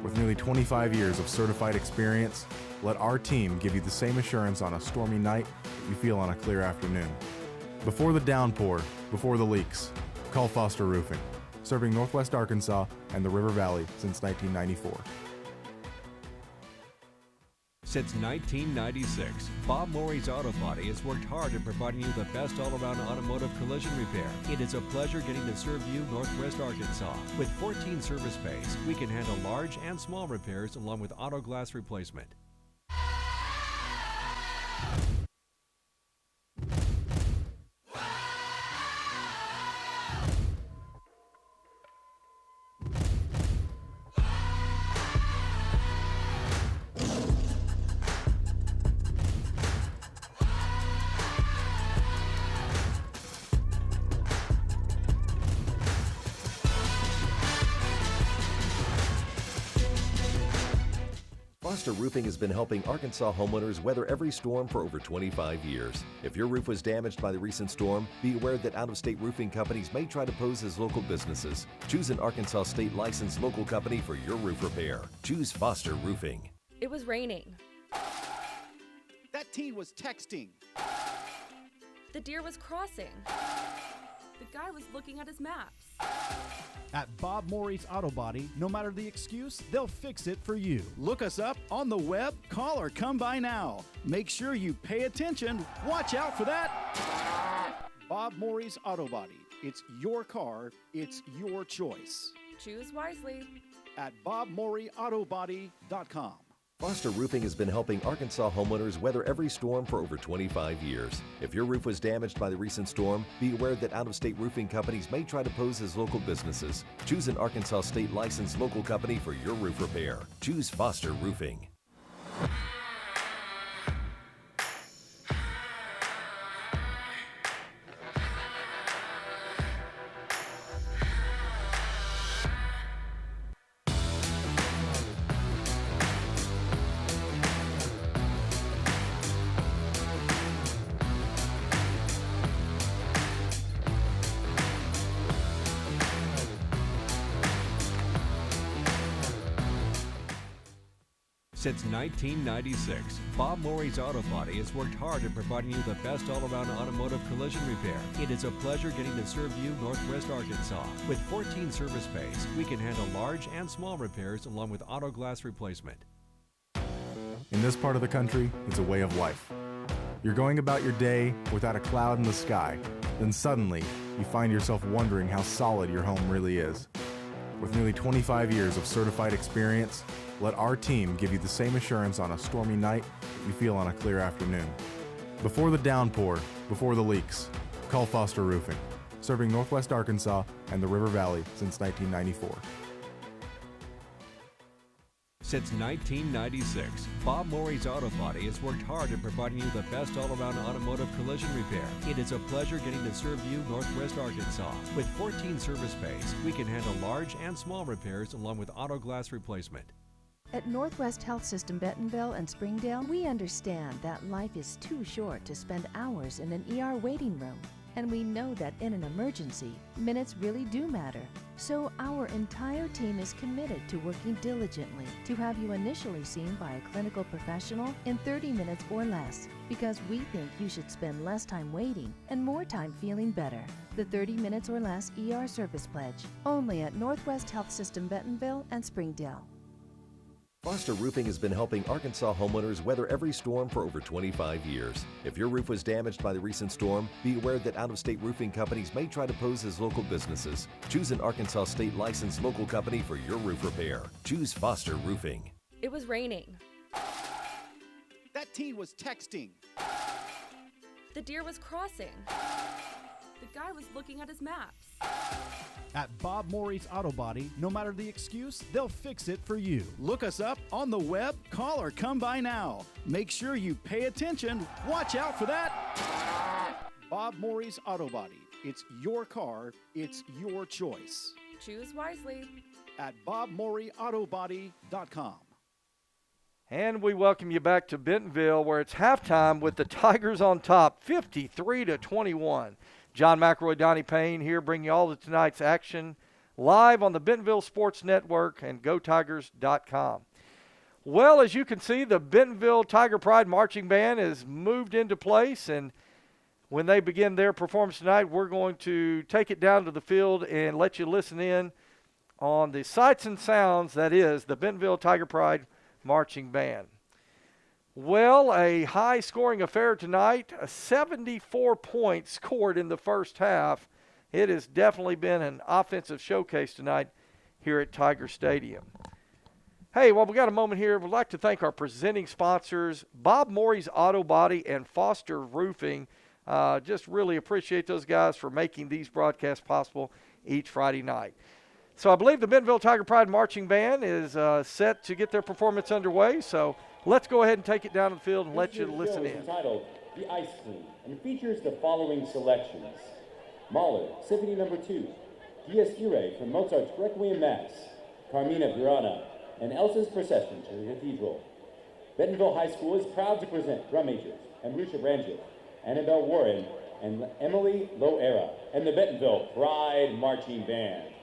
With nearly 25 years of certified experience, let our team give you the same assurance on a stormy night that you feel on a clear afternoon. Before the downpour, before the leaks, call Foster Roofing, serving Northwest Arkansas and the River Valley since 1994. Since 1996, Bob Morey's Auto Body has worked hard at providing you the best all-around automotive collision repair. It is a pleasure getting to serve you Northwest Arkansas. With 14 service bays, we can handle large and small repairs along with auto glass replacement. Foster Roofing has been helping Arkansas homeowners weather every storm for over 25 years. If your roof was damaged by the recent storm, be aware that out-of-state roofing companies may try to pose as local businesses. Choose an Arkansas state licensed local company for your roof repair. Choose Foster Roofing. It was raining. That teen was texting. The deer was crossing. The guy was looking at his maps. At Bob Morey's Auto Body, no matter the excuse, they'll fix it for you. Look us up on the web, call or come by now. Make sure you pay attention. Watch out for that. Bob Morey's Auto Body. It's your car, it's your choice. Choose wisely. At bobmoreyautobody.com. Foster Roofing has been helping Arkansas homeowners weather every storm for over 25 years. If your roof was damaged by the recent storm, be aware that out-of-state roofing companies may try to pose as local businesses. Choose an Arkansas state licensed local company for your roof repair. Choose Foster Roofing. Since 1996, Bob Morey's Auto Body has worked hard at providing you the best all-around automotive collision repair. It is a pleasure getting to serve you Northwest Arkansas. With 14 service bays, we can handle large and small repairs along with auto glass replacement. In this part of the country, it's a way of life. You're going about your day without a cloud in the sky. Then suddenly, you find yourself wondering how solid your home really is. With nearly 25 years of certified experience, let our team give you the same assurance on a stormy night that you feel on a clear afternoon. Before the downpour, before the leaks, call Foster Roofing, serving Northwest Arkansas and the River Valley since 1994. Since 1996, Bob Morey's Auto Body has worked hard at providing you the best all-around automotive collision repair. It is a pleasure getting to serve you Northwest Arkansas. With 14 service bays, we can handle large and small repairs along with auto glass replacement. At Northwest Health System Bentonville and Springdale, we understand that life is too short to spend hours in an ER waiting room. And we know that in an emergency, minutes really do matter. So our entire team is committed to working diligently to have you initially seen by a clinical professional in 30 minutes or less, because we think you should spend less time waiting and more time feeling better. The 30 minutes or less ER service pledge, only at Northwest Health System Bentonville and Springdale. Foster Roofing has been helping Arkansas homeowners weather every storm for over 25 years. If your roof was damaged by the recent storm, be aware that out-of-state roofing companies may try to pose as local businesses. Choose an Arkansas state licensed local company for your roof repair. Choose Foster Roofing. It was raining. That teen was texting. The deer was crossing. The guy was looking at his maps. At Bob Morey's Auto Body, no matter the excuse, they'll fix it for you. Look us up on the web, call or come by now. Make sure you pay attention. Watch out for that. Bob Morey's Auto Body. It's your car, it's your choice. Choose wisely. At bobmoreyautobody.com. And we welcome you back to Bentonville, where it's halftime with the Tigers on top, 53-21. John McElroy, Donnie Payne here, bringing you all of tonight's action live on the Bentonville Sports Network and GoTigers.com. Well, as you can see, the Bentonville Tiger Pride Marching Band has moved into place, and when they begin their performance tonight, we're going to take it down to the field and let you listen in on the sights and sounds that is the Bentonville Tiger Pride Marching Band. Well, a high-scoring affair tonight. 74 points scored in the first half. It has definitely been an offensive showcase tonight here at Tiger Stadium. Hey, well, we got a moment here. We'd like to thank our presenting sponsors, Bob Morey's Auto Body and Foster Roofing. Just really appreciate those guys for making these broadcasts possible each Friday night. So I believe the Bentonville Tiger Pride Marching Band is set to get their performance underway. So let's go ahead and take it down to the field and let you listen in. Entitled The Ice Queen and features the following selections: Mahler, Symphony No. 2, Dies Irae from Mozart's Requiem Mass, Carmina Burana, and Elsa's Procession to the Cathedral. Bentonville High School is proud to present drum majors Amrusha Brangic, Annabelle Warren, and Emily Loera, and the Bentonville Pride Marching Band.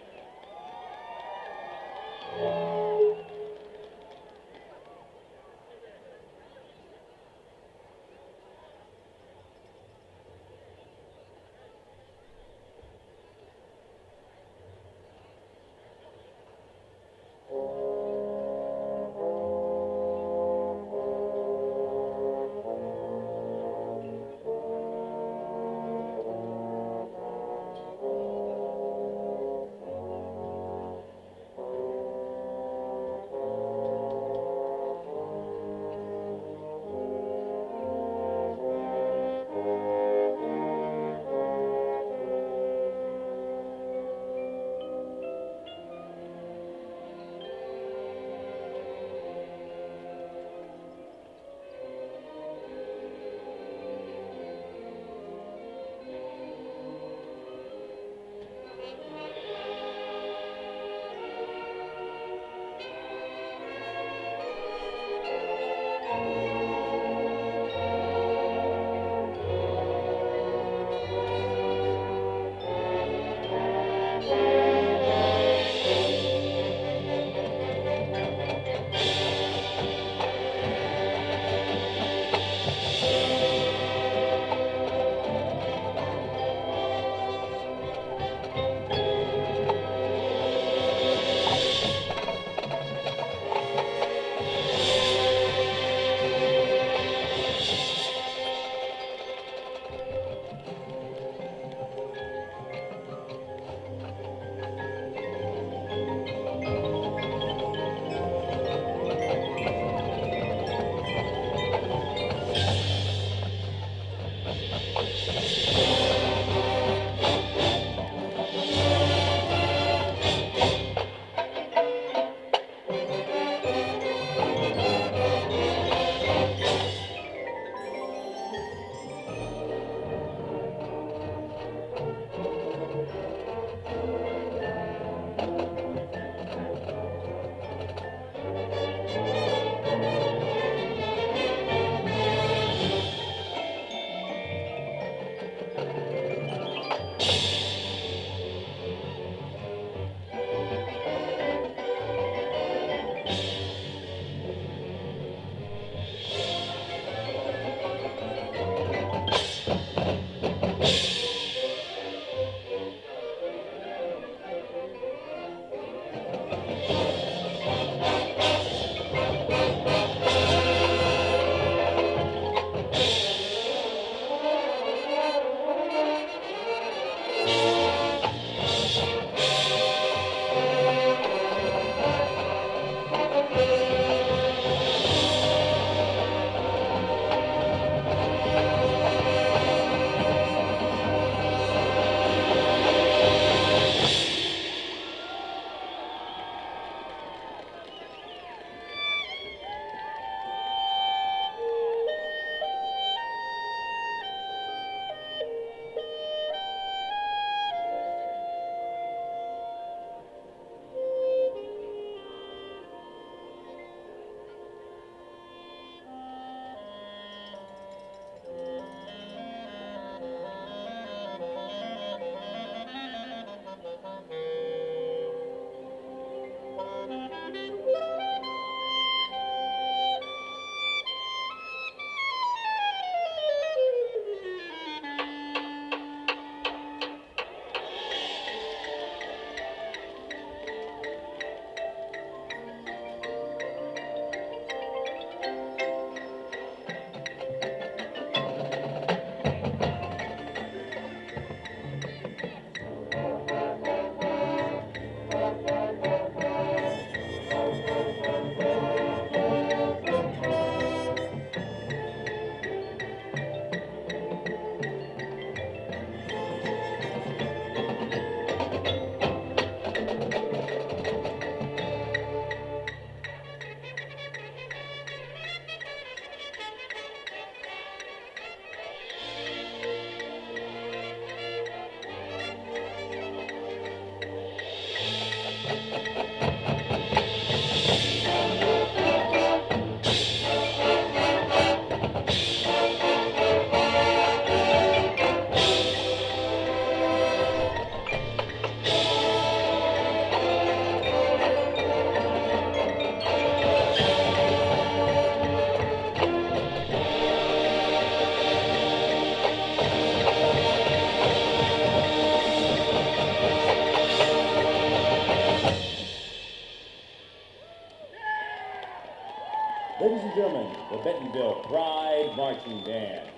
Ladies and gentlemen, the Bentonville Pride Marching Band.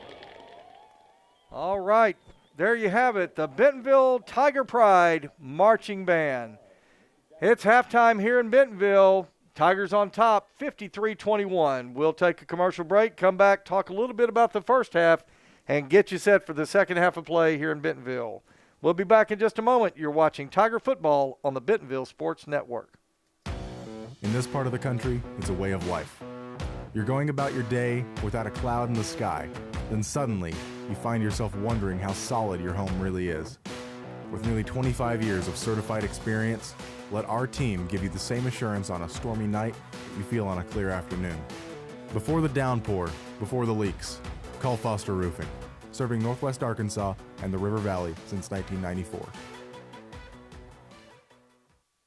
All right, there you have it, the Bentonville Tiger Pride Marching Band. It's halftime here in Bentonville. Tigers on top, 53-21. We'll take a commercial break, come back, talk a little bit about the first half, and get you set for the second half of play here in Bentonville. We'll be back in just a moment. You're watching Tiger Football on the Bentonville Sports Network. In this part of the country, it's a way of life. You're going about your day without a cloud in the sky. Then suddenly, you find yourself wondering how solid your home really is. With nearly 25 years of certified experience, let our team give you the same assurance on a stormy night that you feel on a clear afternoon. Before the downpour, before the leaks, call Foster Roofing, serving Northwest Arkansas and the River Valley since 1994.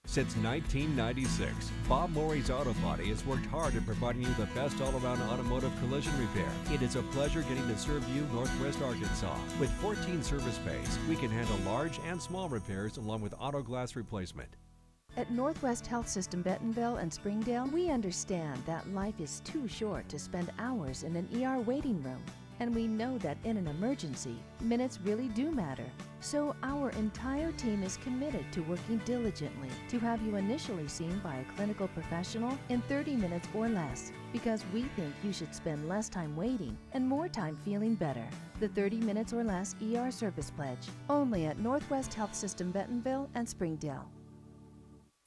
Since 1996, Bob Morey's Auto Body has worked hard at providing you the best all-around automotive collision repair. It is a pleasure getting to serve you Northwest Arkansas. With 14 service bays, we can handle large and small repairs along with auto glass replacement. At Northwest Health System Bentonville and Springdale, we understand that life is too short to spend hours in an ER waiting room. And we know that in an emergency, minutes really do matter. So our entire team is committed to working diligently to have you initially seen by a clinical professional in 30 minutes or less, because we think you should spend less time waiting and more time feeling better. The 30 minutes or less ER service pledge, only at Northwest Health System Bentonville and Springdale.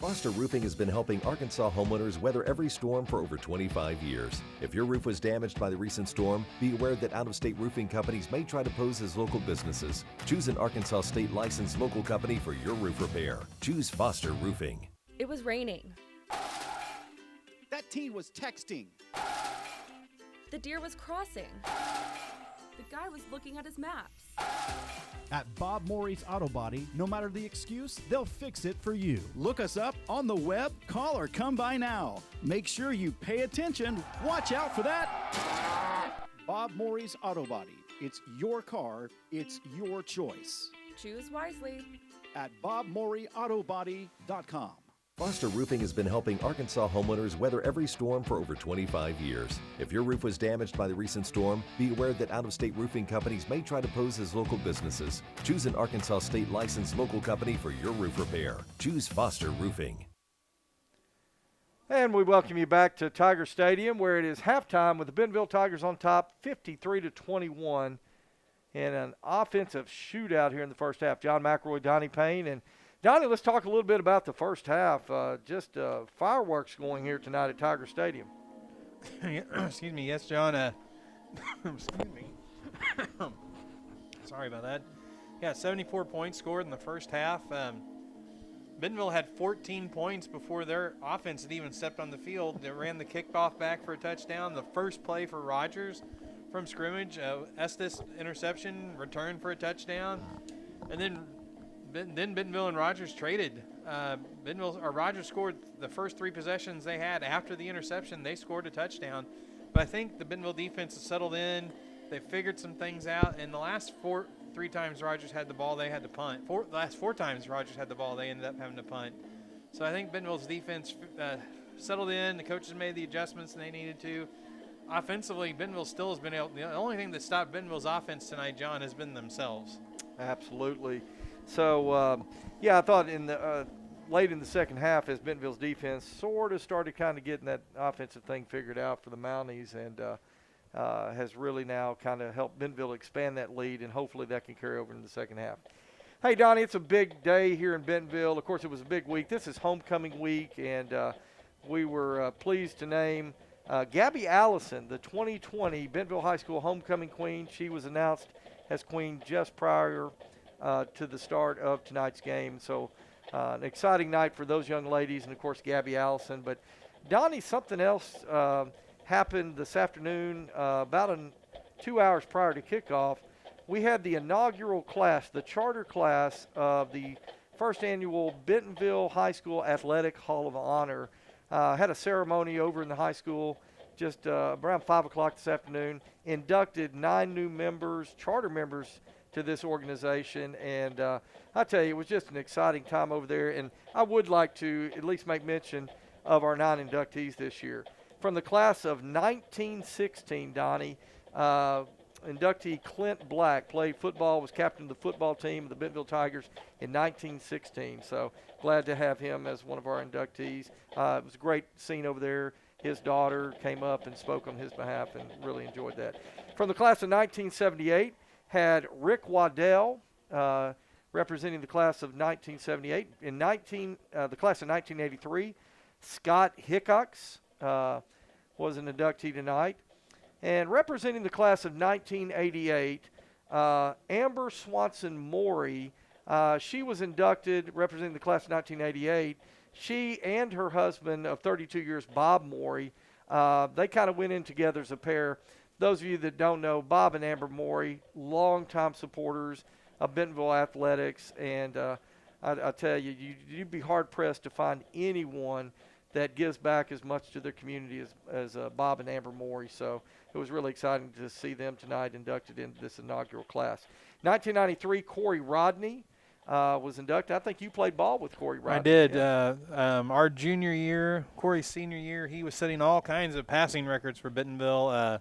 Foster Roofing has been helping Arkansas homeowners weather every storm for over 25 years. If your roof was damaged by the recent storm, be aware that out-of-state roofing companies may try to pose as local businesses. Choose an Arkansas state licensed local company for your roof repair. Choose Foster Roofing. It was raining. That teen was texting. The deer was crossing. The guy was looking at his maps. At Bob Morey's Auto Body, no matter the excuse, they'll fix it for you. Look us up on the web, call or come by now. Make sure you pay attention. Watch out for that. Bob Morey's Auto Body. It's your car. It's your choice. Choose wisely. At BobMoreyAutoBody.com. Foster Roofing has been helping Arkansas homeowners weather every storm for over 25 years. If your roof was damaged by the recent storm, be aware that out-of-state roofing companies may try to pose as local businesses. Choose an Arkansas state licensed local company for your roof repair. Choose Foster Roofing. And we welcome you back to Tiger Stadium, where it is halftime with the Bentonville Tigers on top, 53-21, in an offensive shootout here in the first half. John McElroy, Donnie Payne, and Donnie, let's talk a little bit about the first half. Just fireworks going here tonight at Tiger Stadium. Excuse me. Yes, John. Excuse me. Sorry about that. Yeah, 74 points scored in the first half. Bentonville had 14 points before their offense had even stepped on the field. They ran the kickoff back for a touchdown. The first play for Rogers from scrimmage, Estes interception, return for a touchdown. And then Bentonville and Rogers traded. Rogers scored the first three possessions they had after the interception. They scored a touchdown. But I think the Bentonville defense has settled in. They figured some things out. And the last three times Rogers had the ball, they had to punt. The last four times Rogers had the ball, they ended up having to punt. So I think Bentonville's defense settled in. The coaches made the adjustments they needed to. Offensively, Bentonville still has been able. The only thing that stopped Bentonville's offense tonight, John, has been themselves. Absolutely. So, I thought late in the second half, as Bentonville's defense sort of started kind of getting that offensive thing figured out for the Mounties, and has really now kind of helped Bentonville expand that lead, and hopefully that can carry over into the second half. Hey, Donnie, it's a big day here in Bentonville. Of course, it was a big week. This is homecoming week, and we were pleased to name Gabby Allison, the 2020 Bentonville High School homecoming queen. She was announced as queen just prior to the start of tonight's game. So an exciting night for those young ladies and, of course, Gabby Allison. But, Donnie, something else happened this afternoon about 2 hours prior to kickoff. We had the inaugural class, the charter class of the first annual Bentonville High School Athletic Hall of Honor. Had a ceremony over in the high school just around 5 o'clock this afternoon. Inducted 9 new members, charter members, to this organization, and I tell you, it was just an exciting time over there, and I would like to at least make mention of our 9 inductees this year. from the class of 1916, Donnie, inductee Clint Black played football, was captain of the football team of the Bentonville Tigers in 1916. So glad to have him as one of our inductees. It was a great scene over there. His daughter came up and spoke on his behalf and really enjoyed that. From the class of 1978, had Rick Waddell representing the class of 1978. In the class of 1983, Scott Hickox was an inductee tonight. And representing the class of 1988, Amber Swanson Morey, she was inducted representing the class of 1988. She and her husband of 32 years, Bob Morey, they kind of went in together as a pair. Those of you that don't know, Bob and Amber Morey, longtime supporters of Bentonville athletics. And I tell you, you'd be hard-pressed to find anyone that gives back as much to their community as Bob and Amber Morey. So it was really exciting to see them tonight inducted into this inaugural class. 1993, Corey Rodney was inducted. I think you played ball with Corey Rodney. I did. Yeah. Our junior year, Corey's senior year, he was setting all kinds of passing records for Bentonville.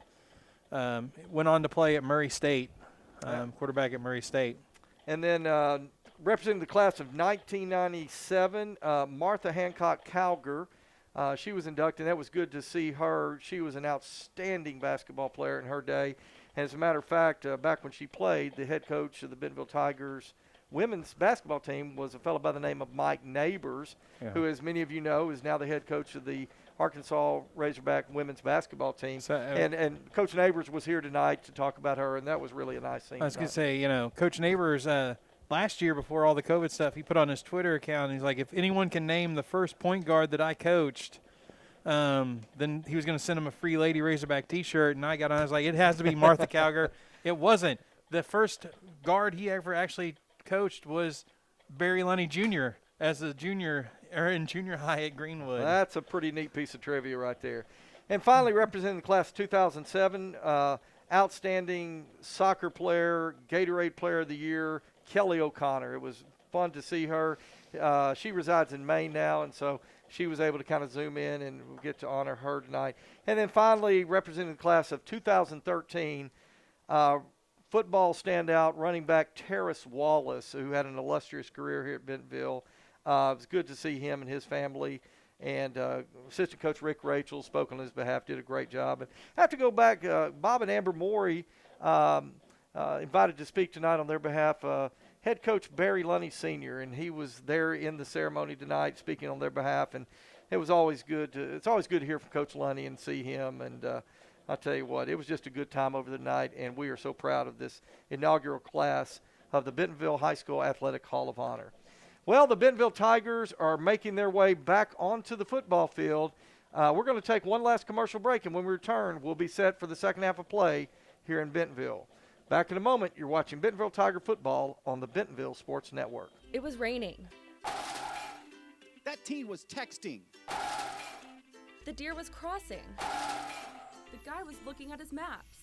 Went on to play at Murray State, quarterback at Murray State. And then representing the class of 1997, Martha Hancock Calger. She was inducted. That was good to see her. She was an outstanding basketball player in her day. And as a matter of fact, back when she played, the head coach of the Bentonville Tigers women's basketball team was a fellow by the name of Mike Neighbors, who, as many of you know, is now the head coach of the Arkansas Razorback women's basketball team. So, and Coach Neighbors was here tonight to talk about her, and that was really a nice thing. I was going to say, Coach Neighbors, last year before all the COVID stuff, he put on his Twitter account, he's like, if anyone can name the first point guard that I coached, then he was going to send him a free Lady Razorback T-shirt, and I got on, I was like, it has to be Martha Calger. It wasn't. The first guard he ever actually coached was Barry Lunny Jr. as a junior in junior high at Greenwood. That's a pretty neat piece of trivia right there. And finally, representing the class of 2007, outstanding soccer player, Gatorade Player of the Year, Kelly O'Connor. It was fun to see her. She resides in Maine now, and so she was able to kind of zoom in, and we'll get to honor her tonight. And then finally, representing the class of 2013, football standout running back Terrace Wallace, who had an illustrious career here at Bentonville. It was good to see him and his family. And assistant coach Rick Rachel spoke on his behalf, did a great job. And I have to go back, Bob and Amber Morey invited to speak tonight on their behalf, head coach Barry Lunny Sr., and he was there in the ceremony tonight speaking on their behalf. And it was always good it's always good to hear from Coach Lunny and see him. And I'll tell you what, it was just a good time over the night, and we are so proud of this inaugural class of the Bentonville High School Athletic Hall of Honor. Well, the Bentonville Tigers are making their way back onto the football field. We're going to take one last commercial break, and when we return, we'll be set for the second half of play here in Bentonville. Back in a moment, you're watching Bentonville Tiger football on the Bentonville Sports Network. It was raining. That teen was texting. The deer was crossing. The guy was looking at his maps.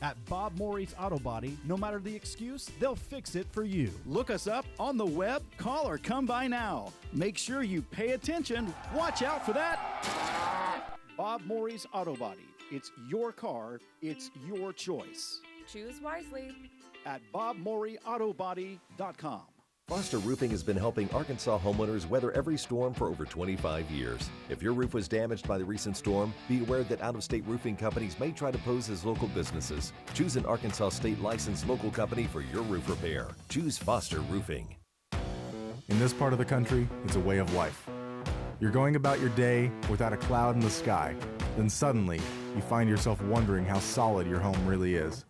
At Bob Morey's Auto Body, no matter the excuse, they'll fix it for you. Look us up on the web, call or come by now. Make sure you pay attention. Watch out for that. Bob Morey's Auto Body. It's your car. It's your choice. Choose wisely. At BobMoreyAutoBody.com. Foster Roofing has been helping Arkansas homeowners weather every storm for over 25 years. If your roof was damaged by the recent storm, be aware that out-of-state roofing companies may try to pose as local businesses. Choose an Arkansas state licensed local company for your roof repair. Choose Foster Roofing. In this part of the country, it's a way of life. You're going about your day without a cloud in the sky. Then suddenly, you find yourself wondering how solid your home really is.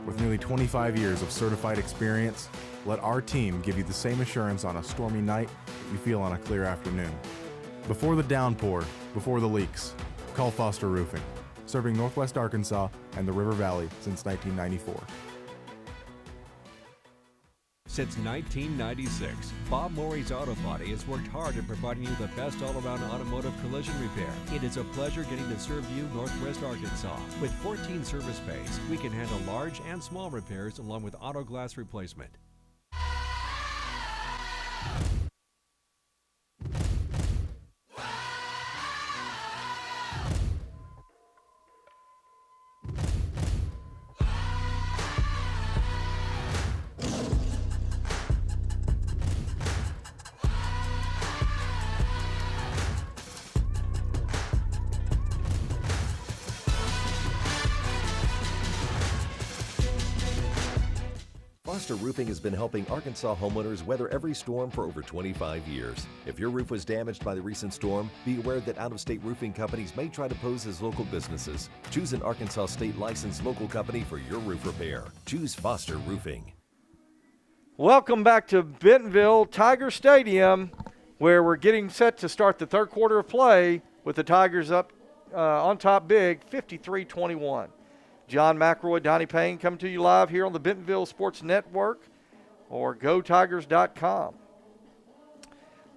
With nearly 25 years of certified experience, let our team give you the same assurance on a stormy night that you feel on a clear afternoon. Before the downpour, before the leaks, call Foster Roofing, serving Northwest Arkansas and the River Valley since 1994. Since 1996, Bob Morey's Auto Body has worked hard at providing you the best all-around automotive collision repair. It is a pleasure getting to serve you Northwest Arkansas. With 14 service bays, we can handle large and small repairs along with auto glass replacement. Foster Roofing has been helping Arkansas homeowners weather every storm for over 25 years. If your roof was damaged by the recent storm, be aware that out-of-state roofing companies may try to pose as local businesses. Choose an Arkansas state licensed local company for your roof repair. Choose Foster Roofing. Welcome back to Bentonville Tiger Stadium, where we're getting set to start the third quarter of play with the Tigers up on top big, 53-21. John McElroy, Donnie Payne coming to you live here on the Bentonville Sports Network or GoTigers.com.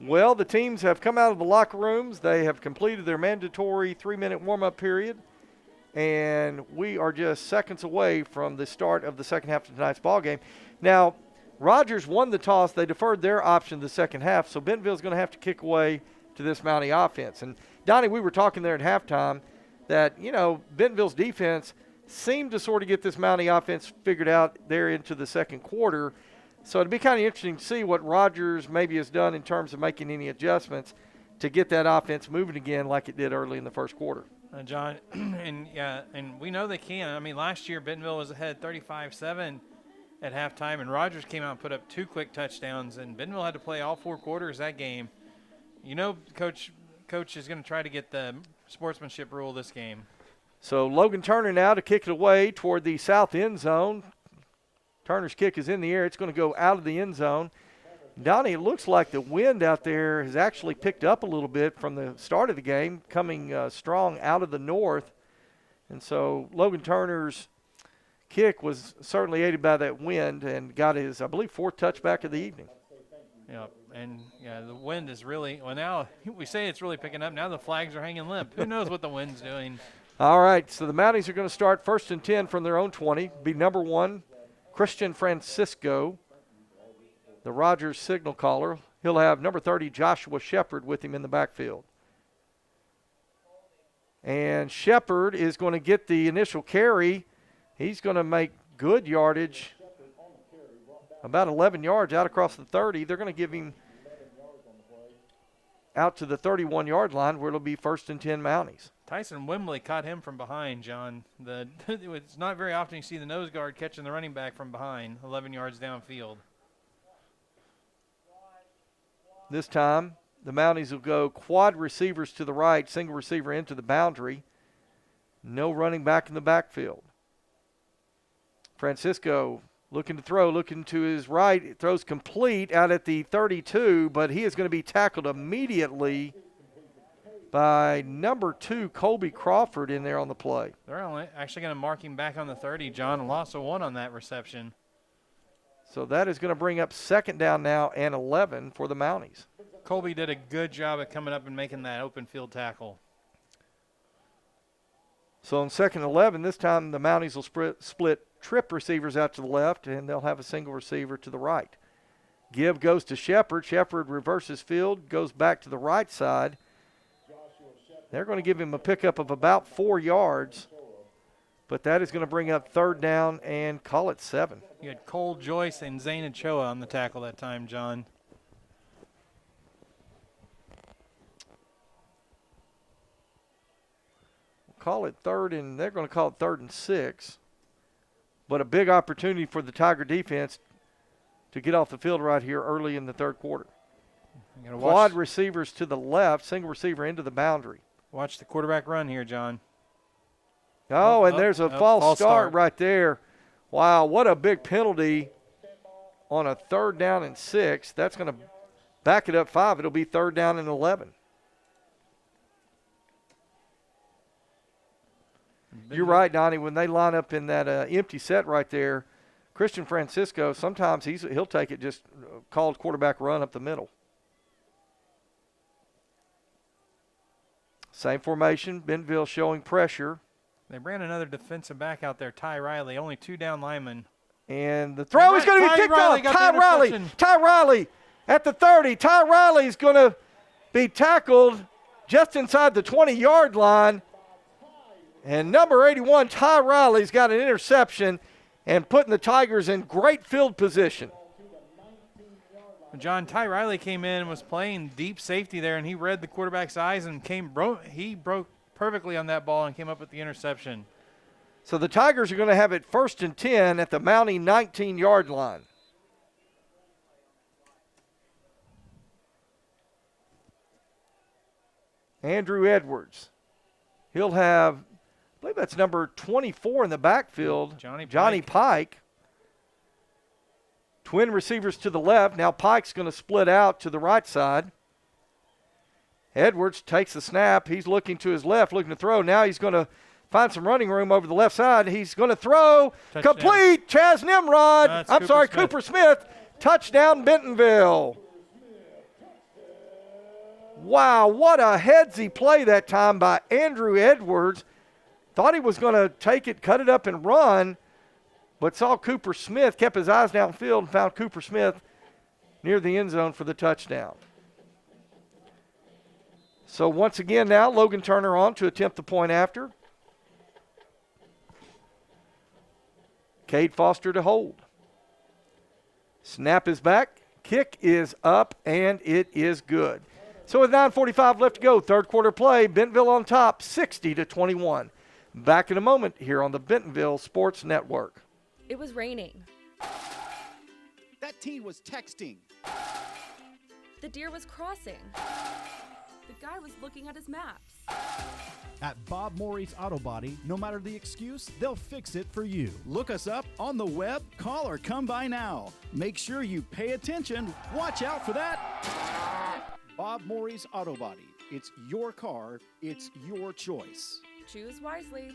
Well, the teams have come out of the locker rooms. They have completed their mandatory 3-minute warm-up period, and we are just seconds away from the start of the second half of tonight's ball game. Now, Rogers won the toss. They deferred their option the second half, so Bentonville's going to have to kick away to this Mountie offense. And, Donnie, we were talking there at halftime that, Bentonville's defense – seemed to sort of get this Mountie offense figured out there into the second quarter. So it'd be kind of interesting to see what Rogers maybe has done in terms of making any adjustments to get that offense moving again like it did early in the first quarter. John, and we know they can. I mean, last year Bentonville was ahead 35-7 at halftime, and Rogers came out and put up 2 quick touchdowns, and Bentonville had to play all 4 quarters that game. Coach is going to try to get the sportsmanship rule this game. So Logan Turner now to kick it away toward the south end zone. Turner's kick is in the air. It's going to go out of the end zone. Donnie, it looks like the wind out there has actually picked up a little bit from the start of the game, coming strong out of the north. And so Logan Turner's kick was certainly aided by that wind and got his, I believe, 4th touchback of the evening. Yep, and the wind is really, well, now we say it's really picking up. Now the flags are hanging limp. Who knows what the wind's doing? All right, so the Mounties are going to start 1st and 10 from their own 20. Be number 1, Christian Francisco, the Rogers signal caller. He'll have number 30, Joshua Shepard, with him in the backfield. And Shepard is going to get the initial carry. He's going to make good yardage, about 11 yards out across the 30. They're going to give him out to the 31-yard line where it'll be 1st and 10 Mounties. Tyson Wembley caught him from behind, John. It's not very often you see the nose guard catching the running back from behind, 11 yards downfield. This time, the Mounties will go quad receivers to the right, single receiver into the boundary. No running back in the backfield. Francisco looking to throw, looking to his right. It throws complete out at the 32, but he is going to be tackled immediately by number 2, Colby Crawford, in there on the play. They're actually going to mark him back on the 30, John. Loss of 1 on that reception. So that is going to bring up 2nd down now and 11 for the Mounties. Colby did a good job at coming up and making that open field tackle. So on 2nd and 11, this time the Mounties will split trip receivers out to the left, and they'll have a single receiver to the right. Give goes to Shepard. Shepard reverses field, goes back to the right side. They're going to give him a pickup of about 4 yards, but that is going to bring up 3rd down and call it 7. You had Cole Joyce and Zane Ochoa on the tackle that time, John. Call it 3rd, and they're going to call it 3rd and 6. But a big opportunity for the Tiger defense to get off the field right here early in the 3rd quarter. Quad receivers to the left, single receiver into the boundary. Watch the quarterback run here, John. Oh, and there's a false start right there. Wow, what a big penalty on a 3rd down and 6. That's going to back it up 5. It'll be 3rd down and 11. You're right, Donnie. When they line up in that empty set right there, Christian Francisco, sometimes he'll take it just called quarterback run up the middle. Same formation, Bentonville showing pressure. They ran another defensive back out there, Ty Riley, only 2 down linemen. And the throw is going to be picked off. Ty Riley at the 30. Ty Riley is going to be tackled just inside the 20-yard line. And number 81, Ty Riley's got an interception and putting the Tigers in great field position. John, Ty Riley came in and was playing deep safety there, and he read the quarterback's eyes and he broke perfectly on that ball and came up with the interception. So the Tigers are going to have it 1st and 10 at the Mountie 19-yard line. Andrew Edwards. He'll have, I believe that's number 24 in the backfield, Johnny Pike. Twin receivers to the left. Now Pike's going to split out to the right side. Edwards takes the snap. He's looking to his left, looking to throw. Now he's going to find some running room over the left side. He's going to throw. Touchdown. Complete. Chaz Nimrod. Cooper Smith. Touchdown, Bentonville. Wow, what a headsy play that time by Andrew Edwards. Thought he was going to take it, cut it up, and run, but saw Cooper Smith, kept his eyes downfield, and found Cooper Smith near the end zone for the touchdown. So once again now, Logan Turner on to attempt the point after. Cade Foster to hold. Snap is back. Kick is up, and it is good. So with 9:45 left to go, third quarter play, Bentonville on top, 60-21. Back in a moment here on the Bentonville Sports Network. It was raining. That teen was texting. The deer was crossing. The guy was looking at his maps. At Bob Morey's Auto Body, no matter the excuse, they'll fix it for you. Look us up on the web, call or come by now. Make sure you pay attention. Watch out for that. Bob Morey's Auto Body. It's your car. It's your choice. Choose wisely.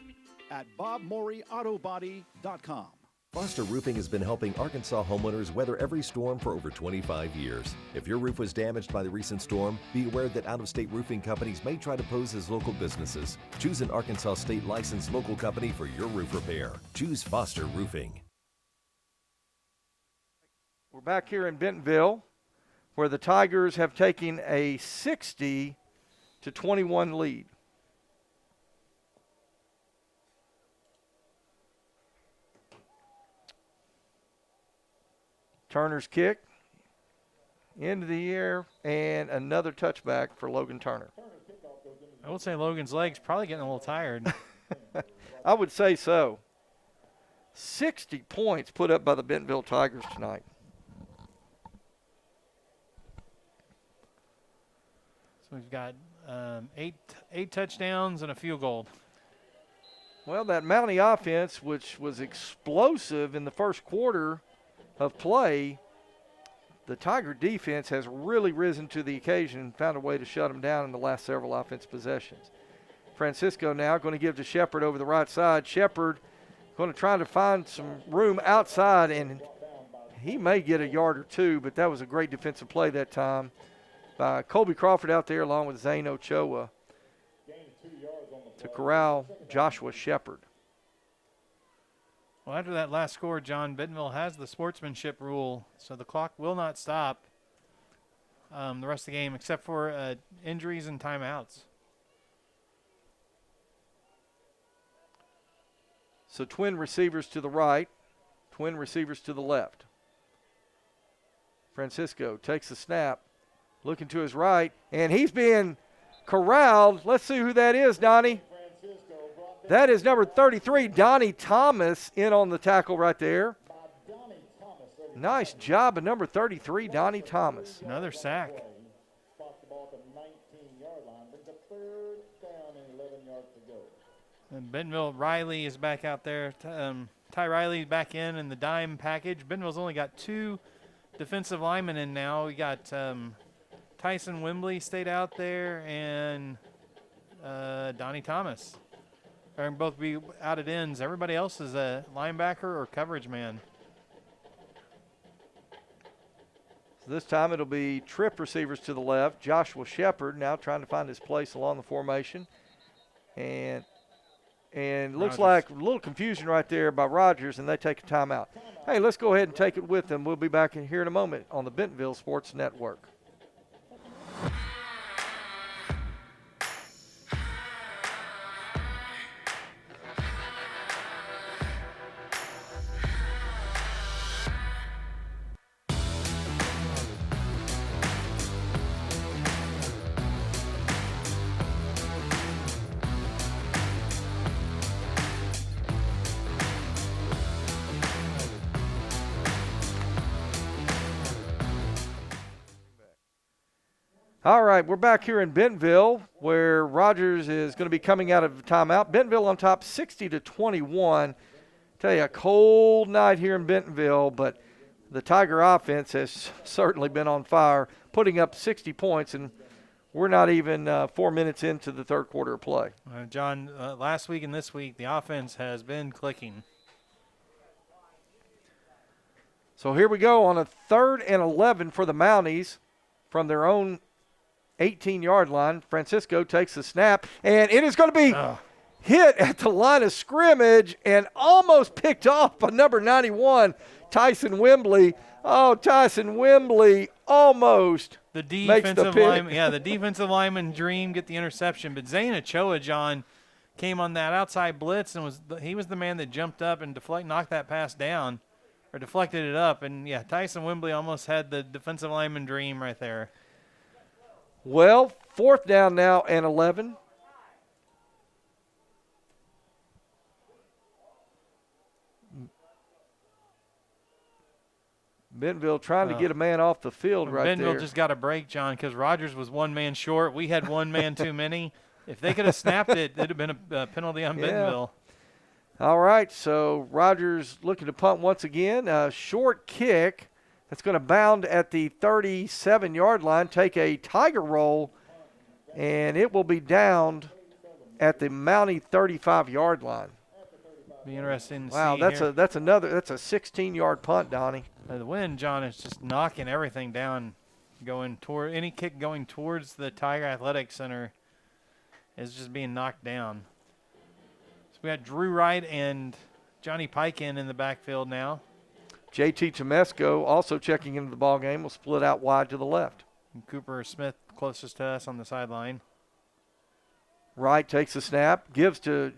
At BobMoreyAutoBody.com. Foster Roofing has been helping Arkansas homeowners weather every storm for over 25 years. If your roof was damaged by the recent storm, be aware that out-of-state roofing companies may try to pose as local businesses. Choose an Arkansas state licensed local company for your roof repair. Choose Foster Roofing. We're back here in Bentonville, where the Tigers have taken a 60-21 lead. Turner's kick into the air, and another touchback for Logan Turner. I would say Logan's legs probably getting a little tired. I would say so. 60 points put up by the Bentonville Tigers tonight. So we've got eight touchdowns and a field goal. Well, that Mountie offense, which was explosive in the first quarter of play, the Tiger defense has really risen to the occasion and found a way to shut them down in the last several offense possessions. Francisco now going to give to Shepard over the right side. Shepard going to try to find some room outside, and he may get a yard or two, but that was a great defensive play that time by Colby Crawford out there along with Zane Ochoa to corral Joshua Shepard. Well, after that last score, John, Bentonville has the sportsmanship rule, so the clock will not stop the rest of the game except for injuries and timeouts. So twin receivers to the right, twin receivers to the left. Francisco takes the snap, looking to his right, and he's being corralled. Let's see who that is, Donnie. That is number 33, Donnie Thomas, in on the tackle right there. Nice job of number 33, Donnie Thomas. Another sack. And Bentonville Riley is back out there. Ty Riley back in the dime package. Bentonville's only got two defensive linemen in now. We got Tyson Wembley stayed out there, and Donnie Thomas. They're going to both be out at ends. Everybody else is a linebacker or coverage man. So this time it'll be trip receivers to the left. Joshua Shepard now trying to find his place along the formation. And looks like a little confusion right there by Rogers, and they take a timeout. Hey, let's go ahead and take it with them. We'll be back in here in a moment on the Bentonville Sports Network. All right, we're back here in Bentonville where Rogers is going to be coming out of timeout. Bentonville on top 60-21. Tell you, a cold night here in Bentonville, but the Tiger offense has certainly been on fire, putting up 60 points, and we're not even 4 minutes into the third quarter of play. John, last week and this week, the offense has been clicking. So here we go on a 3rd and 11 for the Mounties from their own 18-yard line. Francisco takes the snap, and it is going to be hit at the line of scrimmage and almost picked off by number 91, Tyson Wembley. Oh, Tyson Wembley almost makes the pick. The defensive lineman dream, get the interception. But Zane Ochoa, John, came on that outside blitz and he was the man that jumped up and knocked that pass down, or deflected it up. And, yeah, Tyson Wembley almost had the defensive lineman dream right there. Well, 4th down now and 11. Bentonville trying to get a man off the field right there. Bentonville just got a break, John, because Rogers was one man short. We had one man too many. If they could have snapped it, it'd have been a penalty on Bentonville. All right, so Rogers looking to punt once again. A short kick that's going to bound at the 37-yard line, take a Tiger roll, and it will be downed at the Mountie 35-yard line. Be interesting to wow, see that's here. that's a 16-yard punt, Donnie. The wind, John, is just knocking everything down, going toward any kick going towards the Tiger Athletic Center is just being knocked down. So we got Drew Wright and Johnny Pike in the backfield now. JT Tomesco also checking into the ball game. Will split out wide to the left. And Cooper Smith closest to us on the sideline. Wright takes the snap, gives to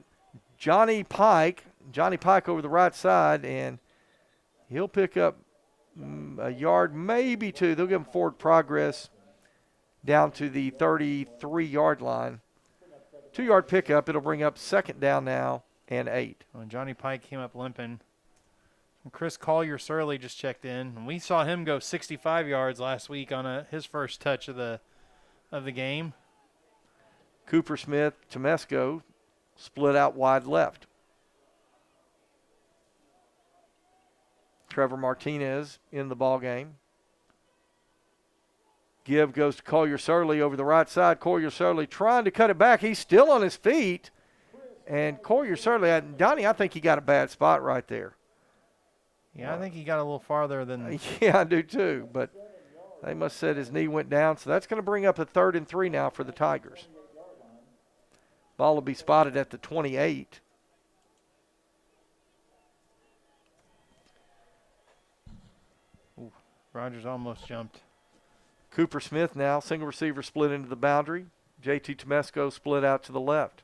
Johnny Pike. Johnny Pike over the right side, and he'll pick up a yard, maybe two. They'll give him forward progress down to the 33-yard line. 2-yard pickup. It'll bring up 2nd down now and 8. When Johnny Pike came up limping. And Chris Collier-Surley just checked in. And we saw him go 65 yards last week on his first touch of the game. Cooper Smith, Tomesco split out wide left. Trevor Martinez in the ball game. Give goes to Collier-Surley over the right side. Collier-Surley trying to cut it back. He's still on his feet. And Collier-Surley, Donnie, I think he got a bad spot right there. Yeah, I think he got a little farther than. Yeah, I do too. But they must have said his knee went down. So that's going to bring up a 3rd and 3 now for the Tigers. Ball will be spotted at the 28. Ooh, Rogers almost jumped. Cooper Smith now, single receiver split into the boundary. JT Tomesco split out to the left.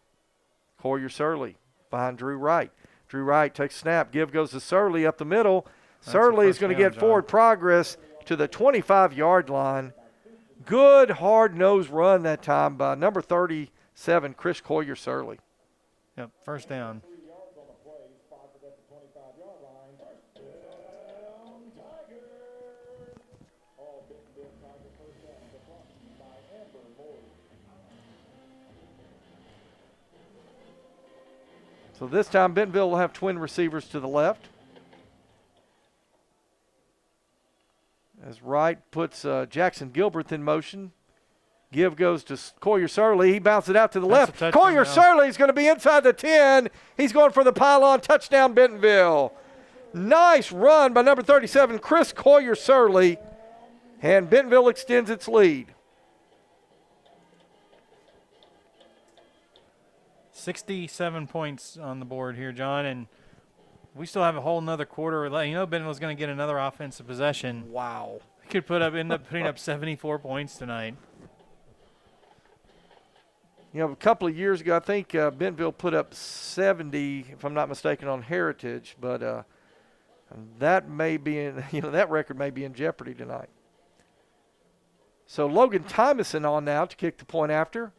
Collier-Surley behind Drew Wright. Drew Wright takes snap. Give goes to Surley up the middle. Surley is going to get forward progress to the 25-yard line. Good hard-nosed run that time by number 37, Chris Collier-Surley. Yep, 1st down. So this time Bentonville will have twin receivers to the left. As Wright puts Jackson Gilbert in motion. Give goes to Collier-Surley. He bounces it out to the left. Collier-Surley is going to be inside the 10. He's going for the pylon. Touchdown, Bentonville. Nice run by number 37, Chris Collier-Surley. And Bentonville extends its lead. 67 points on the board here, John, and we still have a whole nother quarter. You know, Bentonville's going to get another offensive possession. Wow. Could end up putting up 74 points tonight. You know, a couple of years ago, I think Bentonville put up 70, if I'm not mistaken, on Heritage, but that may be in, that record may be in jeopardy tonight. So Logan Tymason on now to kick the point after.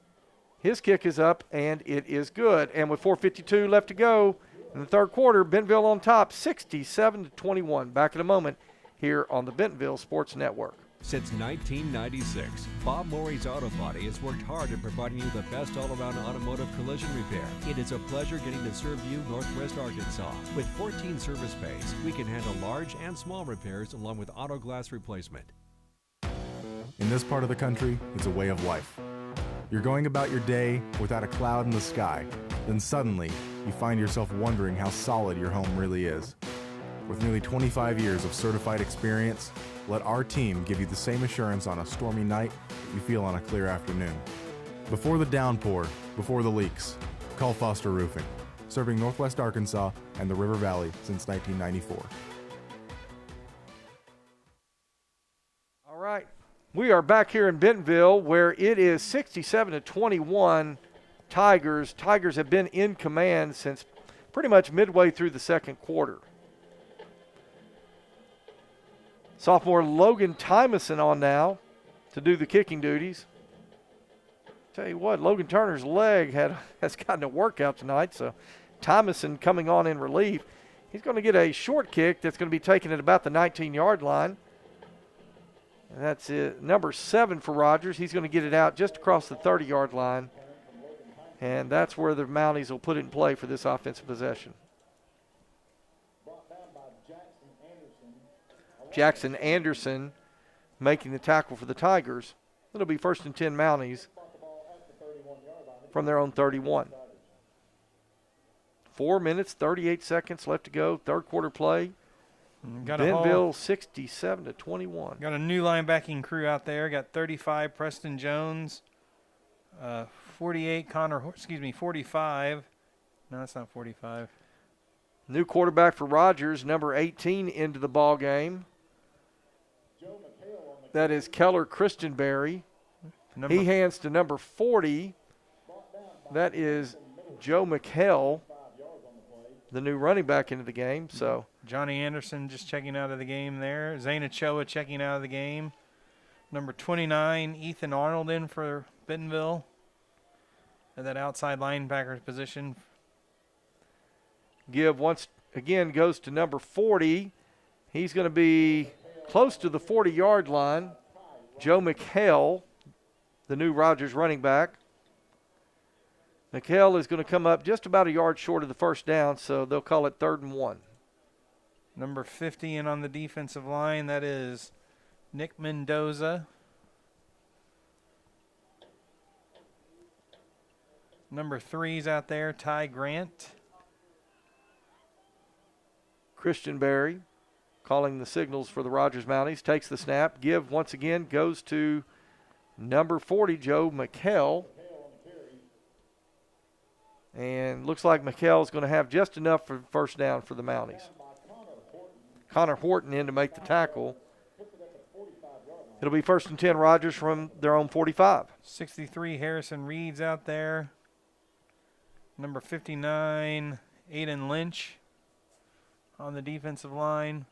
His kick is up, and it is good. And with 4:52 left to go in the third quarter, Bentonville on top, 67-21. Back in a moment here on the Bentonville Sports Network. Since 1996, Bob Morey's Auto Body has worked hard at providing you the best all-around automotive collision repair. It is a pleasure getting to serve you Northwest Arkansas. With 14 service bays, we can handle large and small repairs along with auto glass replacement. In this part of the country, it's a way of life. You're going about your day without a cloud in the sky. Then suddenly, you find yourself wondering how solid your home really is. With nearly 25 years of certified experience, let our team give you the same assurance on a stormy night that you feel on a clear afternoon. Before the downpour, before the leaks, call Foster Roofing, serving Northwest Arkansas and the River Valley since 1994. All right. We are back here in Bentonville where it is 67-21 Tigers. Tigers have been in command since pretty much midway through the second quarter. Sophomore Logan Tymason on now to do the kicking duties. Tell you what, Logan Turner's leg has gotten a workout tonight, so Tymason coming on in relief. He's going to get a short kick that's going to be taken at about the 19-yard line. And that's it. Number 7 for Rogers. He's going to get it out just across the 30-yard line. And that's where the Mounties will put it in play for this offensive possession. Jackson Anderson making the tackle for the Tigers. It'll be 1st and 10 Mounties from their own 31. 4 minutes, 38 seconds left to go. Third quarter play. Bentonville 67-21. Got a new linebacking crew out there. Got 35 Preston Jones, 48 45. No, that's not 45. New quarterback for Rogers, number 18 into the ball game. That is Keller Christianberry. He hands to number 40. That is Joe McHale, the new running back into the game. So Johnny Anderson just checking out of the game there. Zane Ochoa checking out of the game. Number 29, Ethan Arnold in for Bentonville at that outside linebacker's position. Give once again goes to number 40. He's going to be close to the 40-yard line. Joe McHale, the new Rogers running back. McHale is going to come up just about a yard short of the first down, so they'll call it 3rd and 1. Number 50 in on the defensive line, that is Nick Mendoza. Number 3's out there, Ty Grant. Christianberry calling the signals for the Rogers Mounties, takes the snap. Give once again goes to number 40, Joe McHale. And looks like McHale is going to have just enough for first down for the Mounties. Connor Horton in to make the tackle. It'll be 1st and 10 Rogers from their own 45. 63 Harrison Reed's out there. Number 59, Aiden Lynch on the defensive line.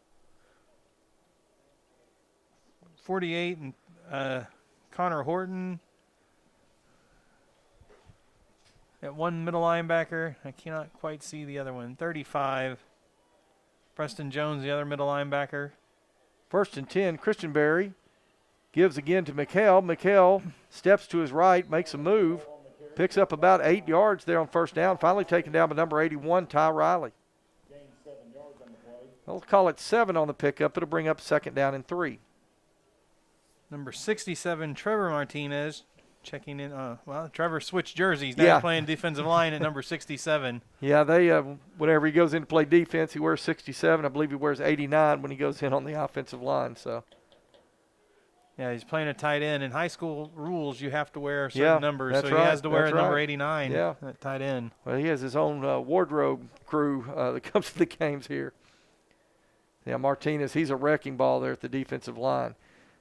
48, and Connor Horton. At one middle linebacker. I cannot quite see the other one. 35, Preston Jones, the other middle linebacker. 1st and 10, Christianberry gives again to McHale. McHale steps to his right, makes a move, picks up about 8 yards there on first down, finally taken down by number 81, Ty Riley. They'll call it 7 on the pickup. It'll bring up 2nd down and 3. Number 67, Trevor Martinez, checking in. Trevor switched jerseys. Now he's playing defensive line at number 67. Yeah, they whenever he goes in to play defense, he wears 67. I believe he wears 89 when he goes in on the offensive line. So. Yeah, he's playing a tight end. In high school rules, you have to wear certain numbers, so he has to wear number 89 at tight end. Well, he has his own wardrobe crew that comes to the games here. Yeah, Martinez, he's a wrecking ball there at the defensive line.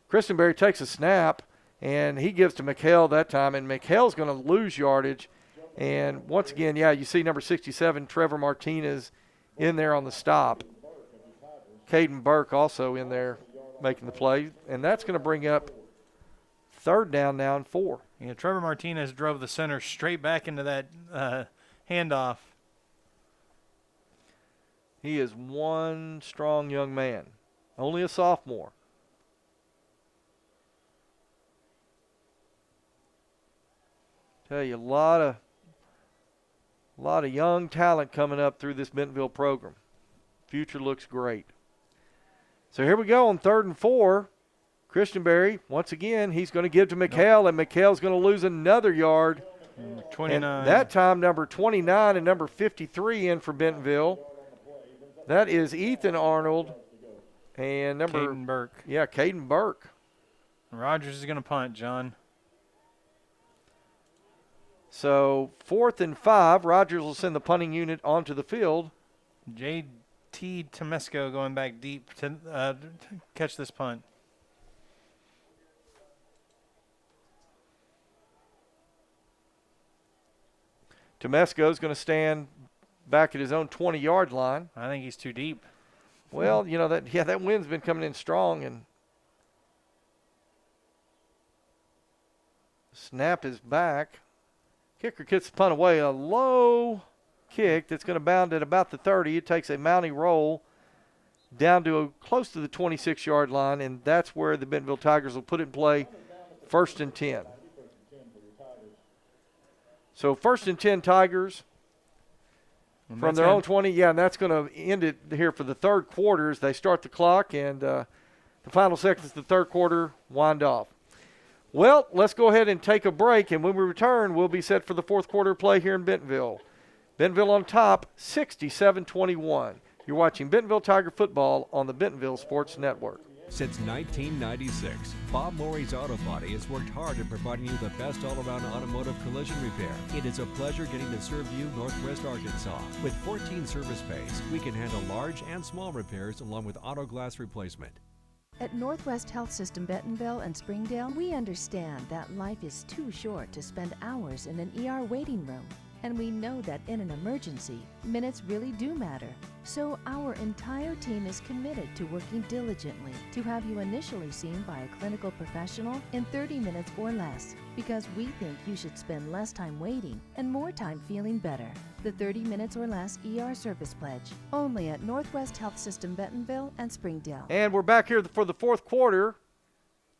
Christianberry takes a snap, and he gives to McHale that time, and McHale's going to lose yardage. And once again, you see number 67, Trevor Martinez, in there on the stop. Caden Burke also in there making the play, and that's going to bring up 3rd down now and 4. Yeah, Trevor Martinez drove the center straight back into that handoff. He is one strong young man, only a sophomore. Tell you, a lot of young talent coming up through this Bentonville program. Future looks great. So here we go on 3rd and 4. Christianberry, once again, he's going to give to McHale, and McHale's going to lose another yard. 29. And that time, number 29 and number 53 in for Bentonville. That is Ethan Arnold and number Caden Burke. Yeah, Caden Burke. Rogers is going to punt, John. So 4th and 5, Rogers will send the punting unit onto the field. J.T. Temesco going back deep to catch this punt. Temesco's going to stand back at his own 20-yard line. I think he's too deep. Well, you know, that wind's been coming in strong, and snap is back. Kicker kicks the punt away. A low kick that's going to bound at about the 30. It takes a mounting roll down to close to the 26-yard line, and that's where the Bentonville Tigers will put it in play, 1st and 10. So 1st and 10 Tigers from their own 20. Yeah, and that's going to end it here for the 3rd quarter as they start the clock, and the final seconds of the 3rd quarter wind off. Well, let's go ahead and take a break, and when we return, we'll be set for the 4th quarter play here in Bentonville. Bentonville on top, 67-21. You're watching Bentonville Tiger football on the Bentonville Sports Network. Since 1996, Bob Morey's Auto Body has worked hard at providing you the best all-around automotive collision repair. It is a pleasure getting to serve you Northwest Arkansas. With 14 service bays, we can handle large and small repairs along with auto glass replacement. At Northwest Health System Bentonville and Springdale, we understand that life is too short to spend hours in an ER waiting room. And we know that in an emergency, minutes really do matter. So our entire team is committed to working diligently to have you initially seen by a clinical professional in 30 minutes or less, because we think you should spend less time waiting and more time feeling better. The 30 minutes or less ER service pledge, only at Northwest Health System Bentonville and Springdale. And we're back here for the 4th quarter.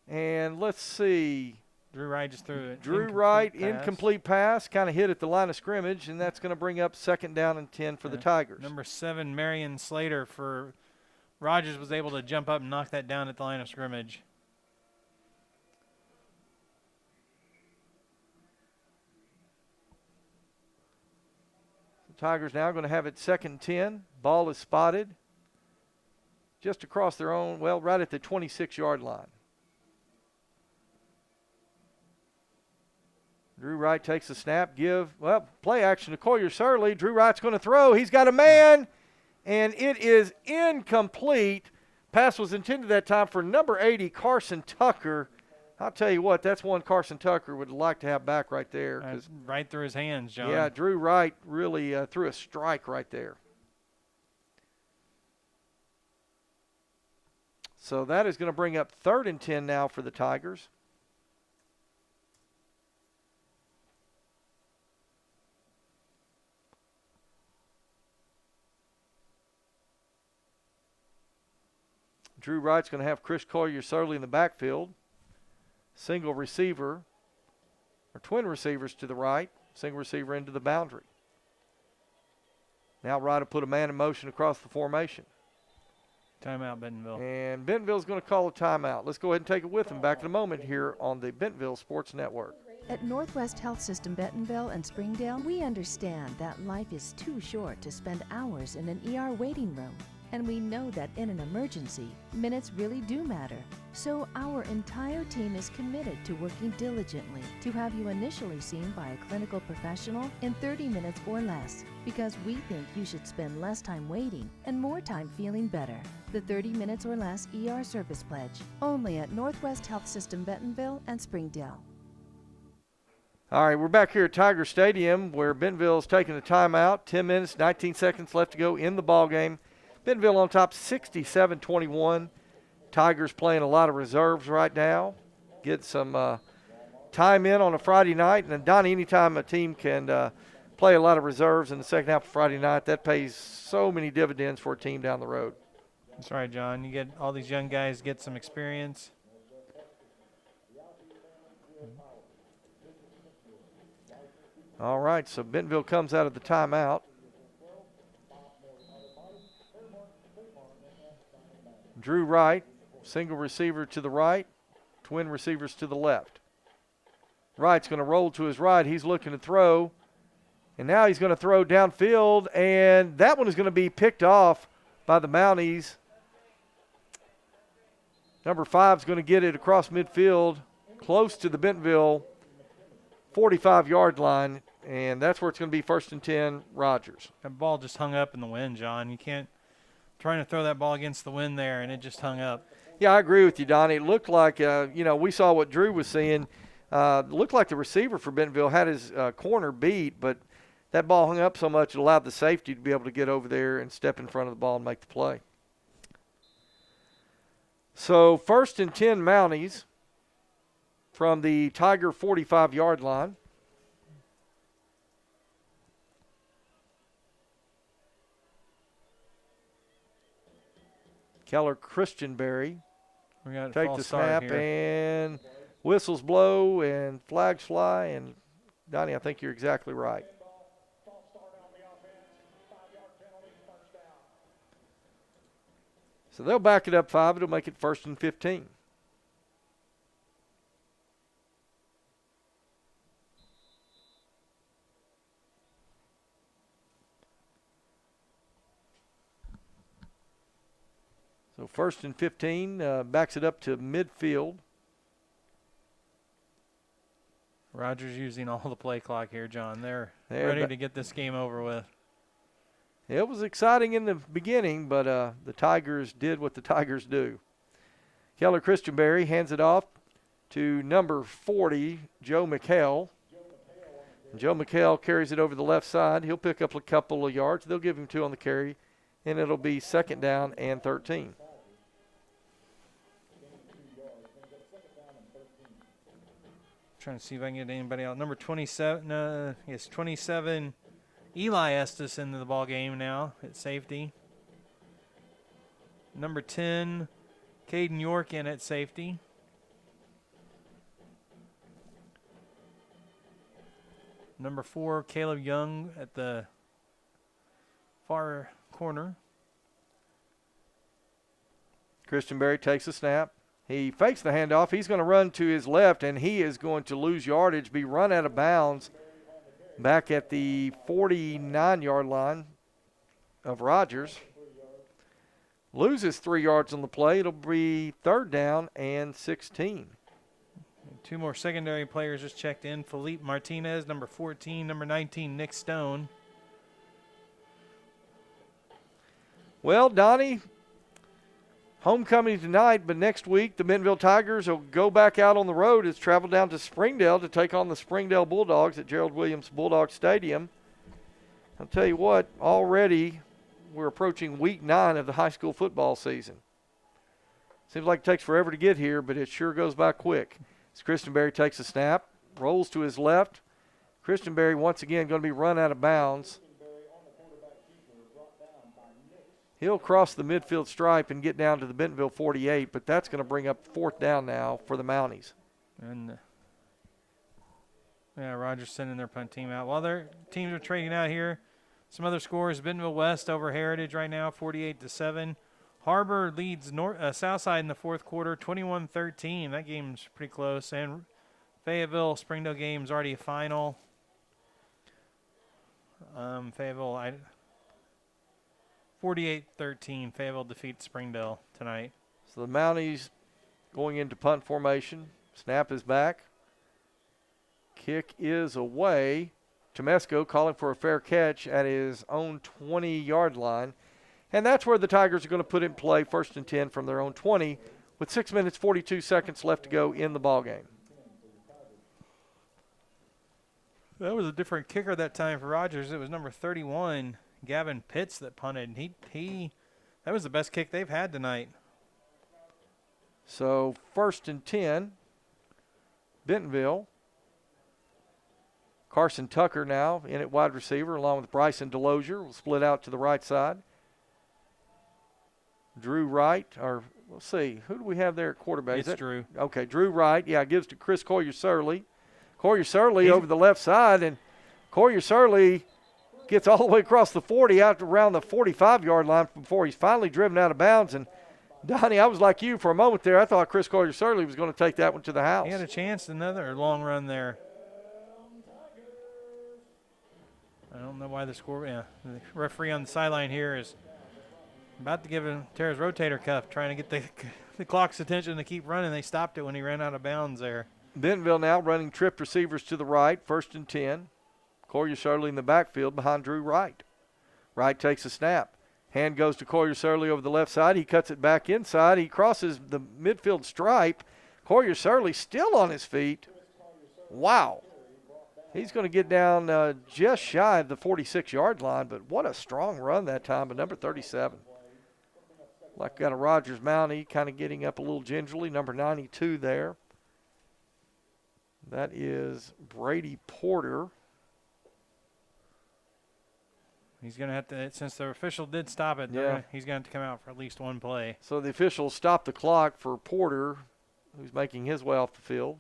And let's see. Drew Wright just threw it. Drew Wright, incomplete pass, kind of hit at the line of scrimmage, and that's going to bring up 2nd down and 10 for the Tigers. Number 7, Marion Slater for Rogers was able to jump up and knock that down at the line of scrimmage. The Tigers now going to have it 2nd and 10. Ball is spotted just across their own, well, right at the 26-yard line. Drew Wright takes the snap, play action to Collier Surley. Drew Wright's going to throw. He's got a man, and it is incomplete. Pass was intended that time for number 80, Carson Tucker. I'll tell you what, that's one Carson Tucker would like to have back right there. Right through his hands, John. Yeah, Drew Wright really threw a strike right there. So that is going to bring up 3rd and 10 now for the Tigers. Drew Wright's going to have Chris Collier Surley in the backfield. Single receiver, or twin receivers to the right. Single receiver into the boundary. Now Wright will put a man in motion across the formation. Timeout, Bentonville. And Bentonville's going to call a timeout. Let's go ahead and take it with them back in a moment here on the Bentonville Sports Network. At Northwest Health System Bentonville and Springdale, we understand that life is too short to spend hours in an ER waiting room. And we know that in an emergency, minutes really do matter. So our entire team is committed to working diligently to have you initially seen by a clinical professional in 30 minutes or less, because we think you should spend less time waiting and more time feeling better. The 30 minutes or less ER service pledge, only at Northwest Health System Bentonville and Springdale. All right, we're back here at Tiger Stadium where Bentonville's taking a timeout. 10 minutes, 19 seconds left to go in the ball game. Bentonville on top 67-21. Tigers playing a lot of reserves right now. Get some time in on a Friday night. And Donnie, anytime a team can play a lot of reserves in the second half of Friday night, that pays so many dividends for a team down the road. That's right, John. You get all these young guys get some experience. All right, so Bentonville comes out of the timeout. Drew Wright, single receiver to the right, twin receivers to the left. Wright's going to roll to his right. He's looking to throw, and now he's going to throw downfield, and that one is going to be picked off by the Mounties. Number 5 is going to get it across midfield, close to the Bentonville 45-yard line, and that's where it's going to be 1st and 10, Rogers. That ball just hung up in the wind, John. You can't trying to throw that ball against the wind there, and it just hung up. Yeah, I agree with you, Donnie. It looked like, we saw what Drew was seeing. It looked like the receiver for Bentonville had his corner beat, but that ball hung up so much it allowed the safety to be able to get over there and step in front of the ball and make the play. So 1st and 10 Mounties from the Tiger 45-yard line. Keller Christianberry take the snap and whistles blow and flags fly. And, Donnie, I think you're exactly right. So they'll back it up 5. It'll make it 1st and 15. So 1st and 15, backs it up to midfield. Rogers using all the play clock here, John. They're ready to get this game over with. It was exciting in the beginning, but the Tigers did what the Tigers do. Keller Christianberry hands it off to number 40, Joe McHale. Joe McHale carries it over the left side. He'll pick up a couple of yards. They'll give him 2 on the carry, and it'll be 2nd down and 13. Trying to see if I can get anybody else. Number 27, 27, Eli Estes into the ball game now at safety. Number 10, Caden York in at safety. Number 4, Caleb Young at the far corner. Christianberry takes a snap. He fakes the handoff. He's going to run to his left, and he is going to lose yardage, be run out of bounds back at the 49-yard line of Rogers. Loses 3 yards on the play. It'll be 3rd down and 16. 2 more secondary players just checked in. Felipe Martinez, number 14, number 19, Nick Stone. Well, Donnie, homecoming tonight, but next week the Bentonville Tigers will go back out on the road. It's traveled down to Springdale to take on the Springdale Bulldogs at Gerald Williams Bulldog Stadium. I'll tell you what, already we're approaching week 9 of the high school football season. Seems like it takes forever to get here, but it sure goes by quick. As Christianberry takes a snap, rolls to his left. Christianberry once again going to be run out of bounds. He'll cross the midfield stripe and get down to the Bentonville 48, but that's going to bring up 4th down now for the Mounties. And Rogers sending their punt team out. While their teams are trading out here, some other scores: Bentonville West over Heritage right now, 48-7. Harbor leads Southside in the 4th quarter, 21-13. That game's pretty close. And Fayetteville Springdale game's already a final. Fayetteville 48-13. Fayetteville defeats Springdale tonight. So the Mounties going into punt formation. Snap is back. Kick is away. Tomesco calling for a fair catch at his own 20-yard line. And that's where the Tigers are going to put in play 1st and 10 from their own 20 with 6 minutes, 42 seconds left to go in the ballgame. That was a different kicker that time for Rogers. It was number 31, Gavin Pitts, that punted. That was the best kick they've had tonight. So 1st and 10, Bentonville. Carson Tucker now in at wide receiver along with Bryson Delosier. Will split out to the right side. Drew Wright, or we'll see, who do we have there at quarterback? It's Drew. Okay, Drew Wright. Yeah, gives to Chris Collier-Surley. Collier-Surley over the left side, and Collier Surley gets all the way across the 40 out to around the 45-yard line before he's finally driven out of bounds. And, Donnie, I was like you for a moment there. I thought Chris Collier Surley was going to take that one to the house. He had a chance, another long run there. I don't know why the the referee on the sideline here is about to give him tear his rotator cuff, trying to get the clock's attention to keep running. They stopped it when he ran out of bounds there. Bentonville now running tripped receivers to the right, 1st and 10. Collier Surley in the backfield behind Drew Wright. Wright takes a snap. Hand goes to Collier Surley over the left side. He cuts it back inside. He crosses the midfield stripe. Collier Surley still on his feet. Wow. He's going to get down just shy of the 46-yard line, but what a strong run that time by number 37. Like got a Rogers Mountie kind of getting up a little gingerly, number 92 there. That is Brady Porter. He's going to have to, since the official did stop it, he's going to have to come out for at least one play. So the officials stopped the clock for Porter, who's making his way off the field.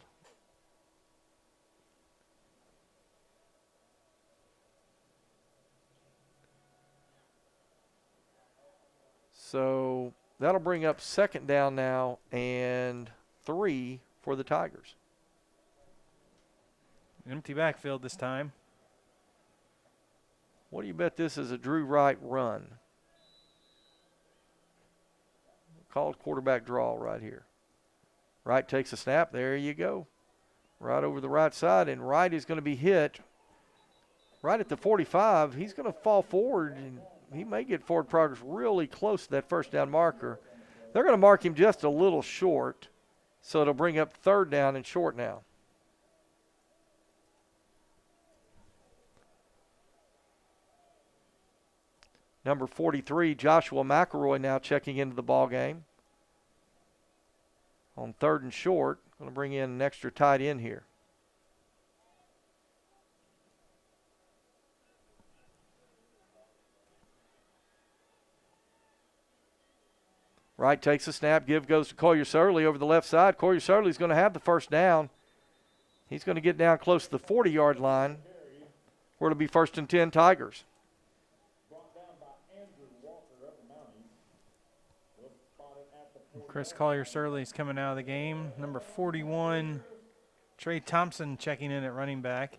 So that'll bring up 2nd down now and 3 for the Tigers. Empty backfield this time. What do you bet this is a Drew Wright run? Called quarterback draw right here. Wright takes a snap. There you go. Right over the right side, and Wright is going to be hit right at the 45. He's going to fall forward, and he may get forward progress really close to that 1st down marker. They're going to mark him just a little short, so it'll bring up 3rd down and short now. Number 43, Joshua McElroy, now checking into the ball game. On 3rd and short, going to bring in an extra tight end here. Wright takes a snap. Give goes to Collier Surley over the left side. Collier Surley's going to have the 1st down. He's going to get down close to the 40-yard line, where it'll be 1st and 10 Tigers. Chris Collier Surley's coming out of the game. Number 41, Trey Thompson checking in at running back.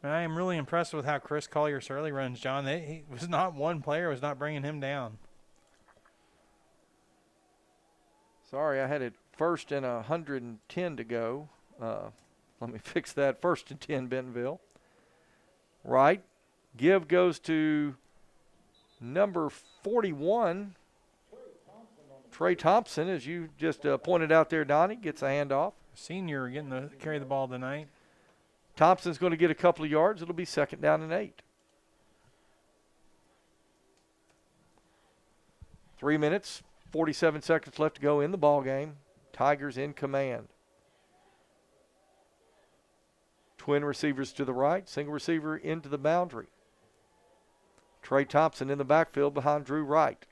And I am really impressed with how Chris Collier Surley runs, John. He was not one player was not bringing him down. Sorry, I had it 1st and 110 to go. Let me fix that. 1st and 10 Bentonville. Right. Give goes to number 41, Trey Thompson, as you just pointed out there, Donnie, gets a handoff. Senior getting to carry the ball tonight. Thompson's going to get a couple of yards. It'll be 2nd down and 8. 3 minutes, 47 seconds left to go in the ball game. Tigers in command. Twin receivers to the right, single receiver into the boundary. Trey Thompson in the backfield behind Drew Wright.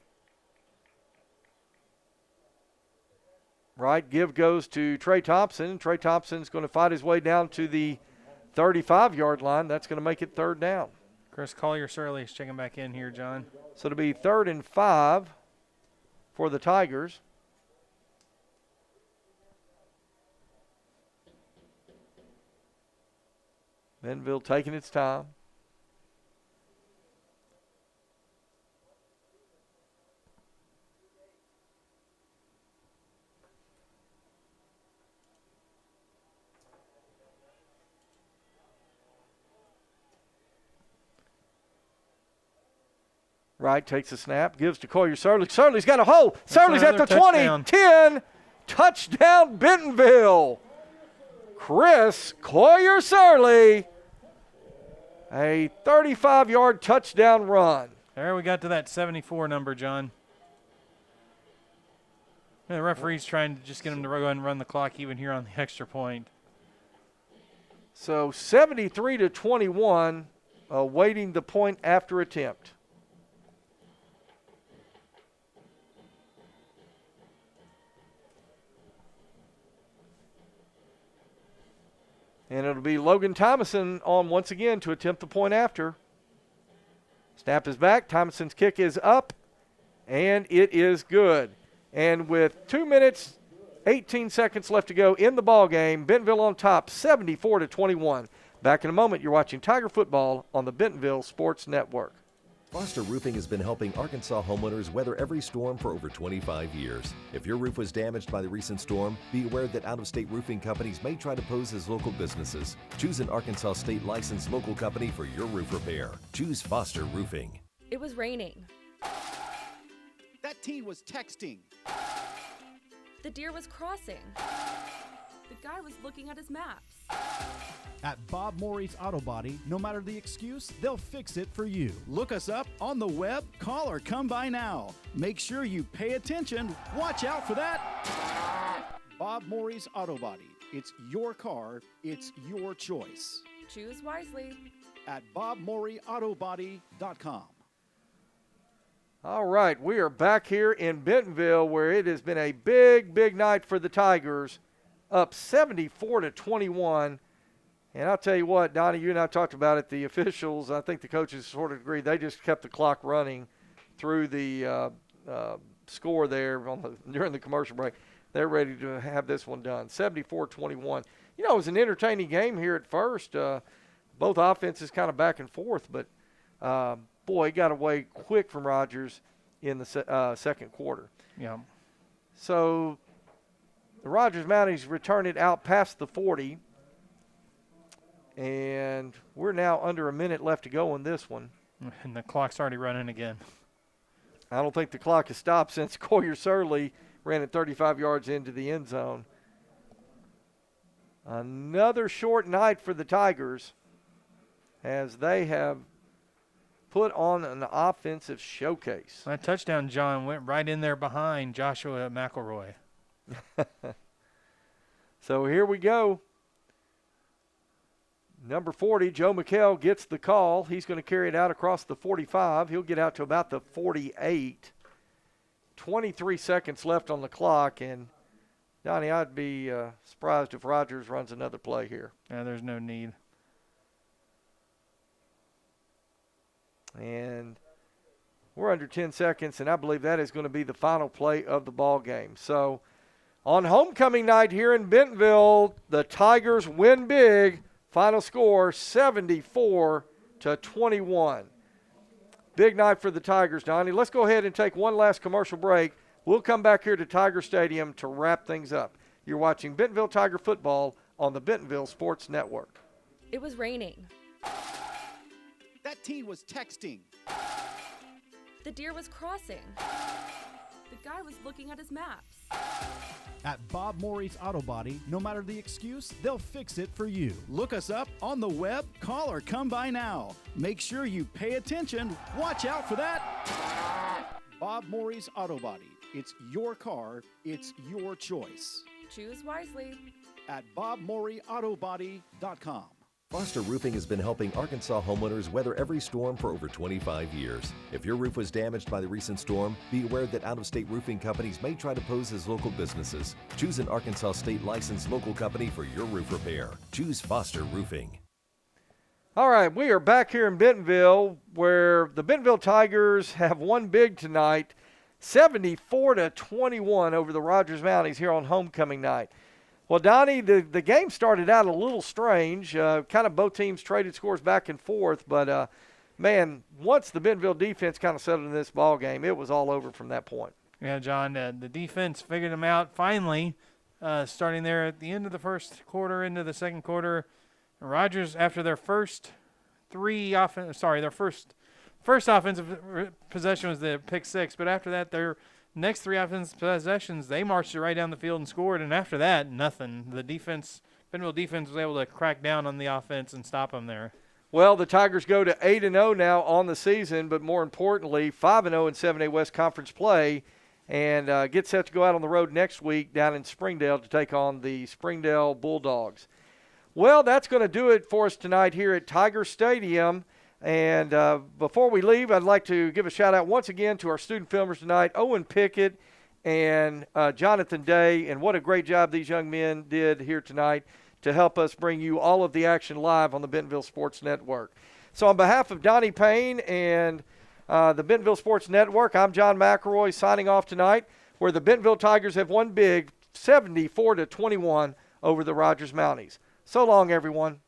Right, give goes to Trey Thompson. Trey Thompson's going to fight his way down to the 35-yard line. That's going to make it 3rd down. Chris Collier Surley is checking back in here, John. So it'll be 3rd and 5 for the Tigers. Bentonville taking its time. Wright takes a snap, gives to Collier Surley. Surley's got a hole. Surley's at the 20, touchdown. 10. Touchdown, Bentonville. Chris Collier Surley. A 35-yard touchdown run. There we got to that 74 number, John. And the referee's trying to just get him to go ahead and run the clock even here on the extra point. So 73-21, awaiting the point after attempt. And it'll be Logan Thomason on once again to attempt the point after. Snap is back. Thomason's kick is up, and it is good. And with 2 minutes, 18 seconds left to go in the ball game, Bentonville on top, 74-21. Back in a moment, you're watching Tiger football on the Bentonville Sports Network. Foster Roofing has been helping Arkansas homeowners weather every storm for over 25 years. If your roof was damaged by the recent storm, be aware that out-of-state roofing companies may try to pose as local businesses. Choose an Arkansas state licensed local company for your roof repair. Choose Foster Roofing. It was raining. That teen was texting. The deer was crossing. The guy was looking at his maps. At Bob Morey's Auto Body, no matter the excuse, they'll fix it for you. Look us up on the web, call or come by now. Make sure you pay attention. Watch out for that. Bob Morey's Auto Body. It's your car. It's your choice. Choose wisely. At BobMoreyAutoBody.com. All right, we are back here in Bentonville where it has been a big, big night for the Tigers, up 74-21. And I'll tell you what, Donnie, you and I talked about it. The officials, I think the coaches sort of agreed. They just kept the clock running through the score there during the commercial break. They're ready to have this one done, 74-21. You know, it was an entertaining game here at first. Both offenses kind of back and forth, but boy, it got away quick from Rogers in the second quarter. Yeah. So the Rogers Mounties return it out past the 40. And we're now under a minute left to go in this one. And the clock's already running again. I don't think the clock has stopped since Collier Surley ran it 35 yards into the end zone. Another short night for the Tigers as they have put on an offensive showcase. That touchdown, John, went right in there behind Joshua McElroy. So here we go. Number 40, Joe McHale, gets the call. He's going to carry it out across the 45. He'll get out to about the 48. 23 seconds left on the clock. And, Donnie, I'd be surprised if Rogers runs another play here. Yeah, there's no need. And we're under 10 seconds, and I believe that is going to be the final play of the ball game. So on homecoming night here in Bentonville, the Tigers win big. Final score, 74-21. Big night for the Tigers, Donnie. Let's go ahead and take one last commercial break. We'll come back here to Tiger Stadium to wrap things up. You're watching Bentonville Tiger football on the Bentonville Sports Network. It was raining. That teen was texting. The deer was crossing. The guy was looking at his maps. At Bob Morey's Auto Body, no matter the excuse, they'll fix it for you. Look us up on the web, call or come by now. Make sure you pay attention. Watch out for that. Bob Morey's Auto Body. It's your car. It's your choice. Choose wisely. At BobMoreyAutoBody.com. Foster Roofing has been helping Arkansas homeowners weather every storm for over 25 years. If your roof was damaged by the recent storm, be aware that out-of-state roofing companies may try to pose as local businesses. Choose an Arkansas state licensed local company for your roof repair. Choose Foster Roofing. All right, we are back here in Bentonville where the Bentonville Tigers have won big tonight, 74-21 over the Rogers Mounties here on homecoming night. Well, Donnie, the game started out a little strange. Kind of both teams traded scores back and forth. But, man, once the Bentonville defense kind of settled in this ball game, it was all over from that point. Yeah, John, the defense figured them out finally, starting there at the end of the first quarter into the second quarter. Rogers, after their first first offensive possession was the pick six. But after that, their next three offensive possessions, they marched it right down the field and scored. And after that, nothing. The Bentonville defense was able to crack down on the offense and stop them there. Well, the Tigers go to 8-0 now on the season, but more importantly, 5-0 in 7A West Conference play, and get set to go out on the road next week down in Springdale to take on the Springdale Bulldogs. Well, that's going to do it for us tonight here at Tiger Stadium. And before we leave, I'd like to give a shout-out once again to our student filmers tonight, Owen Pickett and Jonathan Day, and what a great job these young men did here tonight to help us bring you all of the action live on the Bentonville Sports Network. So on behalf of Donnie Payne and the Bentonville Sports Network, I'm John McElroy signing off tonight, where the Bentonville Tigers have won big 74-21 over the Rogers Mounties. So long, everyone.